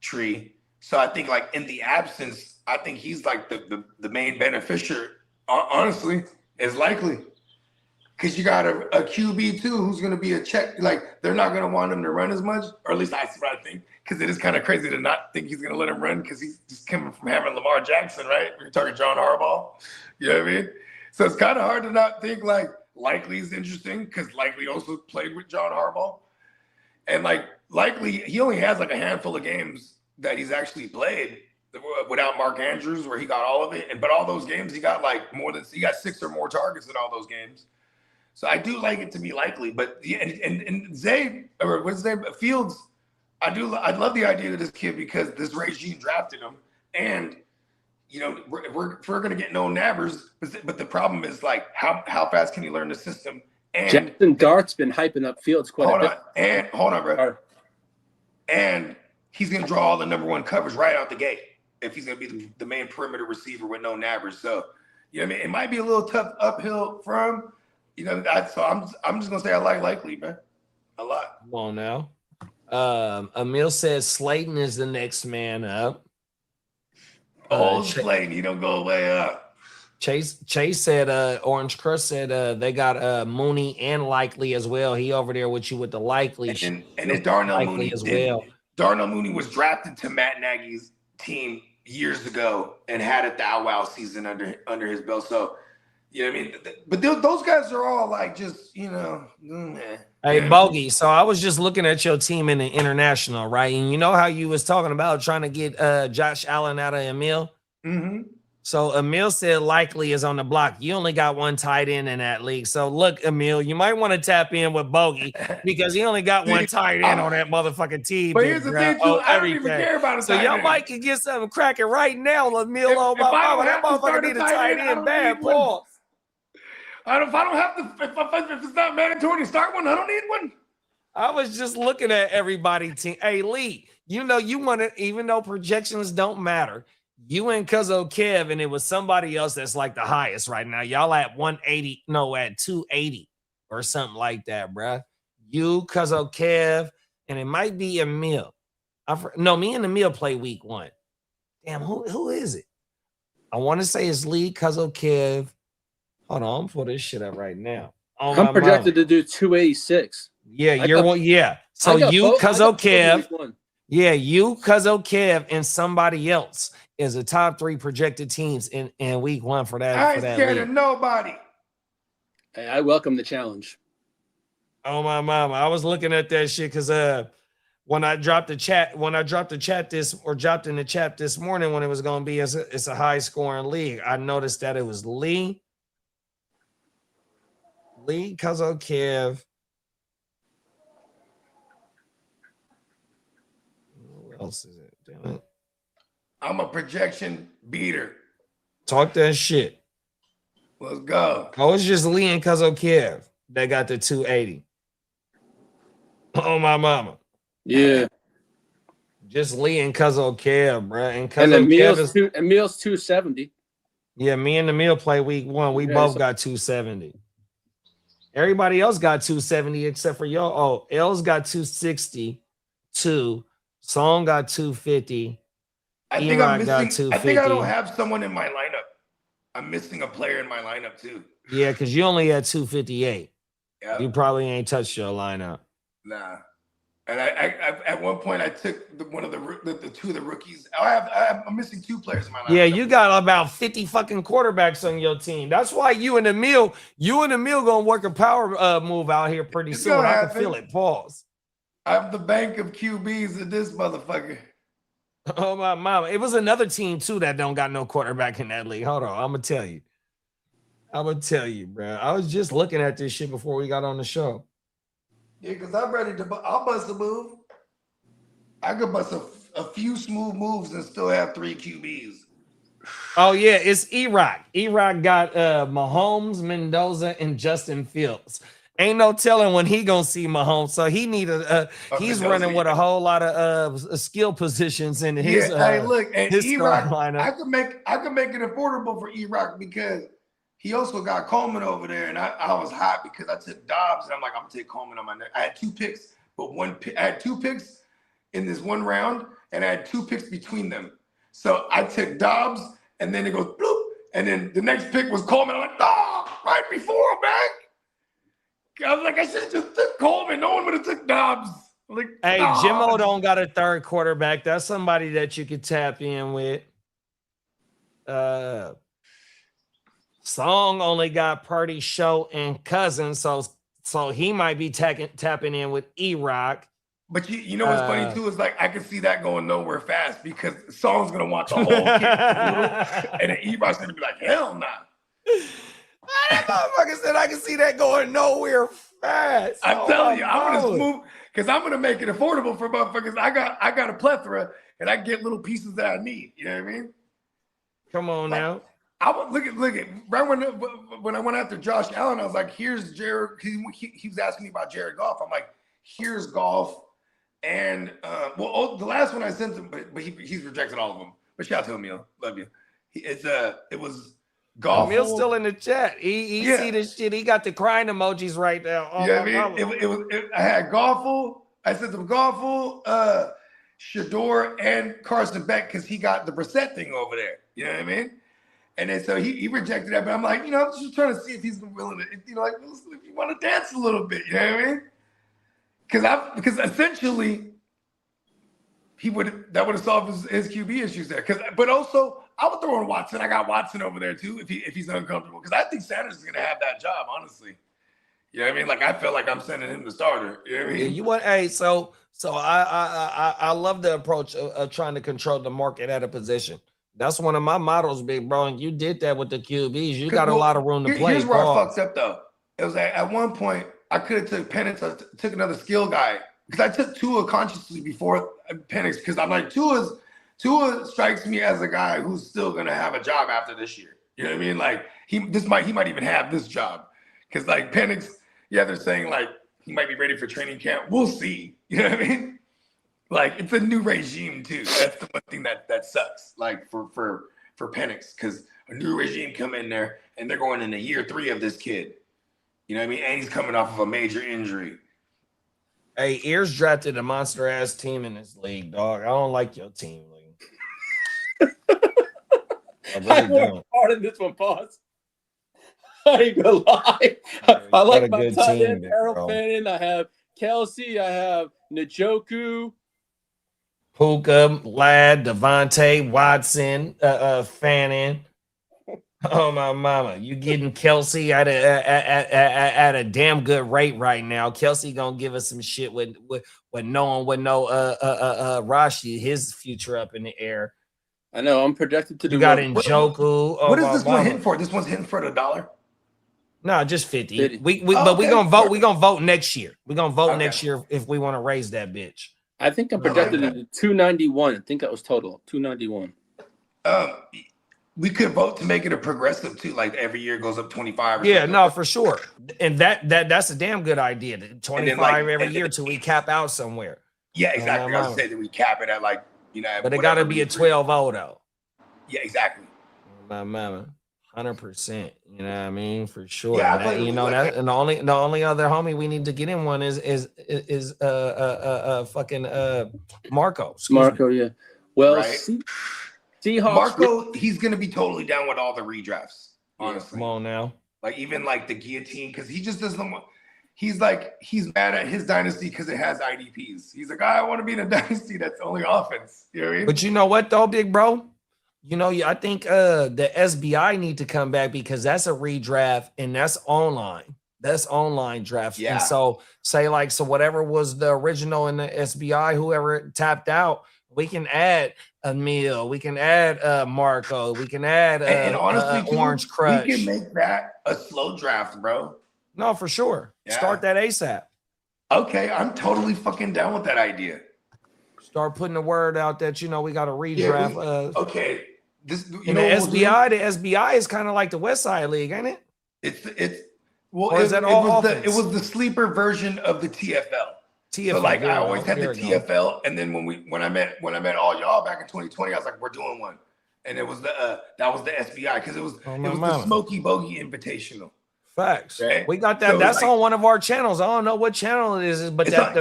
tree. So I think like in the absence, I think he's like the main beneficiary. Honestly, is likely. Because you got a QB too who's going to be a check. Like, they're not going to want him to run as much, or at least that's what I think. Because it is kind of crazy to not think he's going to let him run because he's just coming from having Lamar Jackson, right? We're talking John Harbaugh. You know what I mean? So it's kind of hard to not think like Likely is interesting because Likely also played with John Harbaugh. And like Likely, he only has like a handful of games that he's actually played without Mark Andrews, where he got all of it. But all those games, he got 6 or more targets in all those games. So I do like it to be Likely. But and Zay, or what's his name, Fields, I love the idea of this kid because this regime drafted him. And, you know, we're going to get no Nabers. But the problem is, like, how fast can he learn the system? And Jackson Dart's been hyping up Fields quite a bit. Hold on, bro. And he's going to draw all the number 1 coverage right out the gate if he's going to be the main perimeter receiver with no Nabers. So, you know what I mean? It might be a little tough uphill for him. You know, so I'm just going to say I like Likely, man. A lot. Come on now. Emil says Slayton is the next man up. Slayton, he don't go way up. Chase said, Orange Crust said they got Mooney and Likely as well. He over there with you with the Likely. And then Darnell Mooney as well. Darnell Mooney was drafted to Matt Nagy's team years ago and had a thou wow season under his belt. So, you know what I mean? But those guys are all like just, you know. Hey, Bogey, so I was just looking at your team in the international, right? And you know how you was talking about trying to get Josh Allen out of Emil? Mm-hmm. So Emil said Likely is on the block. You only got 1 tight end in that league. So look, Emil, you might want to tap in with Bogey because he only got 1 tight end on that motherfucking team. But here's the thing, too. I don't even care about a so tight y'all end. might can get something cracking right now, Emil. On my mama, that motherfucker need a tight end bad. Pause. If I don't have to, if it's not mandatory to start one, I don't need one. I was just looking at everybody team. Hey, Lee, you know you want it, even though projections don't matter. You and Cuzzo Kev, and it was somebody else that's like the highest right now. Y'all at 180, no, at 280 or something like that, bruh. You, Cuzzo Kev, and it might be Emil. No, me and Emil play week 1. Damn, who is it? I want to say it's Lee, Cuzzo Kev. Hold on, I'm pulling this shit up right now. I'm projected to do 286. Yeah, you're one. Yeah. So you, Cuzzo Kev. Yeah, you, Cuzzo Kev, and somebody else is the top 3 projected teams in week 1 for that. I ain't scared of nobody. Hey, I welcome the challenge. Oh my mama. I was looking at that shit because when I dropped in the chat this morning when it was gonna be it's a high scoring league, I noticed that it was Lee, Cuzzo Kev. else is it? Damn it. I'm a projection beater. Talk that shit. Let's go. Oh, it's just Lee and Cuzzo Kev that got the 280. Oh, my mama. Yeah. Just Lee and Cuzzo Kev, bro. And Emil's 270. Yeah, me and Emil play week 1. We both got 270. Everybody else got 270 except for y'all. Oh, L's got 262. Song got 250. I think I'm missing. I think I don't have someone in my lineup. I'm missing a player in my lineup too. Yeah, because you only had 258. Yeah. You probably ain't touched your lineup. Nah. And I at one point I took one of the two of the rookies. I'm missing 2 players in my lineup. Yeah, you got about 50 fucking quarterbacks on your team. That's why you and Emil gonna work a power move out here pretty soon. I can feel it. Pause. I have the bank of QBs in this motherfucker. Oh my mama. It was another team too that don't got no quarterback in that league. Hold on, I'm gonna tell you, bro. I was just looking at this shit before we got on the show. Yeah, because I'm ready to. I'll bust a move. I could bust a few smooth moves and still have 3 QBs. Oh yeah, it's E-Rock. E-Rock got Mahomes, Mendoza, and Justin Fields. Ain't no telling when he gonna see Mahomes. So he need he's running with a whole lot of skill positions in his. Hey, look, and his E-Rock, lineup. I could make it affordable for E-Rock because he also got Coleman over there, and I was hot because I took Dobbs, and I'm like, I'm gonna take Coleman on my neck. I had 2 picks, but I had 2 picks in this one round, and I had 2 picks between them. So I took Dobbs, and then it goes bloop, and then the next pick was Coleman. I'm like, right before, man. I was like, I should have just took Coleman. No one would have took Dobbs. Like, hey, Jimmo don't got a 3rd quarterback. That's somebody that you could tap in with. Song only got Purdy, Show, and Cousins, so he might be tapping in with E-Rock. But you know what's funny too is like I can see that going nowhere fast because Song's gonna want the whole kit, and then E-Rock's gonna be like, hell nah. That motherfucker said I can see that going nowhere fast. I'm telling you, I'm gonna smooth because I'm gonna make it affordable for motherfuckers. I got a plethora, and I get little pieces that I need. You know what I mean? Come on now. I would look at right when I went after Josh Allen, I was like, here's Jared. He was asking me about Jared Goff. I'm like, here's Goff, and the last one I sent him, but he's rejected all of them. But shout out to Emil, love you. It was Goff. Emil's still in the chat. He see this shit. He got the crying emojis right now. Oh, yeah, I had Goffle. I sent him Goffle, Shador, and Carson Beck because he got the Brissett thing over there. You know what I mean? And then so he rejected that, but I'm like, I'm just trying to see if he's willing to, if you want to dance a little bit, you know what I mean? Because essentially that would have solved his QB issues there. But also I would throw in Watson. I got Watson over there too if he's uncomfortable because I think Sanders is gonna have that job, honestly. You know what I mean? Like I feel like I'm sending him the starter. You know what I mean? Yeah, so I love the approach of trying to control the market at a position. That's one of my models, big bro. And you did that with the QBs. You got a lot of room to play. Here's where I fucked up though. It was at one point I could have took Penix. I took another skill guy because I took Tua consciously before Penix because I'm like Tua strikes me as a guy who's still gonna have a job after this year. You know what I mean? Like he might even have this job because like Penix, they're saying like he might be ready for training camp. We'll see. You know what I mean? Like it's a new regime too. That's the one thing that sucks. Like for Penix, because a new regime come in there and they're going into year 3 of this kid. You know what I mean? And he's coming off of a major injury. Hey, Ears drafted a monster ass team in this league, dog. I don't like your team, league. I worked hard in this one, pause. I ain't gonna lie. I like my tight end, Harold Fannin. I have Kelsey. I have Njoku. Puka, Ladd, Devontae, Watson, Fannin. Oh my mama, you getting Kelsey at a damn good rate right now. Kelsey gonna give us some shit with knowing what Rashi, his future up in the air. I know I'm projected to do. You got Njoku. What is this one hitting for? This one's hitting for $1. No, just 50. But we gonna vote. We gonna vote next year. We gonna vote next year if we want to raise that bitch. I think I'm projected at 291. I think that was total 291. We could vote to make it a progressive too, like every year goes up 25. Yeah, no, for sure. And that's a damn good idea. 25 every year till we cap out somewhere. Yeah, exactly. I was saying that we cap it at like, but it got to be a 12-0 though. Yeah, exactly. My mama, 100%. You know what I mean? For sure. Yeah, that, and the only other homie we need to get in one is fucking Marco. Marco, yeah. Well, right. Seahawks. Marco, he's gonna be totally down with all the redrafts. Honestly, come on now. Like even like the guillotine, because he just doesn't want. He's mad at his dynasty because it has IDPs. He's like, I want to be in a dynasty that's only offense. You know what I mean? But you know what though, big bro? I think the SBI need to come back because that's a redraft and that's online. That's online draft. Yeah. And so whatever was the original in the SBI, whoever tapped out, we can add Emil, we can add Marco, we can add and honestly, Orange Crush. We can make that a slow draft, bro. No, for sure. Yeah. Start that ASAP. Okay, I'm totally fucking down with that idea. Start putting the word out that we got a redraft. Okay. The SBI is kind of like the West Side League, ain't it? It was the sleeper version of the TFL. So like I always had the TFL, and then when I met all y'all back in 2020, I was like, we're doing one, and it was that was the SBI because it was the Smokey Bogey Invitational. Facts. Right? We got that. So that's on one of our channels. I don't know what channel it is, but it's on.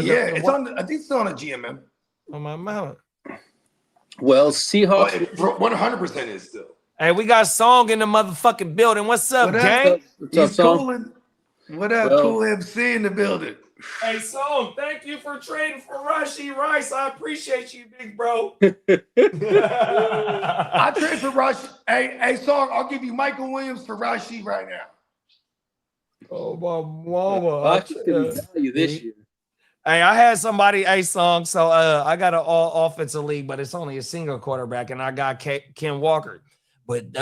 I think it's on a GMM. On my mouth. Well, Seahawks 100% is still. Hey, we got Song in the motherfucking building. What's up, gang? He's cooling. What up, Cool MC in the building? Hey, Song, thank you for trading for Rashee Rice. I appreciate you, big bro. I trade for Rashee. Hey, Song, I'll give you Michael Williams for Rashee right now. Oh, my mama. I can tell you this year. Hey, I had somebody, Song. So I got an all offensive league, but it's only a single quarterback, and I got Ken Walker. But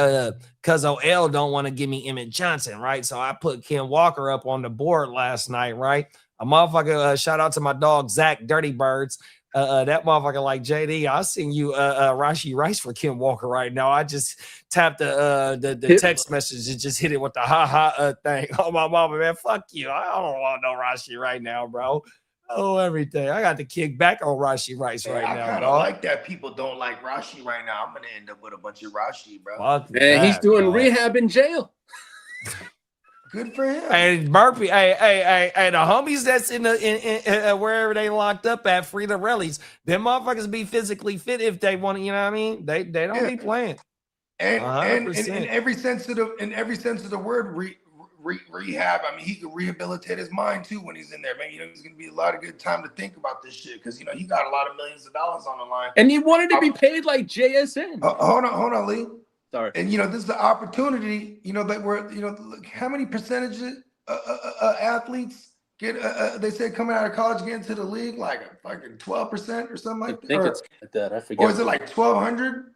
because OL don't want to give me Emmett Johnson, right? So I put Ken Walker up on the board last night, right? A motherfucker, shout out to my dog, Zach Dirty Birds. That motherfucker like JD, I'll send you Rashee Rice for Ken Walker right now. I just tapped the text message and just hit it with the thing. Oh, my mama, man, fuck you. I don't want no Rashee right now, bro. Oh, everything. I got to kick back on Rashee Rice now. I kind of like that people don't like Rashee right now. I'm going to end up with a bunch of Rashee, bro. Man, he's doing rehab in jail. Good for him. Hey, Burpee. Hey, the homies that's in wherever they locked up at, free the rallies. Them motherfuckers be physically fit if they want to, you know what I mean? They don't be playing. And in every sense of the word, rehab. I mean, he could rehabilitate his mind too when he's in there, man. There's gonna be a lot of good time to think about this shit because he got a lot of millions of dollars on the line, and he wanted to be paid like JSN. Hold on, Lee. Sorry. And this is the opportunity. That we're look, how many percentages athletes get? They said coming out of college get into the league like fucking 12% or something like that. I think it's like that. I forget. Or is it like 1,200?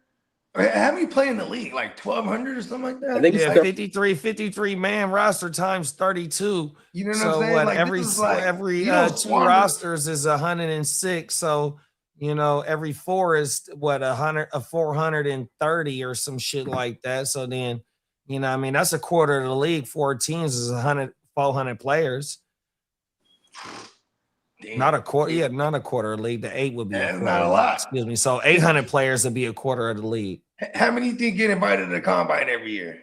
How many play in the league? Like 1,200 or something like that? I think it's 53 man roster times 32. You know what I'm saying? Like every two rosters is 106. So every four is what 430 or some shit like that. So then, I mean, that's a quarter of the league. 4 teams is 400 players. Damn. Not a quarter. Yeah, not a quarter of the league. The 8 would be not a lot. Excuse me. So 800 players would be a quarter of the league. How many think get invited to the combine every year?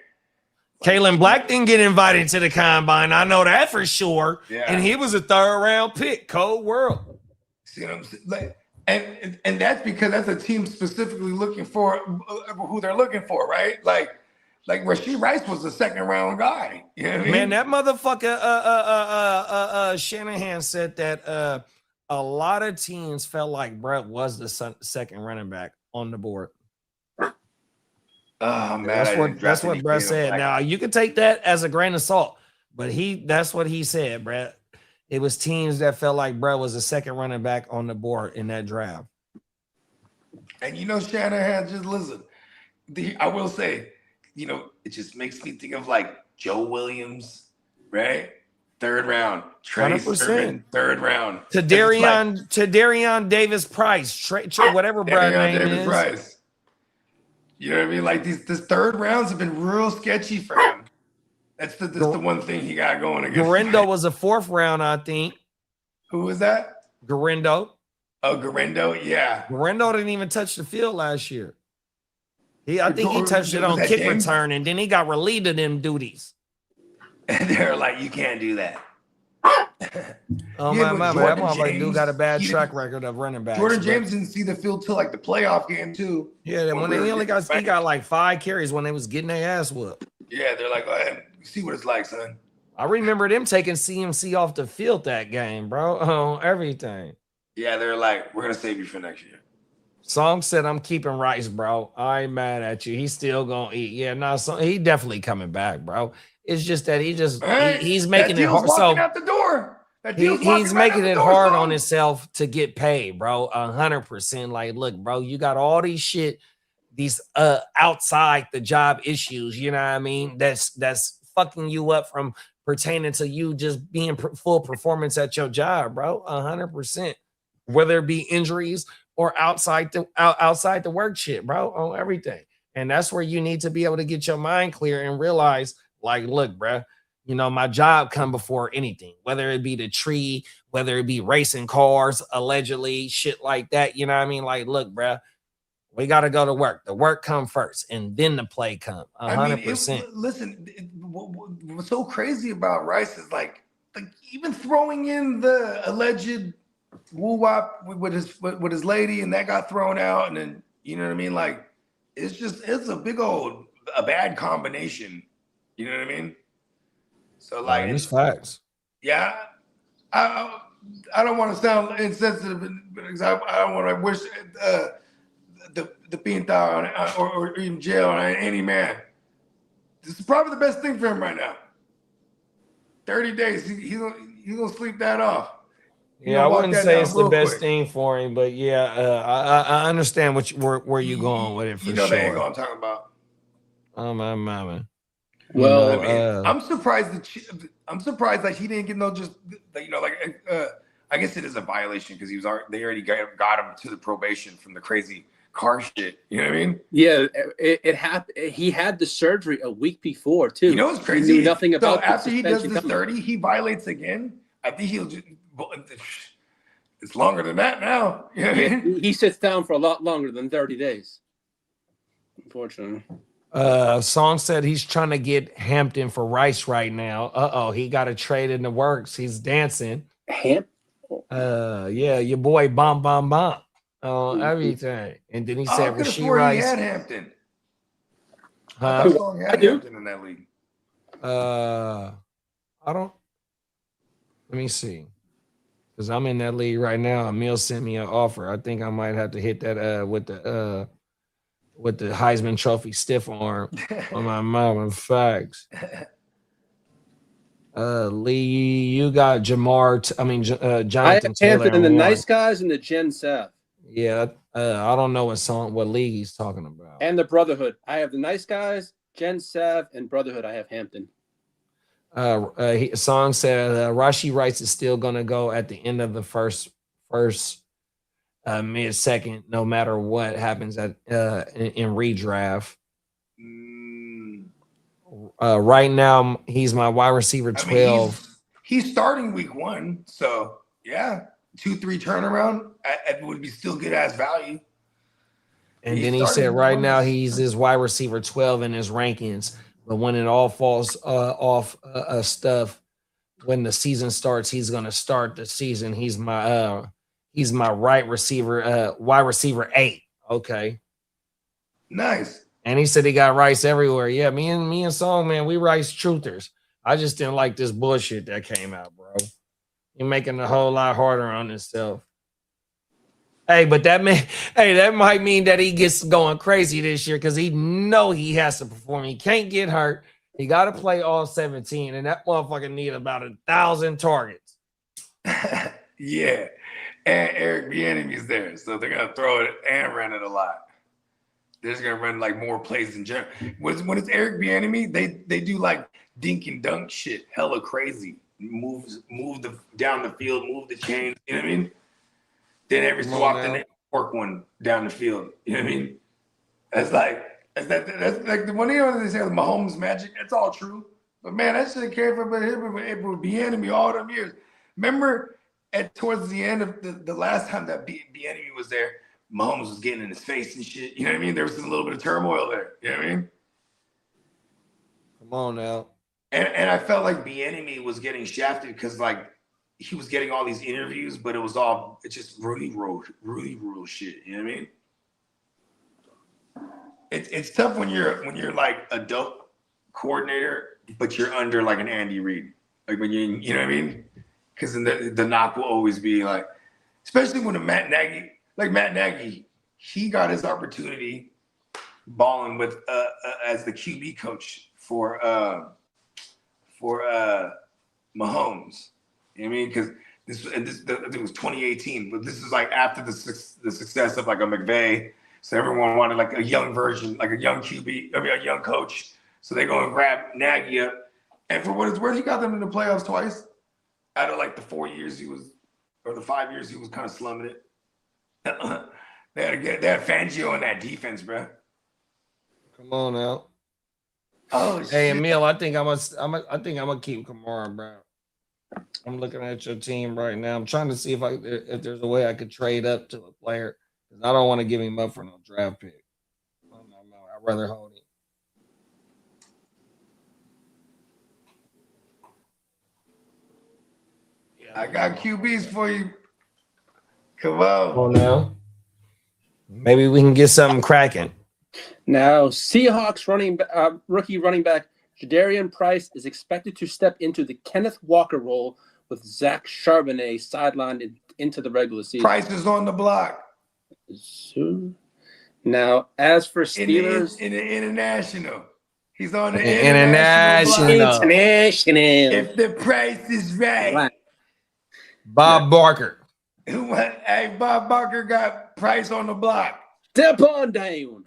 Kalen Black didn't get invited to the combine. I know that for sure. Yeah. And he was a 3rd round pick. Cold world. See what I'm saying? Like, and that's because that's a team specifically looking for who they're looking for, right? Like Rashee Rice was a 2nd round guy. You know what I mean? Man, that motherfucker Shanahan said that a lot of teams felt like Brett was the 2nd running back on the board. Oh man, that's what Brett said. Now you can take that as a grain of salt, but that's what he said, Brett. It was teams that felt like Brett was the 2nd running back on the board in that draft. And Shanahan, just listen. I will say, it just makes me think of like Joe Williams, right? Third round. Trey 100%. Sermon, third round. To Darion Davis Price, whatever Brad name Davis is. Price. You know what I mean? Like this third rounds have been real sketchy for him. That's the one thing he got going against. Garindo was a 4th round, I think. Who was that? Garindo. Oh, Garindo, yeah. Garindo didn't even touch the field last year. I think he touched it on kick return, and then he got relieved of them duties. And they're like, you can't do that. Oh my mama, that motherfucker dude got a bad track record of running backs. Jordan James didn't see the field till like the playoff game too. Yeah, when he got like 5 carries when they was getting their ass whooped. Yeah, they're like, go ahead, see what it's like, son. I remember them taking CMC off the field that game, bro. On everything. Yeah, they're like, we're gonna save you for next year. Song said, I'm keeping Rice, bro. I ain't mad at you. He's still gonna eat. Yeah, no, he definitely coming back, bro. It's just that he's making it hard. So out the door. He's making it hard on himself to get paid, bro. 100%. Like, look, bro, you got all these shit, these outside the job issues. You know what I mean? That's fucking you up from pertaining to you just being full performance at your job, bro. 100%. Whether it be injuries or outside the work shit, bro, on everything. And that's where you need to be able to get your mind clear and realize, like, look, bro, you know, my job come before anything, whether it be the tree, whether it be racing cars, allegedly, shit like that. You know what I mean? Like, look, bro, we got to go to work. The work come first, and then the play come. 100%. Listen, what's so crazy about Rice is like even throwing in the alleged woo-wop with his lady, and that got thrown out, and then, you know what I mean? Like, it's a bad combination. You know what I mean? So like, it's facts. Yeah, I don't want to sound insensitive, because I don't want to wish the pinta or even jail on any man. This is probably the best thing for him right now. 30 days, he's gonna sleep that off. Yeah, I wouldn't say it's the best thing for him, but yeah, I understand where you're going with it for sure. The angle I'm talking about. Oh my mama. Well, I'm surprised that he didn't get I guess it is a violation because they already got him to the probation from the crazy car shit. You know what I mean? Yeah, it happened. He had the surgery a week before too. You know what's crazy? He knew nothing about. So after he does the 30, he violates again. I think he'll just. It's longer than that now. You know what I mean? He sits down for a lot longer than 30 days. Unfortunately. Song said he's trying to get Hampton for Rice right now. He got a trade in the works. He's dancing. Yeah, your boy Bomb everything. And then he said Rasheed Rice. He had Hampton. Huh? Song had Hampton in that league. I don't. Let me see. Because I'm in that league right now. Emil sent me an offer. I think I might have to hit that with the Heisman Trophy stiff arm on my mom. Facts. Lee, you got Jonathan I have Taylor Hampton and the nice guys and the Gen Sav. Yeah, I don't know what league he's talking about. And the Brotherhood. I have the nice guys, Gen Sav, and Brotherhood. I have Hampton. Song said Rasheed Rice is still gonna go at the end of the first mid-second, no matter what happens in redraft. Right now, he's my wide receiver 12. He's starting week 1, so yeah, 2-3 turnaround. It would be still good as value. And then he said right now he's his wide receiver 12 in his rankings. But when it all falls off stuff, when the season starts, he's going to start the season. He's my right receiver, wide receiver 8. Okay. Nice. And he said he got Rice everywhere. Yeah, me and Song, man, we Rice truthers. I just didn't like this bullshit that came out, bro. You're making it a whole lot harder on himself. Hey, but that might mean that he gets going crazy this year because he know he has to perform. He can't get hurt. He got to play all 17, and that motherfucker need about 1,000 targets. Yeah, and Eric Bieniemy's there, so they're gonna throw it and run it a lot. They're just gonna run like more plays in general. When it's Eric Bieniemy, they do like dink and dunk shit, hella crazy. move down the field, move the chains. You know what I mean? Then every so often they work one down the field. You know what I mean? That's like the one of they say the Mahomes magic. That's all true. But man, that shit came from him with Bieniemy all them years. Remember towards the end of the last time that Bieniemy was there, Mahomes was getting in his face and shit. You know what I mean? There was a little bit of turmoil there. You know what I mean? Come on now. And I felt like Bieniemy was getting shafted because like he was getting all these interviews, but it's just Rudy Rule shit. You know what I mean? It's tough when you're like a dope coordinator, but you're under like an Andy Reid. Like when you know what I mean? Because the knock will always be like, especially when Matt Nagy, he got his opportunity balling with as the QB coach for Mahomes. You know what I mean? Because this I think it was 2018, but this is like after the success of like a McVay. So everyone wanted like a young version, like a young QB, a young coach. So they go and grab Nagy up. And for what it's worth, he got them in the playoffs twice. Out of like the 4 years or the 5 years he was kind of slumming it. They had Fangio in that defense, bro. Come on now. Oh, hey, shit. Emil, I think I'm gonna keep Kamara, bro. I'm looking at your team right now. I'm trying to see if there's a way I could trade up to a player. Because I don't want to give him up for no draft pick. No, I'd rather hold him. I got QBs for you. Come on. Come on now. Maybe we can get something cracking. Now, Seahawks rookie running back Jadarian Price is expected to step into the Kenneth Walker role with Zach Charbonnet sidelined into the regular season. Price is on the block. Now, as for Steelers, in the international, he's on the international. If the price is right. Bob Barker. Hey, Bob Barker got Price on the block. Step on down.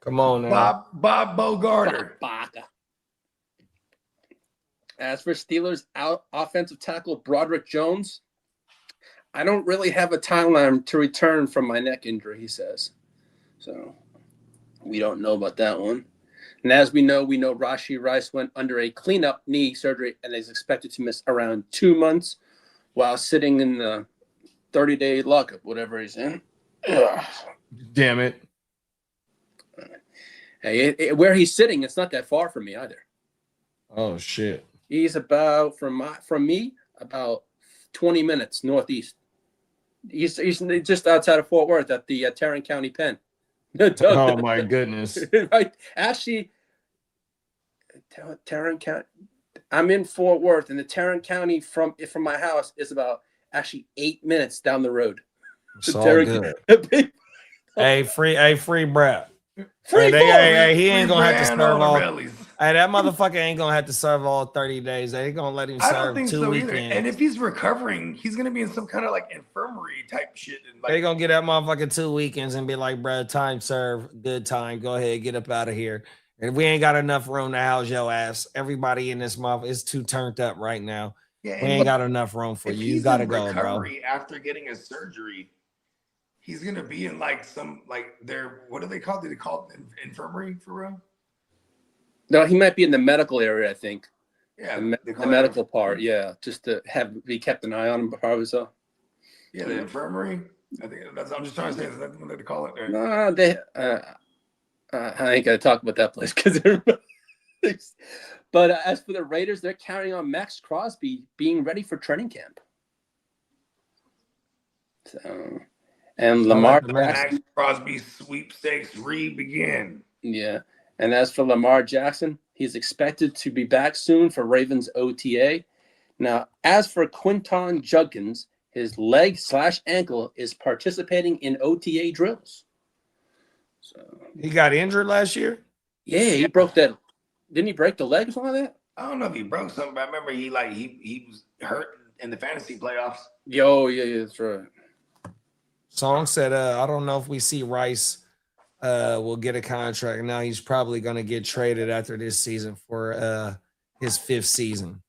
Come on now. Bob Bogard. Barker. As for Steelers offensive tackle Broderick Jones, I don't really have a timeline to return from my neck injury, he says. So we don't know about that one. And as we know Rashee Rice went under a cleanup knee surgery and is expected to miss around 2 months while sitting in the 30-day lockup, whatever he's in. Ugh. Damn it. Hey, where he's sitting, it's not that far from me either. Oh, shit. He's about, from me, about 20 minutes northeast. He's just outside of Fort Worth at the Tarrant County Pen. Oh, my goodness. Right. Actually, Tarrant County. I'm in Fort Worth, and the Tarrant County from my house is about actually 8 minutes down the road. It's all good. Hey, free Brad. Hey, he ain't gonna have to serve all. Hey, that motherfucker ain't gonna have to serve all 30 days. They ain't gonna let him serve 2 weekends. I don't think so either. And if he's recovering, he's gonna be in some kind of like infirmary type shit. And like, they gonna get that motherfucker 2 weekends and be like, bro, time served, good time. Go ahead, get up out of here. And we ain't got enough room to house your ass. Everybody in this month is too turned up right now. Yeah, we ain't got enough room for you. You gotta go, bro. After getting his surgery, he's gonna be in like some what do they call it? Do they call it infirmary for real? No, he might be in the medical area, I think. Yeah, the medical part, yeah, just to be kept an eye on him, probably so. Yeah, the infirmary. I think that's. I'm just trying to say is that what they call it. No, they. I ain't gonna talk about that place because they're. But as for the Raiders, they're counting on Max Crosby being ready for training camp. So, and Lamar Max Crosby sweepstakes begin. Yeah. And as for Lamar Jackson, he's expected to be back soon for Ravens OTA. Now, as for Quinton Judkins, his leg/ankle is participating in OTA drills. So he got injured last year? Yeah, he broke that. Didn't he break the leg or something like that? I don't know if he broke something, but I remember he was hurt in the fantasy playoffs. Yeah, that's right. Song said, I don't know if we see Rice will get a contract. Now he's probably going to get traded after this season for his 5th season.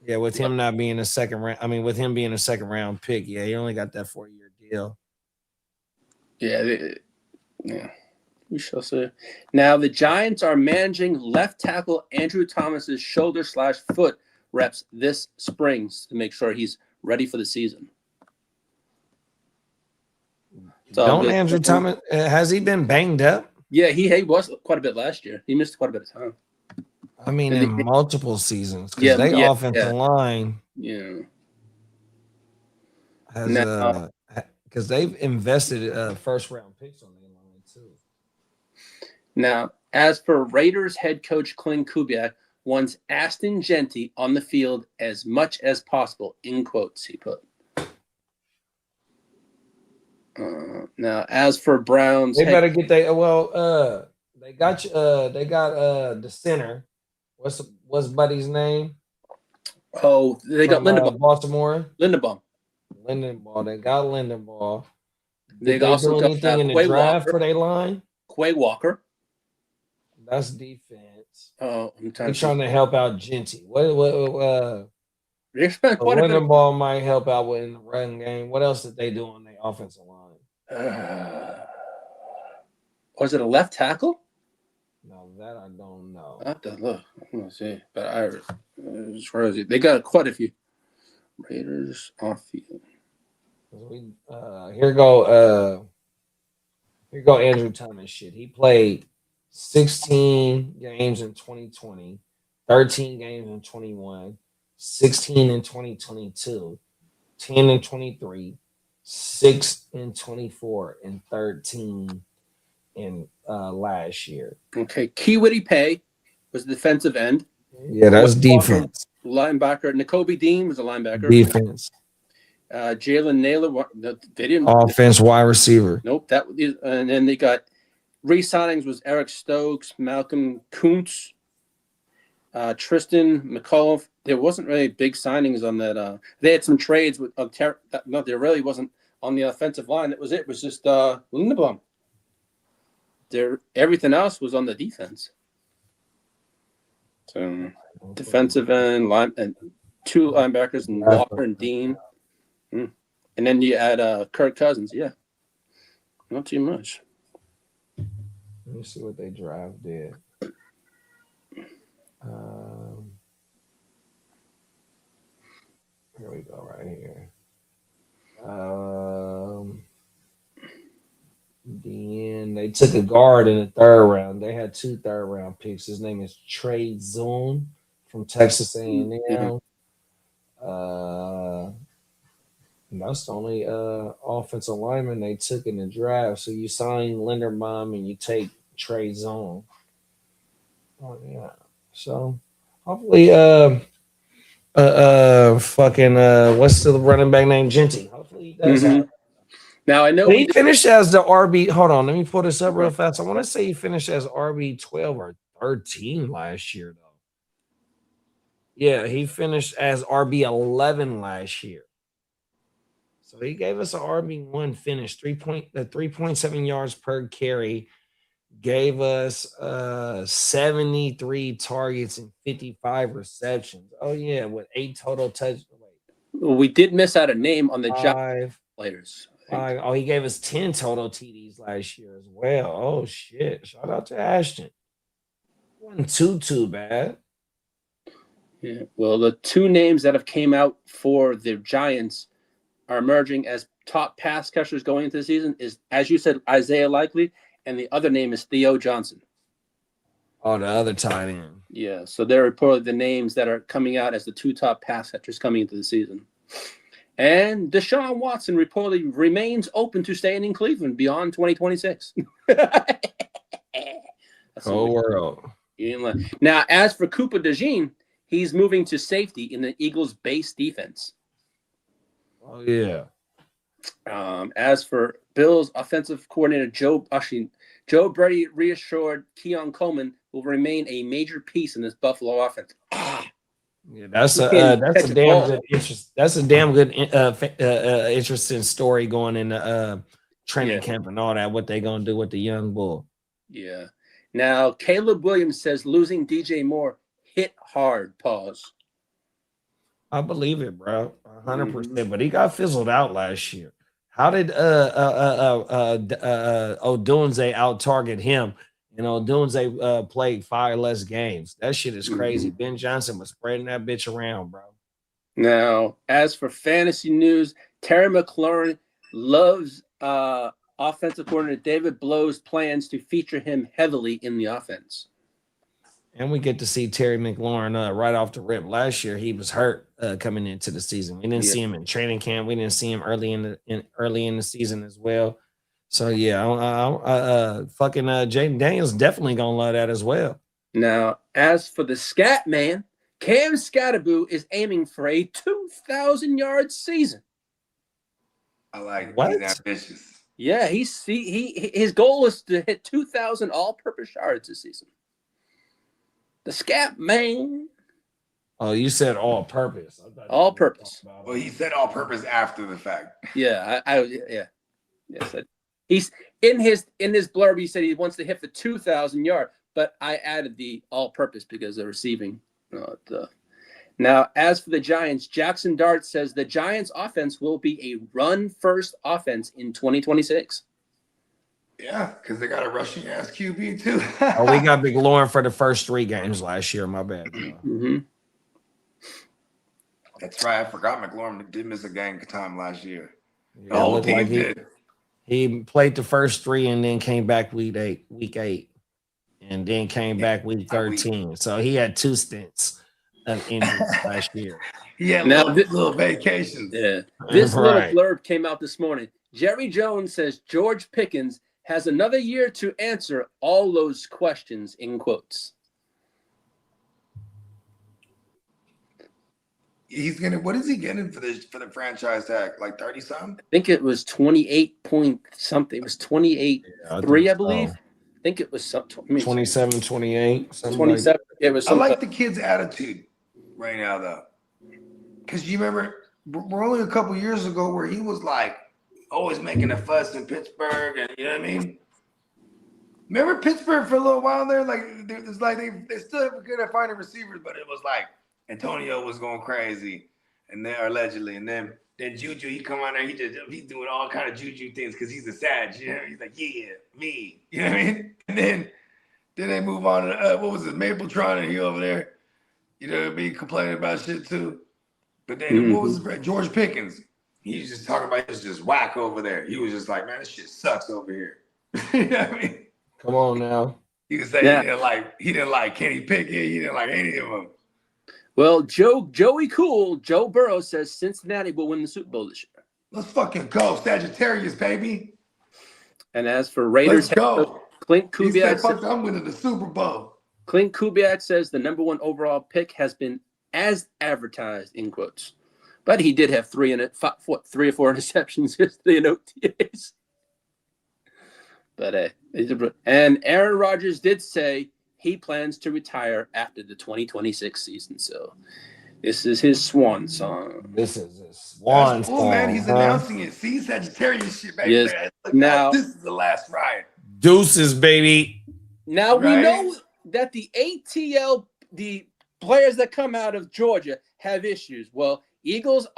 Yeah, with him not being a second round, with him being a second round pick, yeah, he only got that 4-year deal. Yeah, we shall see. Now the Giants are managing left tackle Andrew Thomas's shoulder/foot reps this spring to make sure he's ready for the season. Don't Andrew Thomas, has he been banged up? Yeah, he was quite a bit last year. He missed quite a bit of time. In multiple seasons, because offensive line, has because they've invested first round picks on their line too. Now, as for Raiders head coach Clint Kubiak, wants Aston Genty on the field as much as possible. In quotes, he put. Now, as for Browns, they better get they got the center. What's Buddy's name? Oh, they got Lindenbaum. Baltimore. Lindenbaum. They got Lindenbaum. They do also got anything in the Quay draft Walker. for their line. Quay Walker. That's defense. Oh, I'm trying to help out Genty. They spent quite a bit. Lindenbaum might help out in the run game. What else did they do on their offensive line? Was it a left tackle? No, that I don't know. I have to look. I'm gonna see, but it's crazy. They got quite a few Raiders off field. Here go Andrew Thomas shit. He played 16 games in 2020, 13 games in 21, 16 in 2022, 10 in 23, 6 in 24, and 13 in last year. Okay, Kitteh Pay was the defensive end. Yeah, that's defense. Linebacker. N'Kobe Dean was a linebacker. Defense. Jalen Naylor, they didn't. Offense, wide receiver. Nope. And then they got re-signings was Eric Stokes, Malcolm Kuntz, Tristan McCullough. There wasn't really big signings on that. They had some trades with. No, there really wasn't on the offensive line. That was it. It was just Lindenbaum. Everything else was on the defense. So defensive end, and 2 linebackers, and Walker and Dean. And then you add Kirk Cousins. Yeah. Not too much. Let me see what they draft did. Here we go, right here. Then they took a guard in the 3rd round. They had 2 third-round picks. His name is Trey Zoon from Texas A&M. That's the only offensive lineman they took in the draft. So you sign Linderbaum and you take Trey Zoon. Oh yeah. So hopefully what's the running back named Genty? Hopefully he does that. Now I know he finished as the RB. Hold on, let me pull this up real fast. I want to say he finished as RB 12 or 13 last year, though. Yeah, he finished as RB 11 last year. So he gave us an RB1 finish, 3.7 yards per carry, gave us 73 targets and 55 receptions. Oh yeah, with 8 total touchdowns. We did miss out a name on the job players. He gave us 10 total TDs last year as well. Oh shit! Shout out to Ashton. Wasn't too bad. Yeah. Well, the 2 names that have came out for the Giants are emerging as top pass catchers going into the season is, as you said, Isaiah Likely, and the other name is Theo Johnson. Oh, the other tight end. Yeah, so they're reportedly the names that are coming out as the 2 top pass catchers coming into the season. And Deshaun Watson reportedly remains open to staying in Cleveland beyond 2026. Whole world. Now, as for Cooper DeJean, he's moving to safety in the Eagles' base defense. Oh, yeah. As for Bills' offensive coordinator, Joe Brady reassured Keon Coleman will remain a major piece in this Buffalo offense. Yeah, that's a damn good interesting story going into training camp and all that. What they gonna do with the young bull? Yeah. Now Caleb Williams says losing DJ Moore hit hard. Pause. I believe it, bro. 100%. But he got fizzled out last year. How did Odunze out target him? You know, Odunze played 5 less games. That shit is crazy. Ben Johnson was spreading that bitch around, bro. Now, as for fantasy news, Terry McLaurin loves offensive coordinator David Blow's plans to feature him heavily in the offense. And we get to see Terry McLaurin right off the rip. Last year, he was hurt coming into the season. We didn't see him in training camp. We didn't see him early in the season as well. So yeah, fucking Jaden Daniels definitely gonna love that as well. Now, as for the Scat Man, Cam Scatterboo is aiming for a 2,000-yard season. I like what? He's ambitious. Yeah, his goal is to hit 2,000 all-purpose yards this season. The Scat Man. Oh, you said all purpose. All purpose. Well, he said all purpose after the fact. Yeah, yes. He's in his blurb. He said he wants to hit the 2,000 yard, but I added the all purpose because they're receiving. Now, as for the Giants, Jackson Dart says the Giants offense will be a run first offense in 2026. Yeah, because they got a rushing ass QB too. We got McLaurin for the first 3 games last year. My bad. That's right. I forgot McLaurin did miss a game time last year. Yeah, the whole team like did. He played the first 3 and then came back week 8, and then came back week 13. So he had 2 stints of injuries last year. Yeah, little vacations. Yeah. This little blurb came out this morning. Jerry Jones says George Pickens has another year to answer all those questions, in quotes. He's gonna. What is he getting for the franchise tag? Like 30 something? I think it was 28 point something. It was 28.3, I believe. I think it was 27, 28, 27. It was. I like the kid's attitude right now, though, because you remember we're only a couple years ago where he was like always making a fuss in Pittsburgh, and you know what I mean. Remember Pittsburgh for a little while there? Like it's like they still were good at finding receivers, but it was like Antonio was going crazy, and then allegedly, and then Juju, he come on there, he's doing all kind of Juju things because he's a Sag, you know. He's like, yeah, me, you know what I mean? And then they move on to what was it, Mapletron, and he over there, you know, be complaining about shit too. But then what was it, George Pickens? He was just talking about just whack over there. He was just like, man, this shit sucks over here. You know what I mean? Come on now. You can say he didn't like Kenny Pickett. He didn't like any of them. Well, Joe Burrow says Cincinnati will win the Super Bowl this year. Let's fucking go, Sagittarius, baby. And as for Raiders, let's go. Clint Kubiak said, I'm winning the Super Bowl. Clint Kubiak says the number 1 overall pick has been as advertised, in quotes. But he did have 3 or 4 interceptions yesterday in OTAs. But and Aaron Rodgers did say he plans to retire after the 2026 season. So this is his swan song. This is his swan song. Oh man, he's announcing it. See, Sagittarius shit, baby. Yes. Look, now this is the last ride. Deuces, baby. Now we know that the ATL, the players that come out of Georgia, have issues. Well, Eagles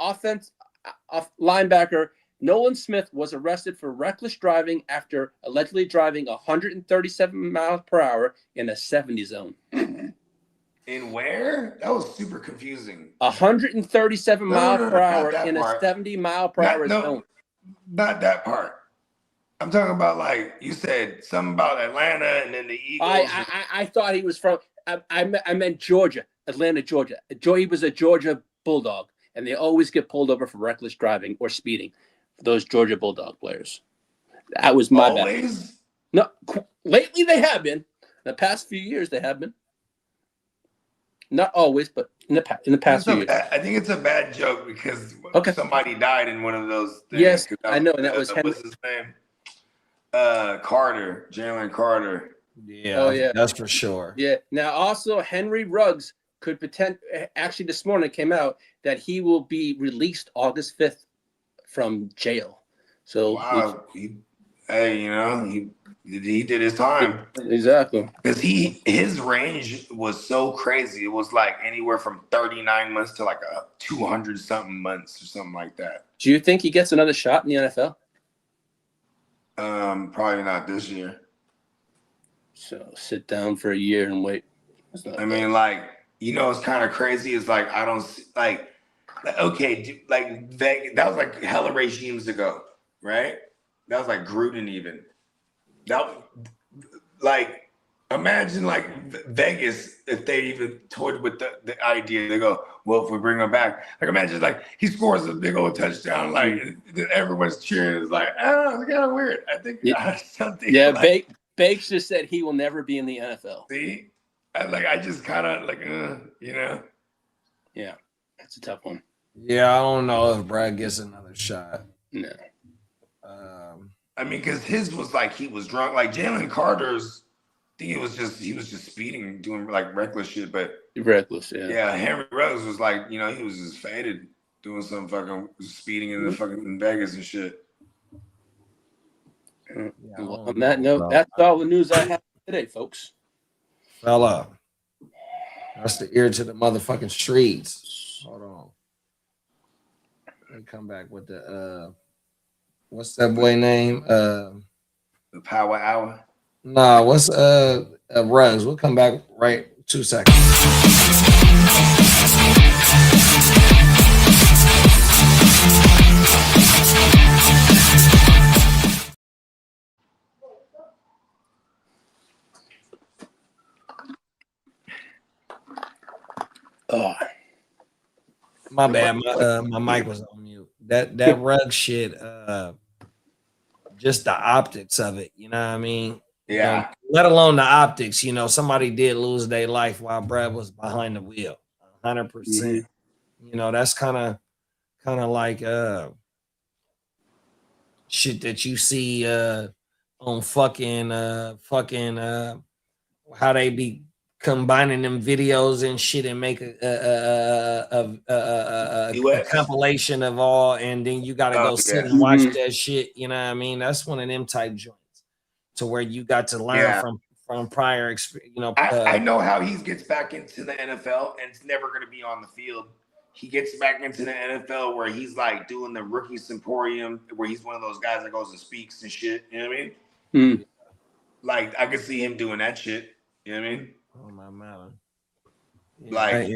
linebacker Nolan Smith was arrested for reckless driving after allegedly driving 137 miles per hour in a 70 zone. In where? That was super confusing. 137 miles per hour in a 70 mile per hour zone. Not that part. I'm talking about, like, you said something about Atlanta and then the Eagles. I thought he was from I meant Georgia, Atlanta, Georgia. He was a Georgia Bulldog, and they always get pulled over for reckless driving or speeding. Those Georgia Bulldog players. That was my bad. No, lately they have been. The past few years they have been. Not always, but in the past few years. I think it's a bad joke because somebody died in one of those things. Yes, I know, and that was what's his name? Carter, Jalen Carter. Yeah, that's for sure. Yeah. Now also Henry Ruggs could actually this morning came out that he will be released August 5th from jail. So wow, hey, you know, he did his time. Exactly. Because his range was so crazy. It was like anywhere from 39 months to like 200 something months or something like that. Do you think he gets another shot in the NFL? Probably not this year. So sit down for a year and wait. I mean, like, you know, it's kind of crazy. It's like I don't like okay, like that was like hella regimes ago, right? That was like Gruden even. That like imagine like Vegas if they even toyed with the idea. They go, well, if we bring him back, like imagine like he scores a big old touchdown, like everyone's cheering. It's like, oh, it's kind of weird. I think something. Yeah, like, Bakes just said he will never be in the NFL. See, I just kind of like, you know. Yeah, that's a tough one. Yeah, I don't know if Brad gets another shot. No. I mean, because his was like he was drunk. Like Jalen Carter's, I think he was just speeding, doing like reckless shit. But reckless, yeah. Yeah, Henry Ruggs was like, you know, he was just faded, doing some fucking speeding in the fucking in Vegas and shit. Yeah, well, on that note, that's all the news I have today, folks. Fella, that's the ear to the motherfucking streets. Hold on. Let me come back with the what's that boy name? The Power Hour. Nah, what's Ruggs? We'll come back right 2 seconds. Oh, my bad. My mic was on mute. That rug shit, just the optics of it, you know what I mean? Yeah. You know, let alone the optics, you know, somebody did lose their life while Brad was behind the wheel. 100%. Mm-hmm. You know, that's kind of like shit that you see on fucking how they be combining them videos and shit and make a compilation of all, and then you gotta go sit and watch that shit. You know what I mean? That's one of them type joints to where you got to learn from prior experience. You know, I know how he gets back into the NFL, and it's never going to be on the field. He gets back into the NFL where he's like doing the rookie symposium, where he's one of those guys that goes and speaks and shit. You know what I mean? Like I could see him doing that shit. You know what I mean? Oh my man. Like,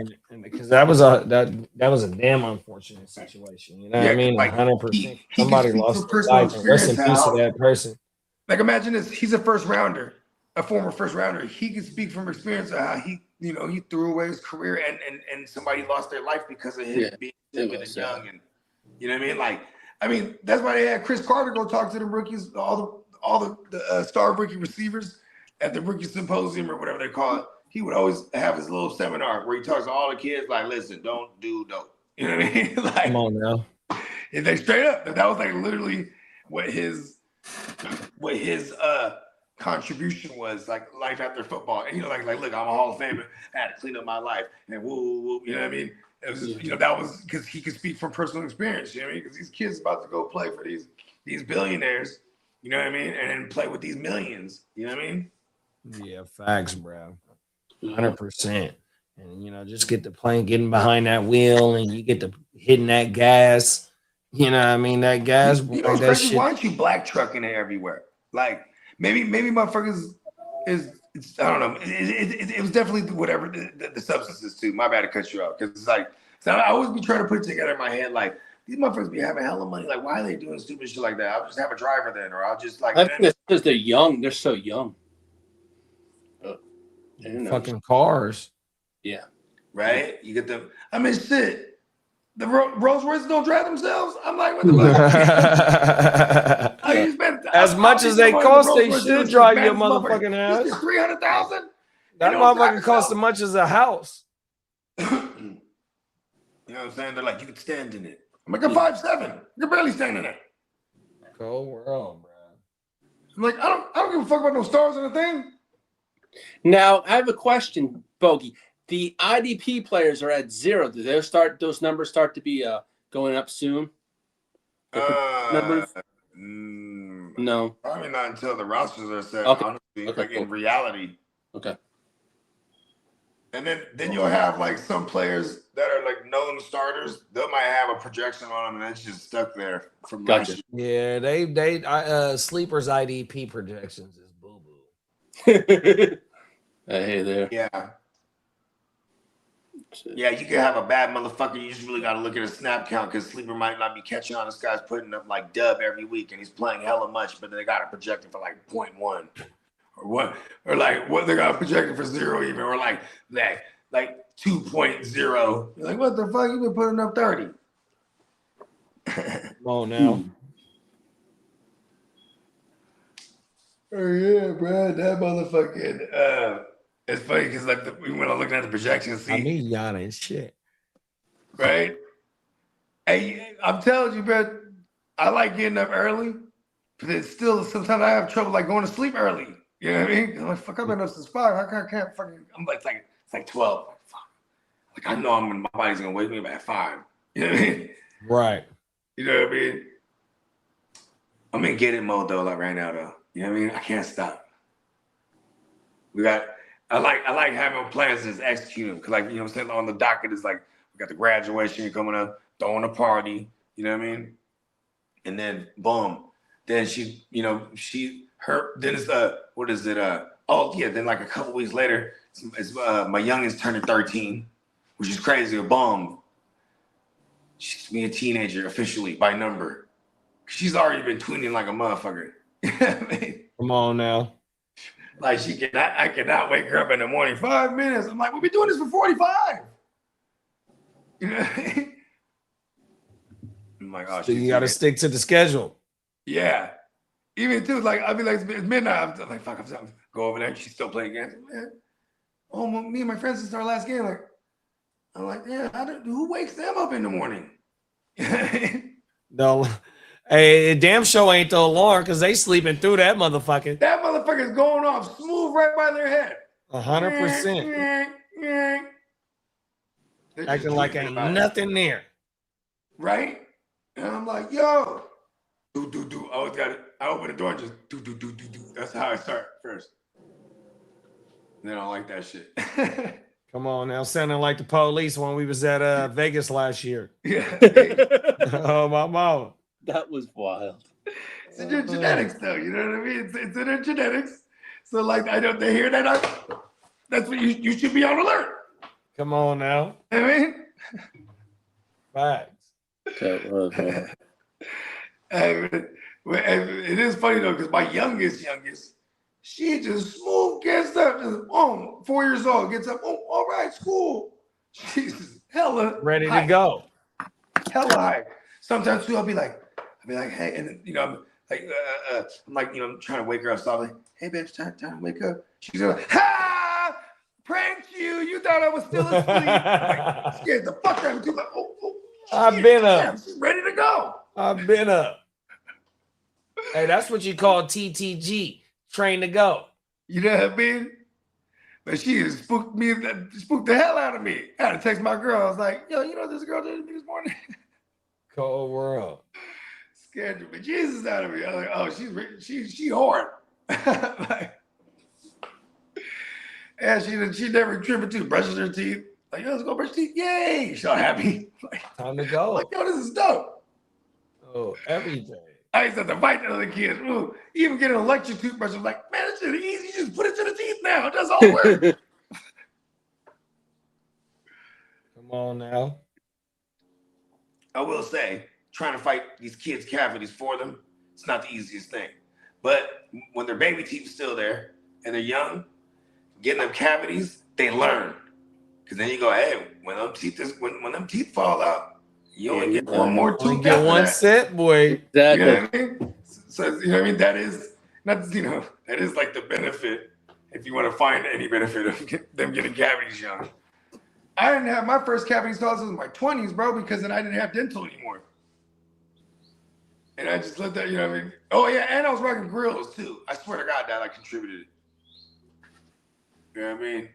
because that was a damn unfortunate situation. You know what I mean? 100%. Somebody lost their life, and rest in peace to that person. Like, imagine this: he's a first rounder, a former first rounder. He can speak from experience of how he threw away his career, and somebody lost their life because of him being stupid and young, and you know what I mean? Like, I mean, that's why they had Chris Carter go talk to the rookies, all the star rookie receivers at the rookie symposium or whatever they call it. He would always have his little seminar where he talks to all the kids, like, listen, don't do dope. You know what I mean? Like, come on now. And they straight up, that was like literally what his contribution was, like life after football. And like look, I'm a Hall of Famer. I had to clean up my life and woo, you know what I mean? It was just, that was because he could speak from personal experience, you know what I mean? Because these kids about to go play for these billionaires, you know what I mean? And then play with these millions, you know what I mean? Yeah, facts, bro. 100%. And just get the plane, getting behind that wheel, and you get to hitting that gas. You know what I mean? That gas. That shit. Why aren't you black trucking it everywhere? Like maybe motherfuckers is I don't know. It was definitely whatever the substances too. My bad to cut you off because it's like I always be trying to put it together in my head like these motherfuckers be having hella money. Like why are they doing stupid shit like that? I'll just have a driver then, or I'll just like. I think it's because they're young. They're so young. Fucking cars. Yeah. Right? You get them. I mean, shit. The Rolls Royces don't drive themselves. I'm like, what the fuck? As much as they cost, they should drive your motherfucking ass. This is $300,000. That motherfucker costs as much as a house. You know what I'm saying? They're like, you could stand in it. I'm like, I'm 5'7". You're barely standing in it. Cold world, bro. I'm like, I don't give a fuck about no stars in the thing. Now, I have a question, Bogey. The IDP players are at 0. Do those numbers start to be going up soon? Numbers? No. Probably not until the rosters are set, Okay. honestly, Okay, like cool. in reality. Okay. And then you'll have like some players that are like known starters. They might have a projection on them, and it's just stuck there from Gotcha. last Yeah, year. they sleepers IDP projections is boo boo. Hey there. Yeah. Yeah, you can have a bad motherfucker. You just really got to look at his snap count because sleeper might not be catching on. This guy's putting up like dub every week, and he's playing hella much, but they got it projected for like 0.1 or what, or like what they got projected for 0 even, or like 2.0. You're like, what the fuck? You been putting up 30? Come on now. Oh yeah, bro, that motherfucking. It's funny because like when I'm looking at the projections, see, I mean, Yana and shit. right? Hey, I'm telling you, bro, I like getting up early, but it's still sometimes I have trouble like going to sleep early. You know what I mean? I'm like, fuck, I've been up since 5. I can't fucking. I'm like it's like 12. Fuck. Like I know my body's gonna wake me up at 5. You know what I mean? Right. You know what I mean? I'm in get it mode though, like right now though. You know what I mean? I can't stop. I like having plans and just execute them. Cause like, you know what I'm saying? On the docket is like, we got the graduation coming up, throwing a party, you know what I mean? And then boom. Then then it's what is it? Then like a couple weeks later, it's my youngest turning 13, which is crazy. Boom. She's me a teenager officially by number. She's already been tweening like a motherfucker. You know what I mean? Come on now. Like I cannot wake her up in the morning. 5 minutes. I'm like, we've been doing this for 45. You know what I mean? I'm like, oh, So you got to stick to the schedule. Yeah. Even too, like I'll be like, it's midnight. I'm like, fuck, I'm go over there. She's still playing games. Man, me and my friends since our last game. Like, I'm like, yeah, who wakes them up in the morning? No. Hey, damn show ain't the alarm because they sleeping through that motherfucker. That motherfucker's going off smooth right by their head. 100%. Acting like ain't nothing there. Right? And I'm like, yo, do. I always got it. I open the door and just do. That's how I start first. And then I don't like that shit. Come on now, sounding like the police when we was at Vegas last year. Yeah. Oh, my mama. That was wild. It's in your genetics, though. You know what I mean? It's in their genetics. So, like, they hear that. That's what you should be on alert. Come on now. I mean, Facts. Okay, it is funny though, because my youngest, she just smooth gets up, just 4 years old, gets up. Oh, all right, school. She's hella Ready hype. to go. Hella high. Sometimes too, I'll be like, hey, and then, I'm like, I'm trying to wake her up. So I'm like, hey, bitch, time to wake up. She's like, ha! Pranked you. You thought I was still asleep. I'm like, scared the fuck out of me. Like, oh, I've been up. She's ready to go. I've been up. Hey, that's what you call TTG, train to go. You know what I mean? But she has spooked the hell out of me. I had to text my girl. I was like, yo, you know what this girl did to me this morning? Cold world. Scared the Jesus out of me. I was like, oh, she hard. Like, and she never tripping too. Brushes her teeth. Like, yo, let's go brush teeth. Yay! She's all happy. Like, Time to go. like, yo, this is dope. Oh, everything. I used to have to fight the other kids. Ooh, even get an electric toothbrush. I'm like, man, this shit is easy. You just put it to the teeth now. It does all the work. Come on now. I will say, trying to fight these kids' cavities for them, it's not the easiest thing. But when their baby teeth is still there and they're young, getting them cavities, they learn. Because then you go, hey, when them teeth fall out, you only get one more tooth. You get one set, boy. Exactly. You know what I mean? So you know what I mean? That is not, that is like the benefit, if you want to find any benefit of them getting cavities young. I didn't have my first cavity installed in my 20s, bro, because then I didn't have dental anymore. And I just let that, you know what I mean? Oh, yeah, and I was rocking grills, too. I swear to God, that I contributed. You know what I mean?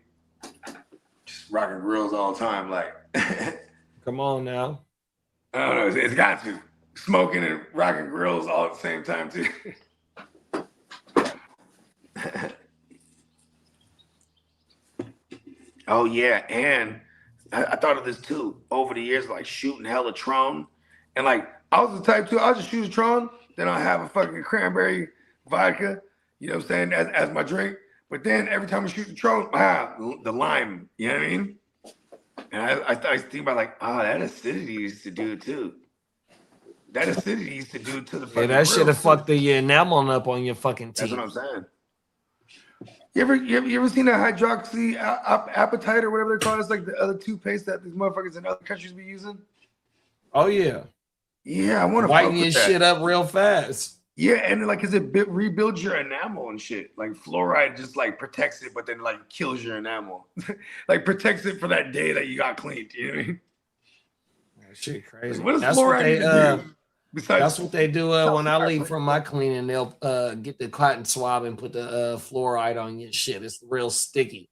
Just rocking grills all the time, like. Come on now. I don't know, it's got to. Smoking and rocking grills all at the same time, too. Oh yeah, and I thought of this too. Over the years, like shooting hella Tron, and like I was the type too. I'll just shoot a Tron, then I'll have a fucking cranberry vodka. You know what I'm saying? As my drink. But then every time I shoot the Tron, the lime. You know what I mean? And I think about like, that acidity used to do it too. That acidity used to do it to the fucking. Yeah, that should have fucked the enamel up on your fucking teeth. That's what I'm saying. You ever seen that hydroxy appetite or whatever they call it? It's like the other toothpaste that these motherfuckers in other countries be using. Oh yeah. Yeah, I want to whiten your shit up real fast. Yeah, and like, it rebuilds your enamel and shit. Like fluoride just like protects it, but then like kills your enamel. Like protects it for that day that you got cleaned. You know what I mean? That shit crazy. What does fluoride do? That's what they do when I leave from my cleaning. They'll get the cotton swab and put the fluoride on your shit. It's real sticky.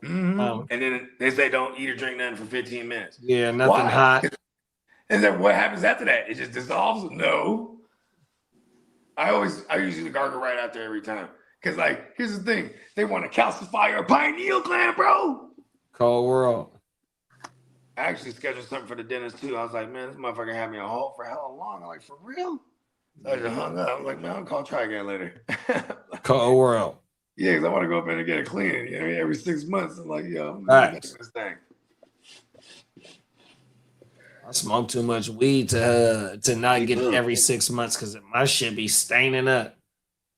Mm-hmm. And then they say don't eat or drink nothing for 15 minutes. Yeah, nothing hot. And then what happens after that? It just dissolves? No. I usually gargle right after every time. Because, like, here's the thing. They want to calcify your pineal gland, bro. Cold world. I actually scheduled something for the dentist, too. I was like, man, this motherfucker had me on hold for hella long. I'm like, for real? So I just hung up. I was like, man, I'll call try again later. Cold world. Yeah, because I want to go up in and get it clean. You know, every 6 months. I'm like, yo, I'm going to get this thing. I smoke too much weed to not get it every 6 months because my shit be staining up.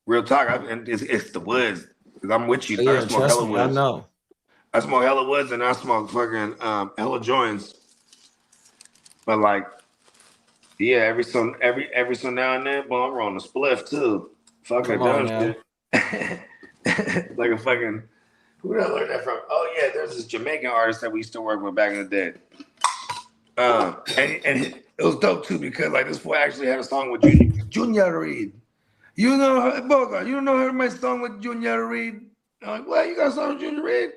Real talk, it's the woods. Because I'm with you. Yeah, I smoke hella woods. I know. I smoke hella woods and I smoke fucking hella joints. But like, yeah, every so now and then, boy, I'm rolling a spliff too. Fucking dumb shit. Like a fucking, who did I learn that from? Oh yeah, there's this Jamaican artist that we used to work with back in the day. And it was dope too because like this boy actually had a song with Junior Reid. You know her, Bogard, you don't know her my song with Junior Reid? I'm like, what? You got a song with Junior Reid?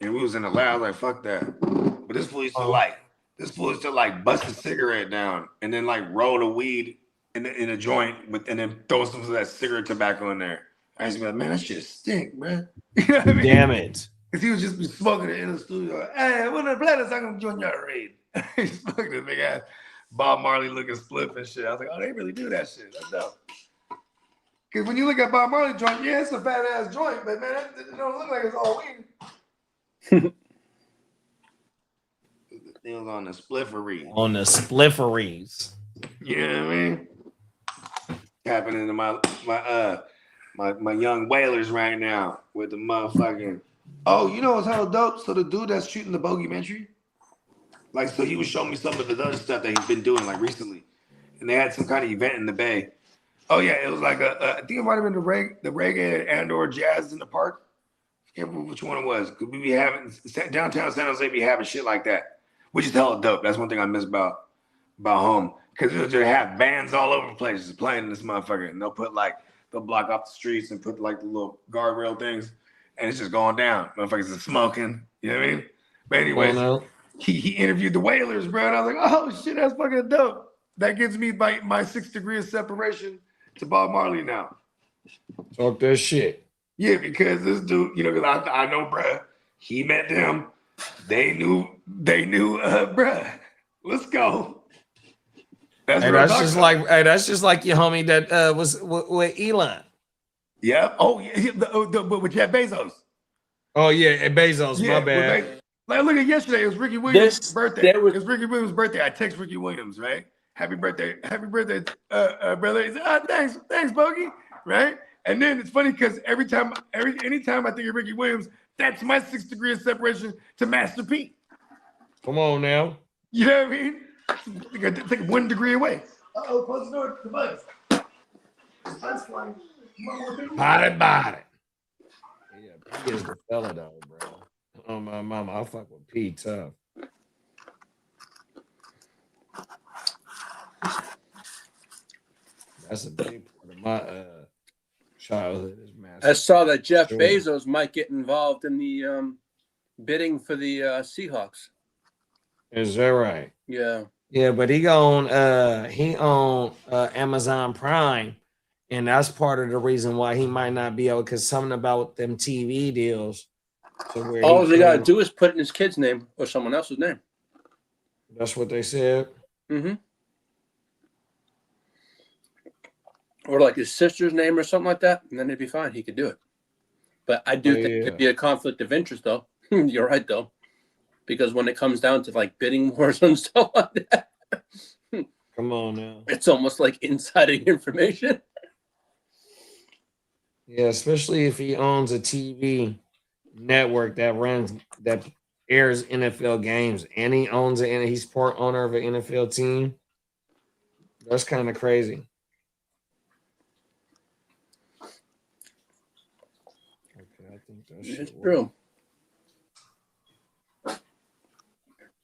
And we was in the lab like, fuck that. But this fool used to like bust a cigarette down and then like roll the weed in a joint and then throw some of that cigarette tobacco in there. I used to be like, man, that shit stink, man. You know what I mean? Damn it. Because he would just be smoking it in the studio. Like, hey, I want to play the song of Junior Reid. He's smoking this big ass Bob Marley looking split and shit. I was like, oh, they really do that shit. That's dope. Because when you look at Bob Marley joint, yeah, it's a fat ass joint, but man, it don't look like it's all weed. It was on the spliffery. On the splifferys. You know what I mean? Happening to my young whalers right now with the motherfucking. Oh, you know what's hella dope? So the dude that's shooting the Bogeymentary, like, so he was showing me some of the other stuff that he's been doing like recently, and they had some kind of event in the Bay. Oh yeah, it was like I think it might have been the reggae and or jazz in the park. I can't remember which one it was. Cause we be having downtown San Jose be having shit like that, which is hella dope. That's one thing I miss about home, because they'll just have bands all over the place just playing this motherfucker, and they'll block off the streets and put like the little guardrail things. And it's just going down. Motherfuckers are smoking. You know what I mean? But anyways, he interviewed the Whalers, bro. And I was like, oh, shit, that's fucking dope. That gives me my 6 degrees of separation to Bob Marley now. Talk that shit. Yeah, because this dude, you know, because I know, bro, he met them. They knew, bro. Let's go. That's just like your homie that was with Elon. Yeah. Oh, yeah. With Jeff Bezos. Oh yeah, Bezos. Yeah, my bad. Like, look at yesterday. It was Ricky Williams' birthday. It was Ricky Williams' birthday. I text Ricky Williams, right? Happy birthday, brother. He said, thanks, Bogey, right? And then it's funny because anytime I think of Ricky Williams, that's my 6 degrees of separation to Master P. Come on now. You know what I mean? Take 1 degree away. Close the door. The bugs. The bugs flying. Body. Yeah, P is the fella though, bro. Oh my mama, I fuck with P tough. That's a big part of my childhood. Is massive. I saw that Jeff Bezos might get involved in the bidding for the Seahawks. Is that right? Yeah. Yeah, but he on Amazon Prime. And that's part of the reason why he might not be able, because something about them TV deals. All they got to do is put in his kid's name or someone else's name. That's what they said. Mm-hmm. Or like his sister's name or something like that, and then it'd be fine. He could do it. But I do think it'd be a conflict of interest, though. You're right, though. Because when it comes down to like bidding wars and stuff like that, come on now. It's almost like insider information. Yeah, especially if he owns a TV network that airs NFL games, and he owns it, and he's part owner of an NFL team. That's kind of crazy. Okay, I think that's true.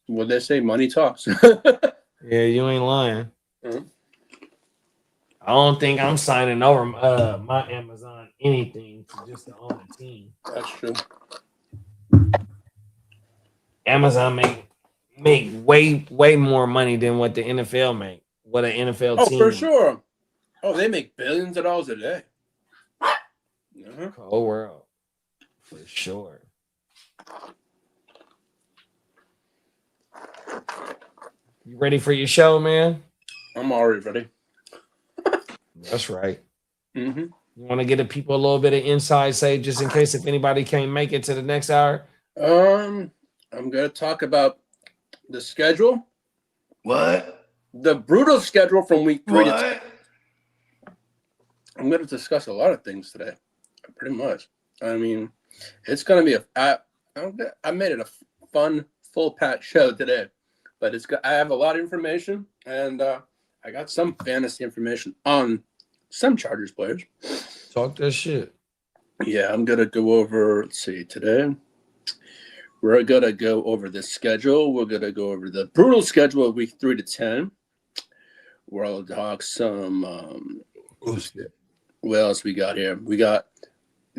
What they say, money talks. Yeah, you ain't lying. Mm-hmm. I don't think I'm signing over my Amazon anything just to own a team. That's true. Amazon make way more money than what the NFL make. What an NFL team. Oh, for sure. Oh, they make billions of dollars a day. Whole world. For sure. You ready for your show, man? I'm already ready. That's right. Mm-hmm. You want to give the people a little bit of inside save just in case if anybody can't make it to the next hour? I'm going to talk about the schedule. What? The brutal schedule from week 3 to 10. I'm going to discuss a lot of things today, pretty much. I mean, it's going to be I made it a fun, full-packed show today, but I have a lot of information, and I got some fantasy information on some Chargers players. Talk that shit. Yeah, I'm going to go over, let's see, today. We're going to go over the schedule. We're going to go over the brutal schedule of week 3 to 10. We'll talk some, what else we got here? We got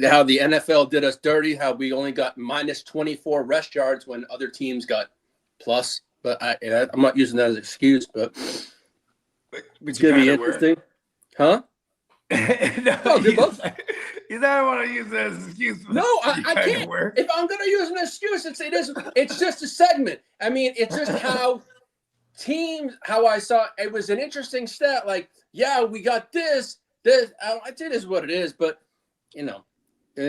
how the NFL did us dirty, how we only got minus 24 rush yards when other teams got plus. But I'm not using that as an excuse, but it's going to be interesting. Huh? No, you don't want to use that as an excuse. No, I can't. If I'm going to use an excuse, it's just a segment. I mean, it's just how I saw it was an interesting stat. Like, yeah, we got this. It is what it is, but anything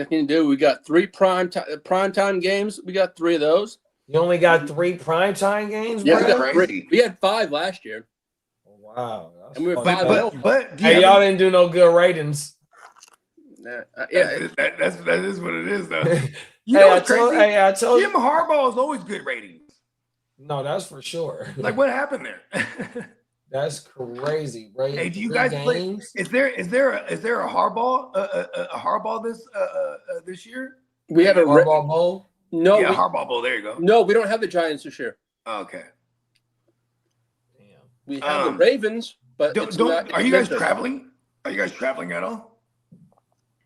to do. We got 3 primetime games. We got 3 of those. You only got 3 primetime games? Yeah, we got 3. We had 5 last year. Wow. And we were 5-0. But y'all didn't do no good ratings. Yeah, that is what it is, though. I told Jim Harbaugh is always good ratings. No, that's for sure. Like, what happened there? That's crazy, right? Hey, do you guys play? Is there a Harbaugh this year? We have a Harbaugh Bowl. No, Harbaugh Bowl. There you go. No, we don't have the Giants this year. Oh, okay. Damn. We have the Ravens, but are you guys traveling? Are you guys traveling at all?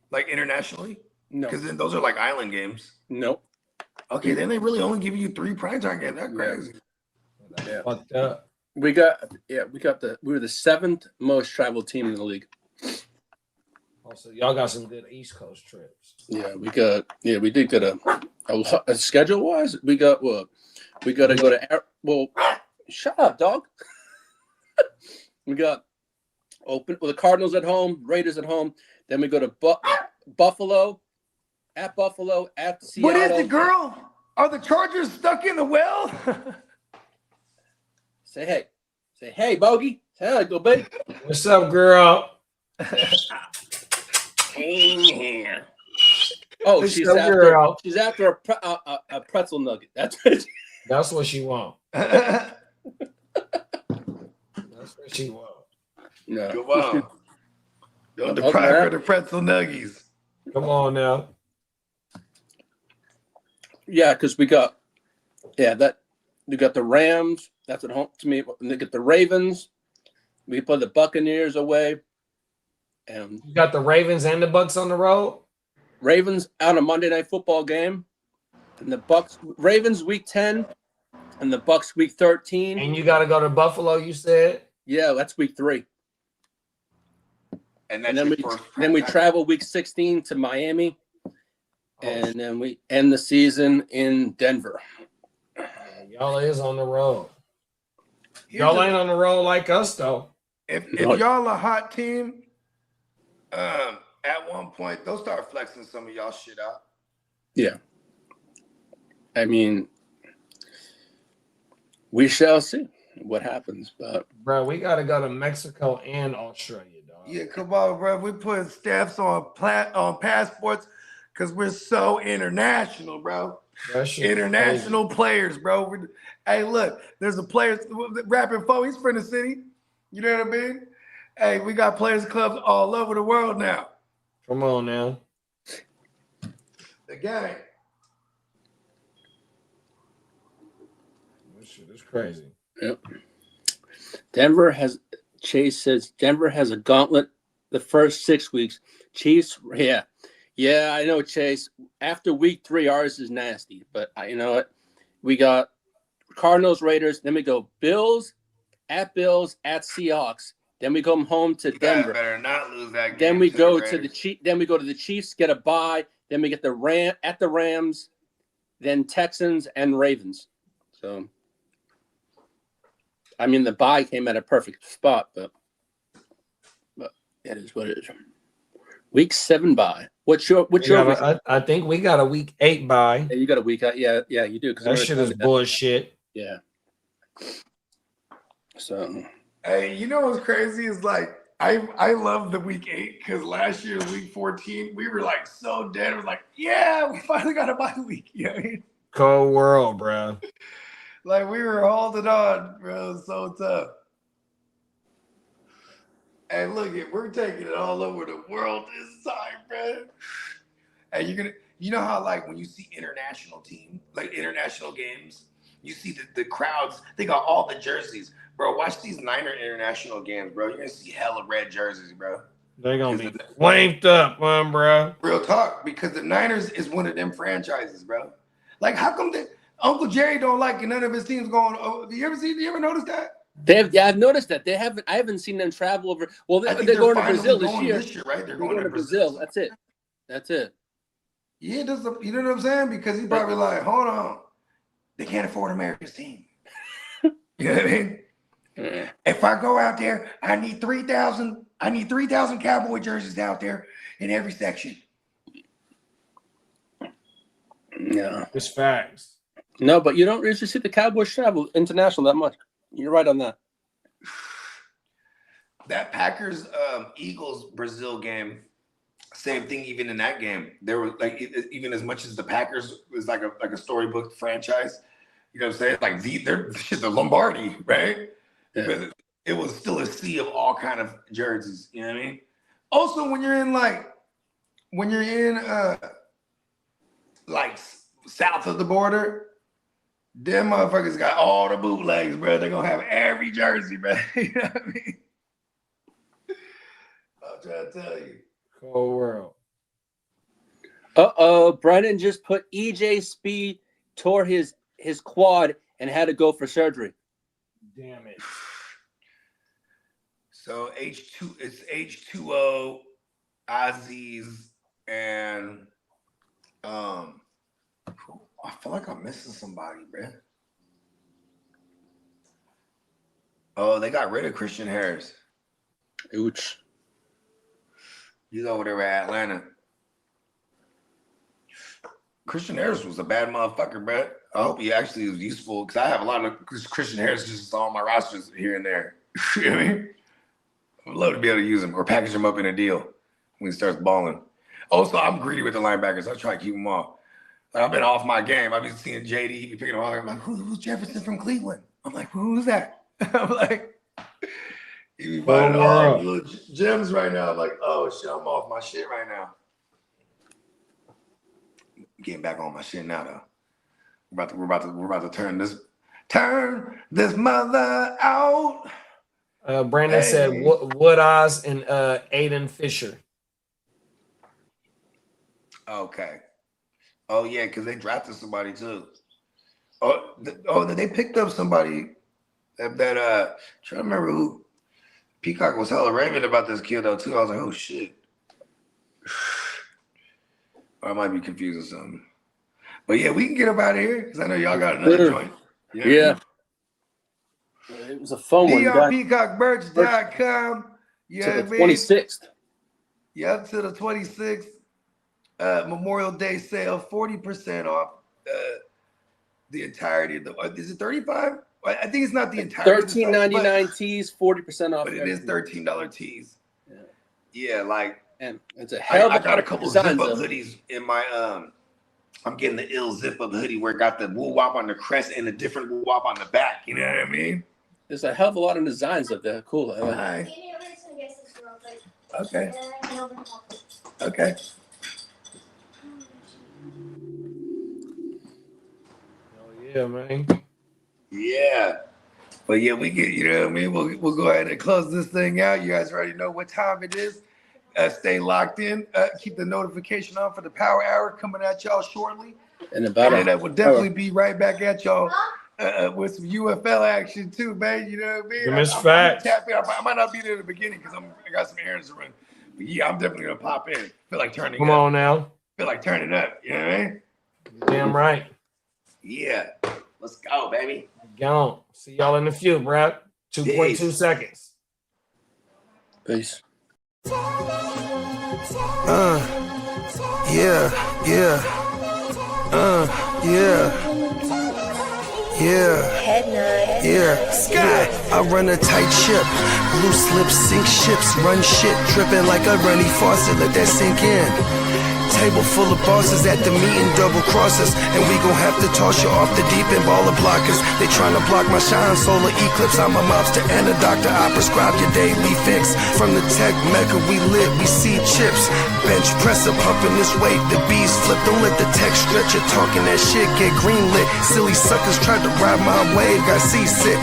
Like internationally? No, because then those are like island games. Nope. Okay, then they really only give you 3 primetime games. That's crazy. Yeah. Fucked up. We were the 7th most traveled team in the league. Also, y'all got some good East Coast trips. Yeah, we did get a schedule wise. We got we got to go to shut up, dog. We got the Cardinals at home, Raiders at home. Then we go to Buffalo, at Seattle. What is it, girl? Are the Chargers stuck in the well? Say hey, Bogey. Say hi, go baby. What's up, girl? Oh, she's after a pretzel nugget. That's what she want. That's what she want. No. Come on. Don't deprive her the pretzel nuggies. Come on now. Yeah, because we got the Rams. That's at home to me. And they get the Ravens. We play the Buccaneers away. And you got the Ravens and the Bucks on the road? Ravens out a Monday Night Football game. And the Ravens week 10 and the Bucks week 13. And you got to go to Buffalo, you said? Yeah, that's week 3. And that's And then your we first then we practice. travel week 16 to Miami, and then we end the season in Denver. Y'all is on the road. Here's Y'all the- ain't on the road like us though. If No. y'all a hot team, at one point they'll start flexing some of y'all shit out. Yeah. I mean, we shall see what happens, but Bro, we gotta go to Mexico and Australia, dog. Yeah, come on, bro. We put stamps on passports because we're so international, bro. That shit International players, bro. Hey, look, there's a player rapping for. He's from the city. You know what I mean? Hey, we got players clubs all over the world now. Come on now. The gang. This shit is crazy. yep. Chase says Denver has a gauntlet the first 6 weeks. Chiefs, yeah. Yeah, I know, Chase. After week 3, ours is nasty. But you know what? We got Cardinals, Raiders. Then we go Bills, at Seahawks. Then we come home to You guys Denver. better not lose that game. Then we go to the Raiders. Chiefs. Then we go to the Chiefs, get a bye. Then we get the Rams, then Texans and Ravens. So, I mean, the bye came at a perfect spot, but it is what it is. Week 7 bye. What's your? I think we got a week 8 bye. Yeah, you got a week. Yeah, you do. That shit is bullshit. Yeah. So. Hey, you know what's crazy is like I love the week 8 because last year week 14 we were like so dead. It was like, yeah, we finally got a bye week. You know what I mean? Cold world, bro. Like we were holding on, bro. It was so tough. And look, we're taking it all over the world this time, bro. And you know how like when you see international team, like international games, you see the crowds, they got all the jerseys. Bro, watch these Niner international games, bro. You're gonna see hella red jerseys, bro. They're gonna be flamed up, man, bro. Real talk, because the Niners is one of them franchises, bro. Like, how come Uncle Jerry don't like none of his teams going? Oh, you ever notice that? I've noticed that I haven't seen them travel over. Well, they're going to Brazil this year. Right? They're going to Brazil. That's it. Yeah, you know what I'm saying? Because he's probably like, hold on, they can't afford America's team. You know what I mean? Yeah. If I go out there, I need 3,000. I need 3,000 Cowboy jerseys out there in every section. Yeah, it's facts. No, but you don't usually see the Cowboys travel international that much. You're right on that. That Packers Eagles Brazil game, same thing. Even in that game, there was like even as much as the Packers was like a storybook franchise. You know what I'm saying? Like they're the Lombardi, right? Yeah. But it was still a sea of all kind of jerseys. You know what I mean? Also, when you're in like south of the border, them motherfuckers got all the bootlegs, bro. They're gonna have every jersey, bro. You know what I mean? I'm trying to tell you. Cold world. Brennan just put EJ Speed tore his quad and had to go for surgery. Damn it. So it's H2O, Aziz, and I feel like I'm missing somebody, bro. Oh, they got rid of Christian Harris. Ouch. He's over there at Atlanta. Christian Harris was a bad motherfucker, bro. I hope he actually was useful because I have a lot of Christian Harris just on my rosters here and there. You know what I mean? I'd love to be able to use him or package him up in a deal when he starts balling. Also, I'm greedy with the linebackers. I try to keep them off. Like, I've been off my game. I've been seeing JD. He be picking them off. I'm like, who's Jefferson from Cleveland? I'm like, who's that? I'm like, he be finding all the little gems right now. I'm like, oh shit, I'm off my shit right now. Getting back on my shit now though. We're about to turn this mother out. Brandon said Wood Oz and Aiden Fisher. Okay. Oh yeah, because they drafted somebody too. They picked up somebody that trying to remember who. Peacock was hella raving about this kid though too. I was like, oh shit. Or I might be confusing something. But yeah, we can get up out of here because I know y'all got another joint. Yeah. It was a fun one. Peacockmerch.com. To the 26th. Yep, to the 26th. Memorial Day sale, 40% off the entirety of the. Is it 35? I think it's not the entirety. $13.99 tees, 40% off. But it is $13 tees. Yeah, like. And it's a hell of I got a couple zip up hoodies in my I'm getting the ill zip up hoodie where it got the woo wop on the crest and a different woo wop on the back. You know what I mean? There's a hell of a lot of designs up there. Cool. Okay. Okay. Oh yeah, man. Yeah. But yeah, we get, you know what I mean? We'll go ahead and close this thing out. You guys already know what time it is. Stay locked in. Keep the notification on for the Power Hour coming at y'all shortly. And that will definitely be right back at y'all with some UFL action too, man. You know what I mean? Miss Facts. I might not be there in the beginning because I got some errands to run. But yeah, I'm definitely gonna pop in. Feel like turning. Come on now. Feel like turning up. You know what I mean? Damn right. Yeah. Let's go, baby. Gone. See y'all in the field, bro. 2.2 seconds. Peace. Yeah. Sky. I run a tight ship. Loose lips sink ships. Run shit. Dripping like a runny faucet. Let that sink in. Table full of bosses at the meeting, double crosses, and we gon' have to toss you off the deep end, baller blockers. They tryna block my shine, solar eclipse. I'm a mobster and a doctor. I prescribe your daily fix. From the tech mecca, we lit, we see chips. Bench presser pumping this weight, the bees flip. Don't let the tech stretch you talking that shit, get green lit. Silly suckers tried to ride my wave, got seasick.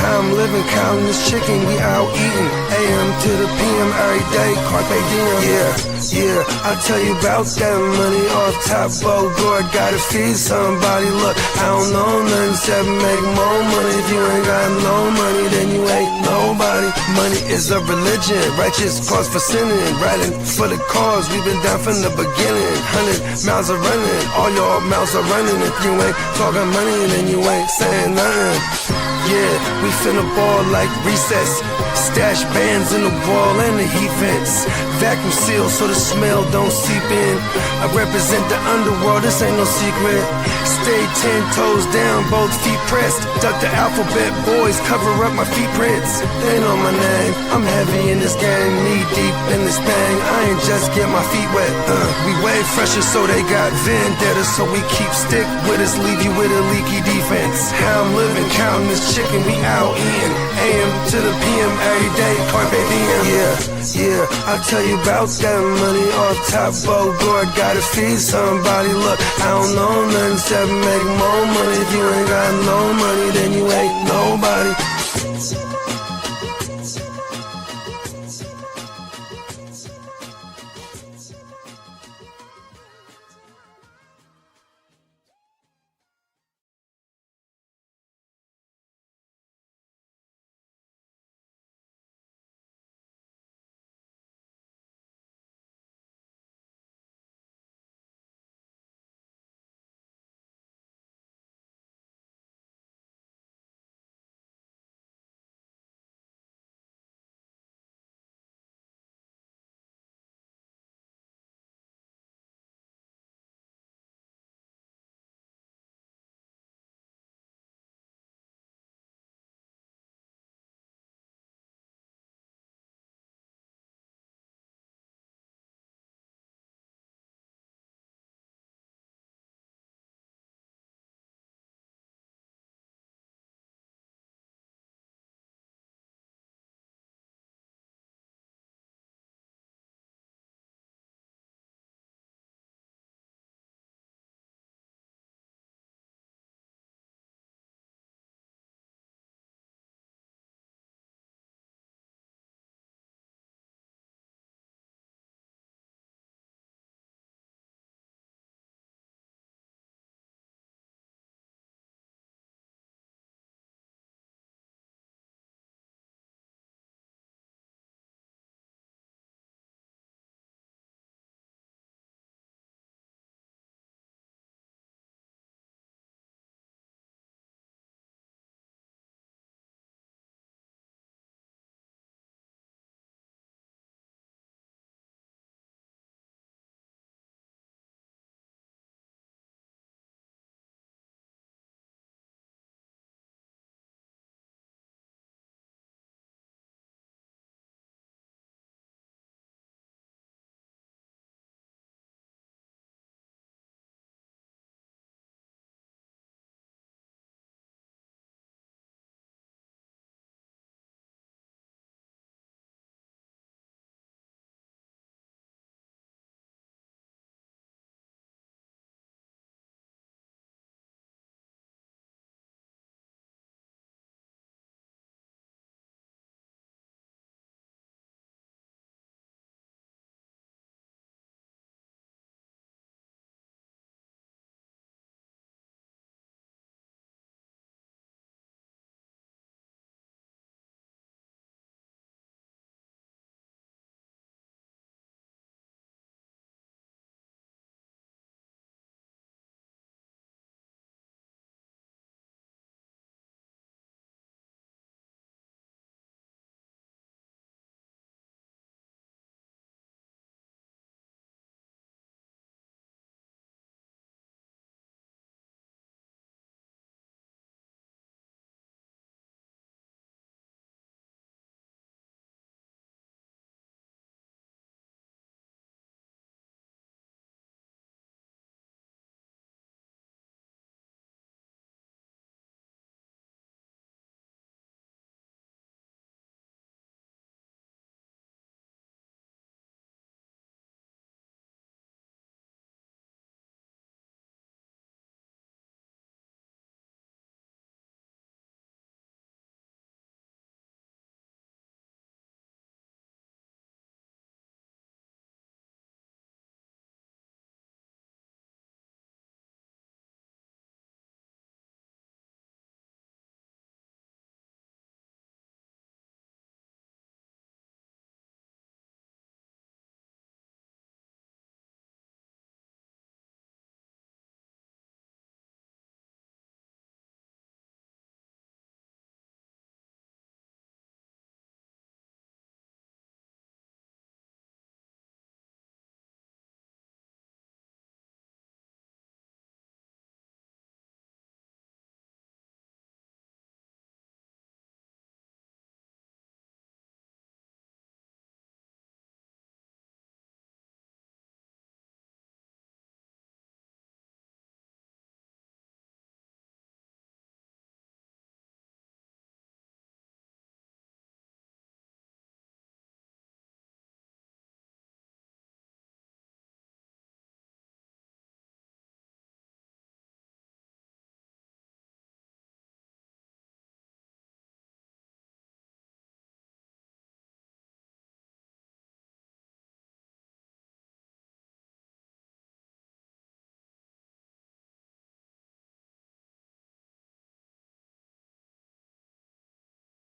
How I'm living, counting this chicken, we out eating. AM to the PM every day, carpe diem. Yeah, I'll tell you about that money off top. Bogard, gotta feed somebody. Look, I don't know nothing except make more money. If you ain't got no money, then you ain't nobody. Money is a religion, righteous cause for sinning. Riding for the cause, we've been down from the beginning. 100 miles are running, all your mouths are running. If you ain't talking money, then you ain't saying nothing. Yeah, we finna ball like recess. Stash bands in the wall and the heat vents. Vacuum seal so the smell don't seep in. I represent the underworld, this ain't no secret. Stay 10 toes down, both feet pressed. Duck the alphabet, boys, cover up my feet prints. They know my name, I'm heavy in this game. Knee deep in this thing, I ain't just get my feet wet. We way fresher so they got vendetta. So we keep stick with us, leave you with a leaky defense. How I'm living, counting this chicken, we out eating. AM to the PM every day, carpe diem. Yeah, I'll tell you about that money off top. Bogard, gotta feed somebody. Look, I don't know nothing except make more money. If you ain't got no money, then you ain't nobody.